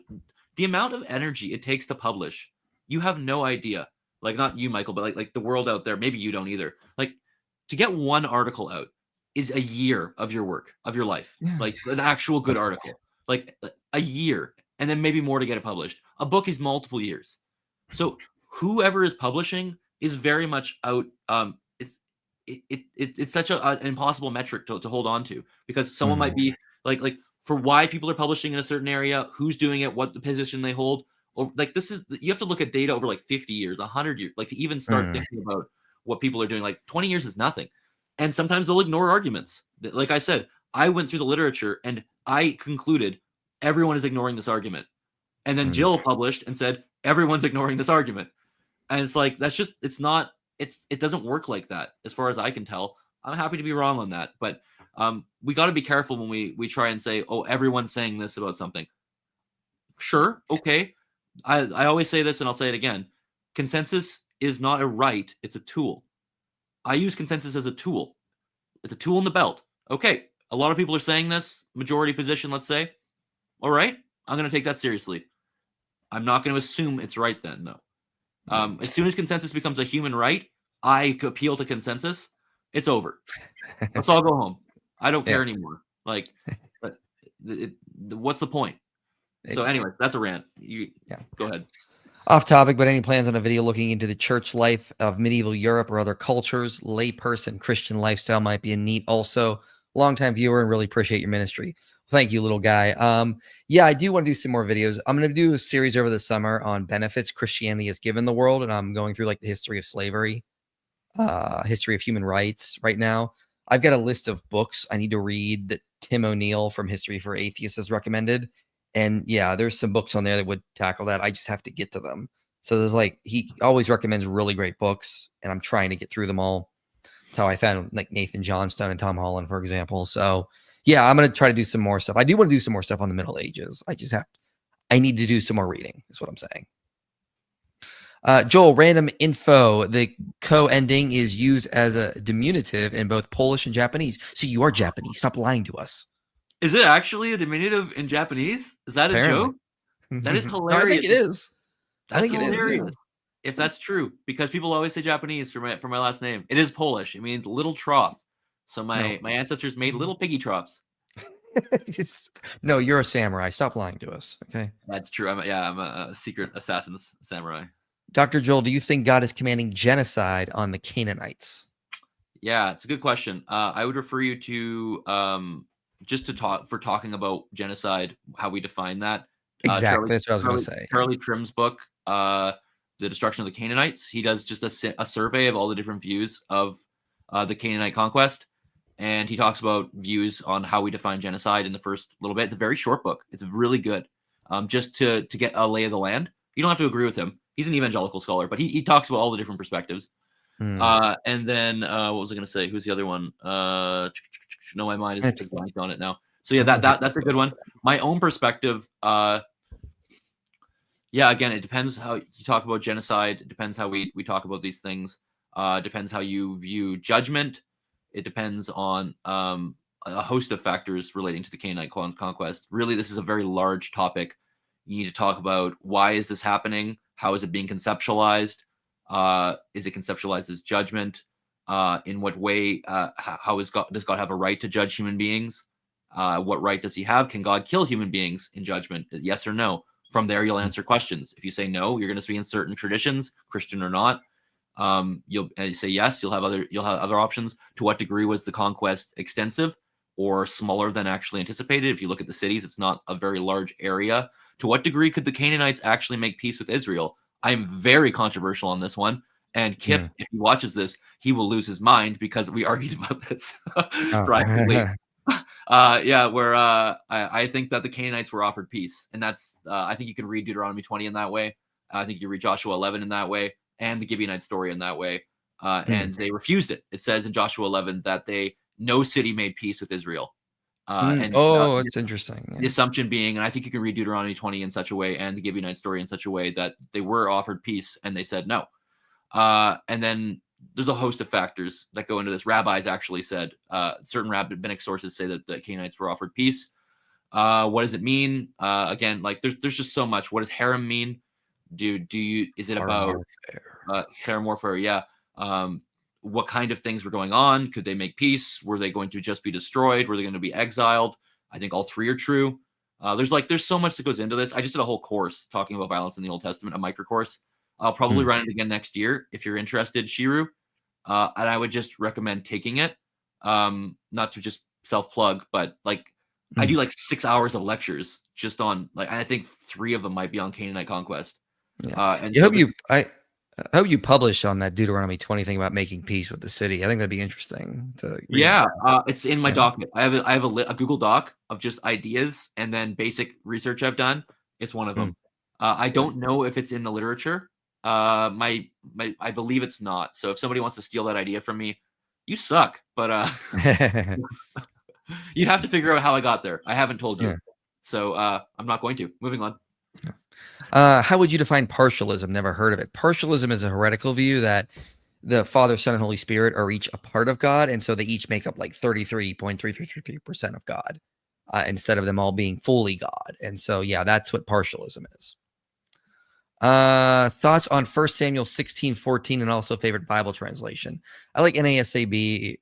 the amount of energy it takes to publish, you have no idea. Like not you, Michael, but like the world out there. Maybe you don't either. Like to get one article out is a year of your work, of your life. Yeah. Like an actual good article, like a year, and then maybe more to get it published. A book is multiple years. So whoever is publishing is very much out. It's such an impossible metric to hold on to, because someone might be like for why people are publishing in a certain area, who's doing it, what the position they hold, or like you have to look at data over like 50 years, 100 years, like to even start thinking about what people are doing. Like 20 years is nothing, and sometimes they'll ignore arguments. Like I said, I went through the literature and I concluded everyone is ignoring this argument, and then Jill published and said everyone's ignoring this argument, and it's like it doesn't work like that as far as I can tell. I'm happy to be wrong on that, but we got to be careful when we try and say, oh, everyone's saying this about something. Sure, okay. I always say this and I'll say it again. Consensus is not a right, it's a tool. I use consensus as a tool. It's a tool in the belt. Okay, a lot of people are saying this, majority position, let's say. All right, I'm going to take that seriously. I'm not going to assume it's right then, though. As soon as consensus becomes a human right, I appeal to consensus. It's over. Let's all go home. I don't care anymore. Like, what's the point? So anyway, that's a rant. Go ahead. Off topic, but any plans on a video looking into the church life of medieval Europe or other cultures? Layperson Christian lifestyle might be a neat. Also, longtime viewer and really appreciate your ministry. Thank you, little guy. I do want to do some more videos. I'm going to do a series over the summer on benefits Christianity has given the world, and I'm going through like the history of slavery, history of human rights right now. I've got a list of books I need to read that Tim O'Neill from History for Atheists has recommended. And yeah, there's some books on there that would tackle that. I just have to get to them. So he always recommends really great books, and I'm trying to get through them all. That's how I found like Nathan Johnstone and Tom Holland, for example. So yeah, I'm going to try to do some more stuff. I do want to do some more stuff on the Middle Ages. I need to do some more reading, is what I'm saying. Joel, random info. The co-ending is used as a diminutive in both Polish and Japanese. See, you are Japanese. Stop lying to us. Is it actually a diminutive in Japanese? Is that a joke? That is hilarious. No, I think it is. That's hilarious. If that's true, because people always say Japanese for my last name. It is Polish. It means little trough. So my ancestors made little piggy troughs. No, you're a samurai. Stop lying to us. Okay. That's true. I'm a secret assassin samurai. Dr. Joel, do you think God is commanding genocide on the Canaanites? Yeah, it's a good question. I would refer you to talking about genocide, how we define that. Exactly. That's what I was going to say. Charlie Trim's book, The Destruction of the Canaanites. He does just a survey of all the different views of the Canaanite conquest. And he talks about views on how we define genocide in the first little bit. It's a very short book. It's really good. Just to get a lay of the land. You don't have to agree with him. He's an evangelical scholar, but he talks about all the different perspectives. And then what was I going to say? Who's the other one? No, my mind is blank on it now. So yeah, that's a good one. My own perspective. Again, it depends how you talk about genocide. It depends how we talk about these things. Depends how you view judgment. It depends on a host of factors relating to the Canaanite conquest. Really, this is a very large topic. You need to talk about why is this happening? How is it being conceptualized? Is it conceptualized as judgment? In what way? Does God have a right to judge human beings? What right does he have? Can God kill human beings in judgment? Yes or no? From there, you'll answer questions. If you say no, you're going to be in certain traditions, Christian or not. You'll say yes. You'll have other options. To what degree was the conquest extensive or smaller than actually anticipated? If you look at the cities, it's not a very large area. To what degree could the Canaanites actually make peace with Israel? I'm very controversial on this one. And Kip, if he watches this, he will lose his mind because we argued about this privately. I think that the Canaanites were offered peace. And that's, I think you can read Deuteronomy 20 in that way. I think you read Joshua 11 in that way, and the Gibeonite story in that way. And they refused it. It says in Joshua 11 that no city made peace with Israel. It's interesting. The assumption being, and I think you can read Deuteronomy 20 in such a way and the Gibeonite story in such a way that they were offered peace and they said no. And then there's a host of factors that go into this. Rabbis actually said, certain rabbinic sources say that the Canaanites were offered peace. What does it mean? Again, like there's just so much. What does harem mean? Is it about harem warfare? Yeah. What kind of things were going on? Could they make peace? Were they going to just be destroyed? Were they going to be exiled? I think all three are true. There's so much that goes into this. I just did a whole course talking about violence in the Old Testament, a micro course. I'll probably run it again next year if you're interested, Shiru. And I would just recommend taking it. Not to just self-plug, but like I do like 6 hours of lectures just on like, and I think 3 of them might be on Canaanite conquest. Yeah. And I hope you publish on that Deuteronomy 20 thing about making peace with the city. I think that'd be interesting to read. Yeah, it's in my document. I have a Google Doc of just ideas and then basic research I've done. It's one of them. I don't know if it's in the literature. I believe it's not. So if somebody wants to steal that idea from me, you suck. But you'd have to figure out how I got there. I haven't told you. Yeah. So I'm not going to. Moving on. How would you define partialism? Never heard of it. Partialism is a heretical view that the Father, Son, and Holy Spirit are each a part of God, and so they each make up like 33.333% of God, instead of them all being fully God. And so, yeah, that's what partialism is. Thoughts on 1 Samuel 16:14 and also favorite Bible translation. I like NASB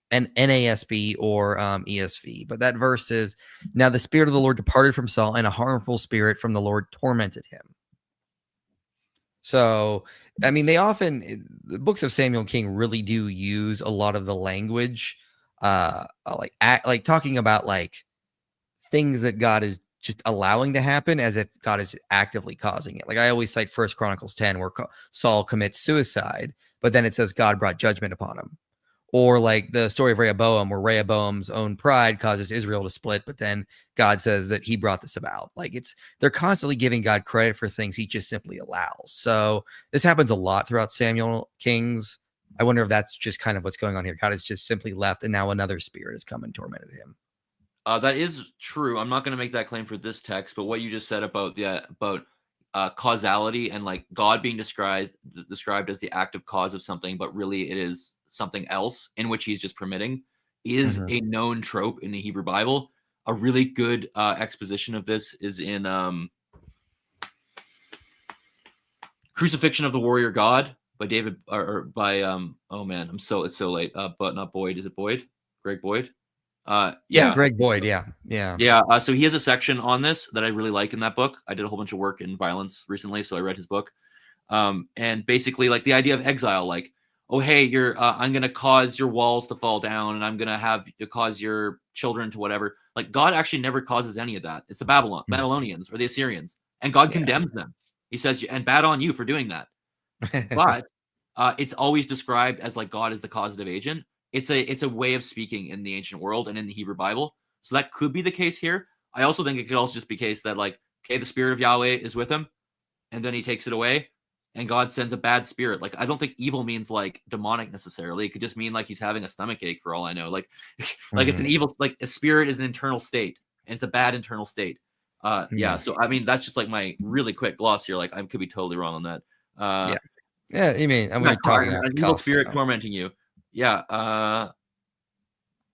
or ESV, but that verse is, now the Spirit of the Lord departed from Saul, and a harmful spirit from the Lord tormented him. So, I mean, the books of Samuel and King really do use a lot of the language, like talking about like things that God is just allowing to happen as if God is actively causing it. Like I always cite 1 Chronicles 10 where Saul commits suicide, but then it says God brought judgment upon him. Or like the story of Rehoboam, where Rehoboam's own pride causes Israel to split, but then God says that he brought this about. Like they're constantly giving God credit for things he just simply allows. So this happens a lot throughout Samuel Kings. I wonder if that's just kind of what's going on here. God has just simply left, and now another spirit has come and tormented him. That is true. I'm not going to make that claim for this text, but what you just said about causality and like God being described as the active cause of something, but really it is something else in which he's just permitting, is a known trope in the Hebrew Bible. A really good exposition of this is in Crucifixion of the Warrior God by David, or by oh man, it's so late. But not Boyd. Is it Boyd? Greg Boyd? Yeah, Greg Boyd. Yeah. So he has a section on this that I really like in that book. I did a whole bunch of work in violence recently, so I read his book. And basically, like the idea of exile, like, oh hey, I'm gonna cause your walls to fall down, and I'm gonna cause your children to whatever. Like God actually never causes any of that. It's the Babylonians or the Assyrians, and God condemns them. He says, and bad on you for doing that. But it's always described as like God is the causative agent. It's a way of speaking in the ancient world and in the Hebrew Bible. So that could be the case here. I also think it could also just be the case that like, okay, the Spirit of Yahweh is with him, and then he takes it away, and God sends a bad spirit. Like, I don't think evil means like demonic necessarily. It could just mean like he's having a stomach ache for all I know. Like, like it's an evil, like a spirit is an internal state, and it's a bad internal state. Yeah. So I mean, that's just like my really quick gloss here. Like, I could be totally wrong on that. Yeah. You mean we're talking about an evil spirit tormenting you. Yeah.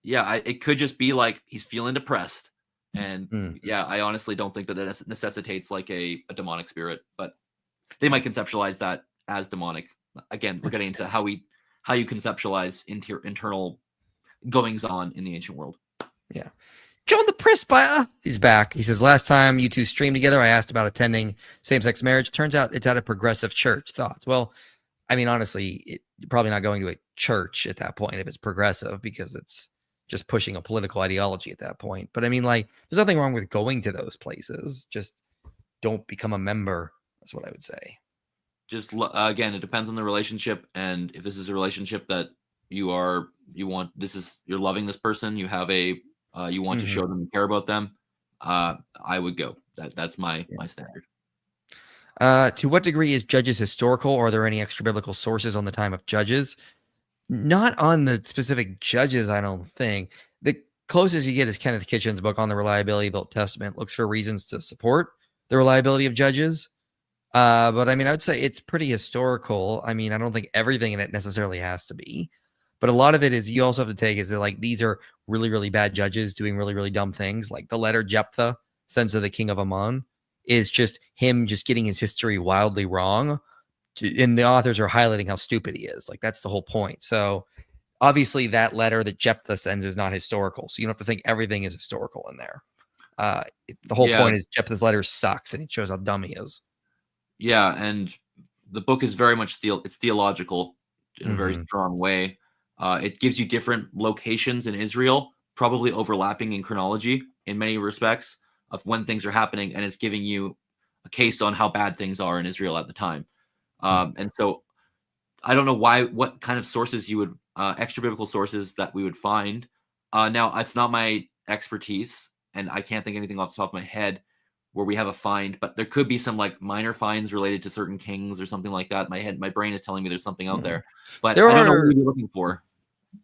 It could just be like he's feeling depressed, and I honestly don't think that it necessitates like a demonic spirit, but they might conceptualize that as demonic. Again, we're getting into how you conceptualize internal goings on in the ancient world. Yeah. John the Presbyter, he's back. He says, last time you two streamed together, I asked about attending same-sex marriage. Turns out it's at a progressive church. Thoughts? Well, I mean, honestly, you're probably not going to a church at that point if it's progressive, because it's just pushing a political ideology at that point. But I mean, like, there's nothing wrong with going to those places. Just don't become a member. That's what I would say. Just again, it depends on the relationship, and if this is a relationship that you're loving this person, you have you want to show them you care about them, I would go. That's my standard. To what degree is Judges historical? Or are there any extra biblical sources on the time of Judges? Not on the specific Judges, I don't think. closest you get is Kenneth Kitchen's book on the reliability of the Old Testament. Looks for reasons to support the reliability of judges. But I mean, I would say it's pretty historical. I mean, I don't think everything in it necessarily has to be, but a lot of it is you also have to take is that like these are really, really bad judges doing really, really dumb things. Like the letter Jephthah sends to the king of Ammon is just him just getting his history wildly wrong. And the authors are highlighting how stupid he is. Like that's the whole point. So obviously that letter that Jephthah sends is not historical. So you don't have to think everything is historical in there. The whole point is Jephthah's letter sucks and it shows how dumb he is. Yeah, and the book is very much it's theological in a very strong way. It gives you different locations in Israel, probably overlapping in chronology in many respects of when things are happening, and it's giving you a case on how bad things are in Israel at the time. And so I don't know what kind of sources you would, extra biblical sources that we would find. Now, it's not my expertise, and I can't think of anything off the top of my head where we have a find, but there could be some like minor finds related to certain kings or something like that. My brain is telling me there's something out there, but I don't know what you're looking for.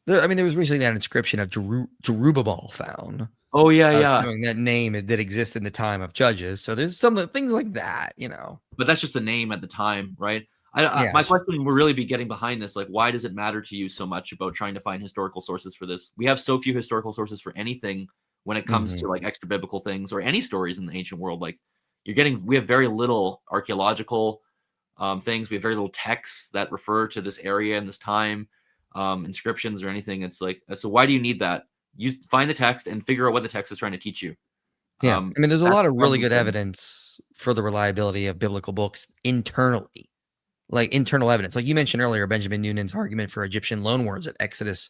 I mean, there was recently that inscription of Jerubbaal found. Oh yeah. Showing that name did exist in the time of Judges. So there's some things like that, you know. But that's just the name at the time, right? My question will really be getting behind this. Like, why does it matter to you so much about trying to find historical sources for this? We have so few historical sources for anything when it comes to like extra biblical things or any stories in the ancient world. Like we have very little archaeological things. We have very little texts that refer to this area and this time, inscriptions or anything. It's like, so why do you need that? You find the text and figure out what the text is trying to teach you. Yeah. I mean, there's a lot of really good evidence for the reliability of biblical books internally, like internal evidence. Like you mentioned earlier, Benjamin Noonan's argument for Egyptian loanwords at Exodus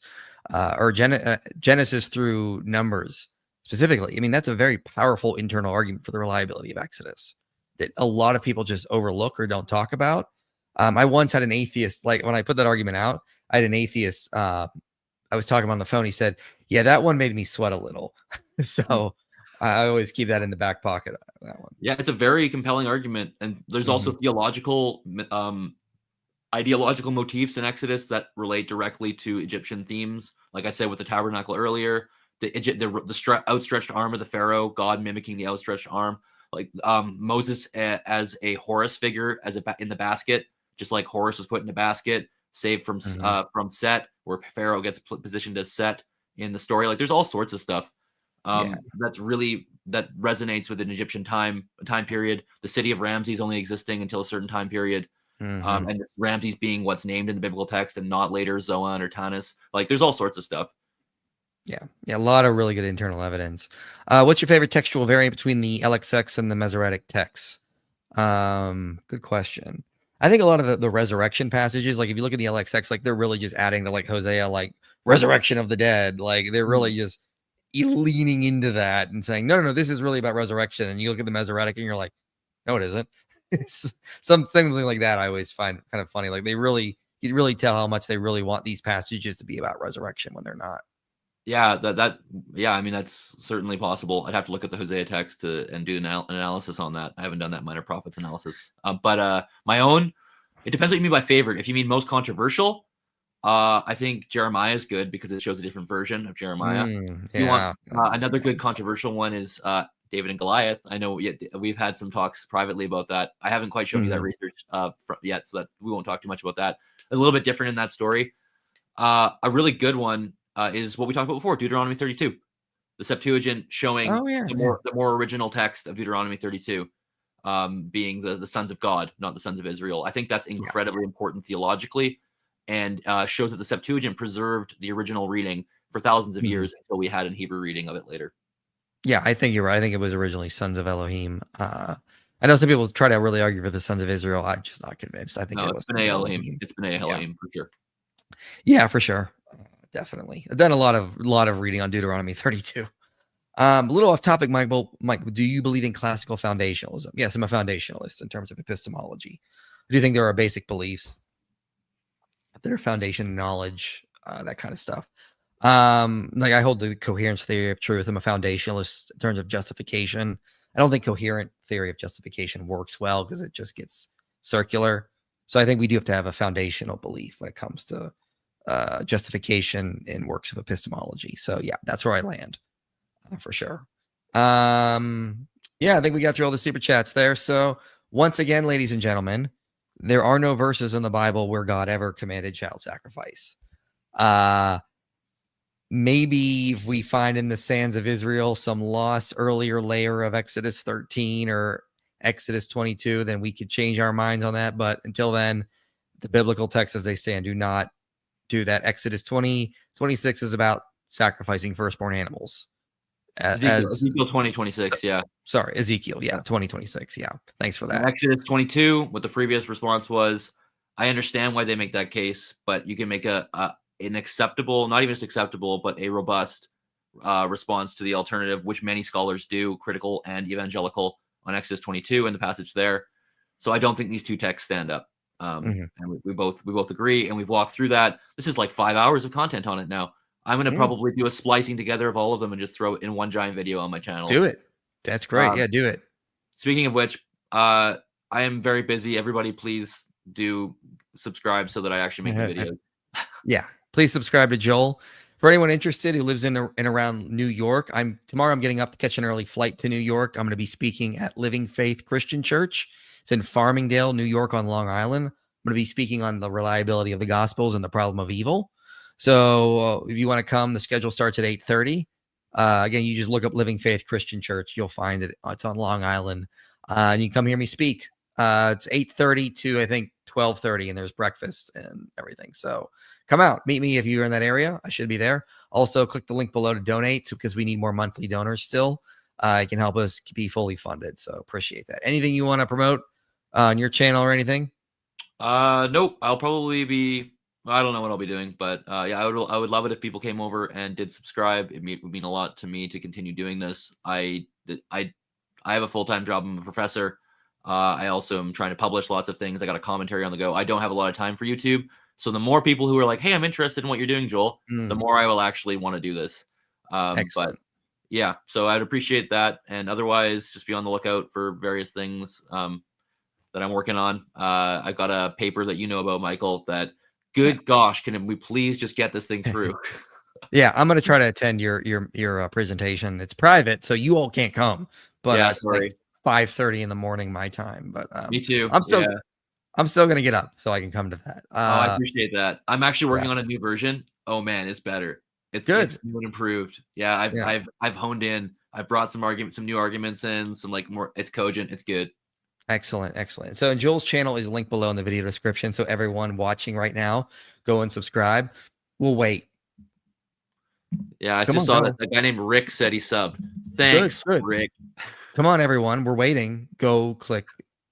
or Genesis through Numbers specifically. I mean, that's a very powerful internal argument for the reliability of Exodus that a lot of people just overlook or don't talk about. I once had an atheist, like when I put that argument out, I had an atheist, I was talking on the phone. He said, yeah, that one made me sweat a little. So I always keep that in the back pocket. That one. Yeah, it's a very compelling argument. And there's also theological, ideological motifs in Exodus that relate directly to Egyptian themes. Like I said, with the tabernacle earlier, the outstretched arm of the Pharaoh, God mimicking the outstretched arm, like Moses as a Horus figure in the basket, just like Horus was put in a basket, saved from Set, where Pharaoh gets positioned as Set in the story. Like there's all sorts of stuff that resonates with an Egyptian time period. The city of Ramses only existing until a certain time period. And it's Ramses being what's named in the biblical text and not later Zoan or Tanis. Like there's all sorts of stuff. Yeah, a lot of really good internal evidence. What's your favorite textual variant between the LXX and the Masoretic texts? Good question. I think a lot of the resurrection passages, like if you look at the LXX, like they're really just adding to like Hosea, like resurrection of the dead. Like they're really just leaning into that and saying, no, this is really about resurrection. And you look at the Masoretic and you're like, no, it isn't. Some things like that I always find kind of funny. Like you really tell how much they really want these passages to be about resurrection when they're not. Yeah, I mean, that's certainly possible. I'd have to look at the Hosea text and do an analysis on that. I haven't done that minor prophets analysis. But my own, it depends what you mean by favorite. If you mean most controversial, I think Jeremiah is good because it shows a different version of Jeremiah. You want another good controversial one is David and Goliath. I know we've had some talks privately about that. I haven't quite shown you that research yet, so that we won't talk too much about that. A little bit different in that story. A really good one is what we talked about before, Deuteronomy 32, the Septuagint showing the more original text of Deuteronomy 32 being the sons of God, not the sons of Israel. I think that's incredibly important theologically and shows that the Septuagint preserved the original reading for thousands of years until we had a Hebrew reading of it later. Yeah, I think you're right. I think it was originally sons of Elohim. I know some people try to really argue for the sons of Israel. I'm just not convinced. I think it was B'nai Elohim. It's B'nai Elohim for sure. Yeah, for sure. Definitely. I've done a lot of reading on Deuteronomy 32. A little off topic, Mike, do you believe in classical foundationalism? Yes, I'm a foundationalist in terms of epistemology. Do you think there are basic beliefs that are foundation knowledge, that kind of stuff? Like I hold the coherence theory of truth. I'm a foundationalist in terms of justification. I don't think coherent theory of justification works well because it just gets circular. So I think we do have to have a foundational belief when it comes to justification in works of epistemology. So yeah, that's where I land for sure. Yeah, I think we got through all the super chats there. So once again, ladies and gentlemen, there are no verses in the Bible where God ever commanded child sacrifice. Maybe if we find in the sands of Israel some lost earlier layer of Exodus 13 or Exodus 22, then we could change our minds on that. But until then, the biblical texts as they stand do not do that. Exodus 26 is about sacrificing firstborn animals. Ezekiel 20:26, yeah. Sorry, Ezekiel, yeah, 20:26, yeah. Thanks for that. And Exodus 22, what the previous response was, I understand why they make that case, but you can make an acceptable, not even just acceptable, but a robust response to the alternative, which many scholars do, critical and evangelical, on Exodus 22 and the passage there. So I don't think these two texts stand up. And we both agree, and we've walked through that. This is like 5 hours of content on it now. I'm going to probably do a splicing together of all of them and just throw it in one giant video on my channel. Do it. That's great. Yeah, do it. Speaking of which, I am very busy. Everybody, please do subscribe so that I actually make a video. Yeah, please subscribe to Joel. For anyone interested who lives in and around New York, tomorrow I'm getting up to catch an early flight to New York. I'm going to be speaking at Living Faith Christian Church. It's in Farmingdale, New York on Long Island. I'm going to be speaking on the reliability of the Gospels and the problem of evil. So if you want to come, the schedule starts at 8:30. Again, you just look up Living Faith Christian Church. You'll find it. It's on Long Island. And you can come hear me speak. It's 8:30 to, I think, 12:30, and there's breakfast and everything. So come out. Meet me if you're in that area. I should be there. Also, click the link below to donate because we need more monthly donors still. It can help us be fully funded. So appreciate that. Anything you want to promote on your channel or anything? Nope. I'll probably be... I don't know what I'll be doing, but yeah, I would love it if people came over and did subscribe. It would mean a lot to me to continue doing this. I have a full-time job. I'm a professor. I also am trying to publish lots of things. I got a commentary on the go. I don't have a lot of time for YouTube. So the more people who are like, hey, I'm interested in what you're doing, Joel, the more I will actually want to do this. But yeah, so I'd appreciate that. And otherwise, just be on the lookout for various things that I'm working on. I've got a paper that you know about, Michael, that good gosh, can we please just get this thing through? Yeah, I'm going to try to attend your presentation. It's private, so you all can't come. But yeah, it's like 5:30 in the morning my time. But me too. I'm still going to get up so I can come to that. I appreciate that. I'm actually working on a new version. Oh man, it's better. It's good. It's new and improved. Yeah, I've honed in. I've brought some new arguments in, some like more. It's cogent. It's good. Excellent, excellent. So Joel's channel is linked below in the video description. So everyone watching right now, go and subscribe. We'll wait. Yeah, I just saw that a guy named Rick said he subbed. Thanks, good. Rick. Come on, everyone. We're waiting. Go click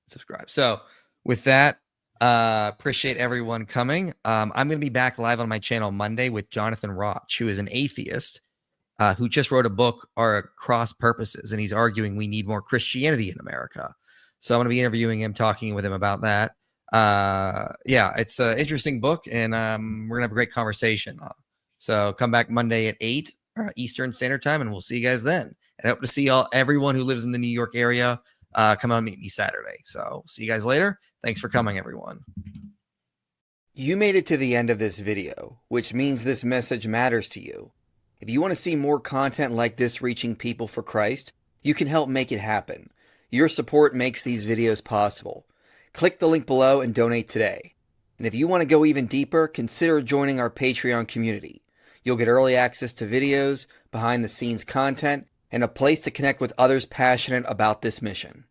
subscribe. So with that, appreciate everyone coming. I'm going to be back live on my channel Monday with Jonathan Roch, who is an atheist who just wrote a book, Our Cross Purposes, and he's arguing we need more Christianity in America. So I'm going to be interviewing him, talking with him about that. Yeah, it's an interesting book, and we're going to have a great conversation. So come back Monday at 8 Eastern Standard Time, and we'll see you guys then. And I hope to see everyone who lives in the New York area come out and meet me Saturday. So see you guys later. Thanks for coming, everyone. You made it to the end of this video, which means this message matters to you. If you want to see more content like this reaching people for Christ, you can help make it happen. Your support makes these videos possible. Click the link below and donate today. And if you want to go even deeper, consider joining our Patreon community. You'll get early access to videos, behind-the-scenes content, and a place to connect with others passionate about this mission.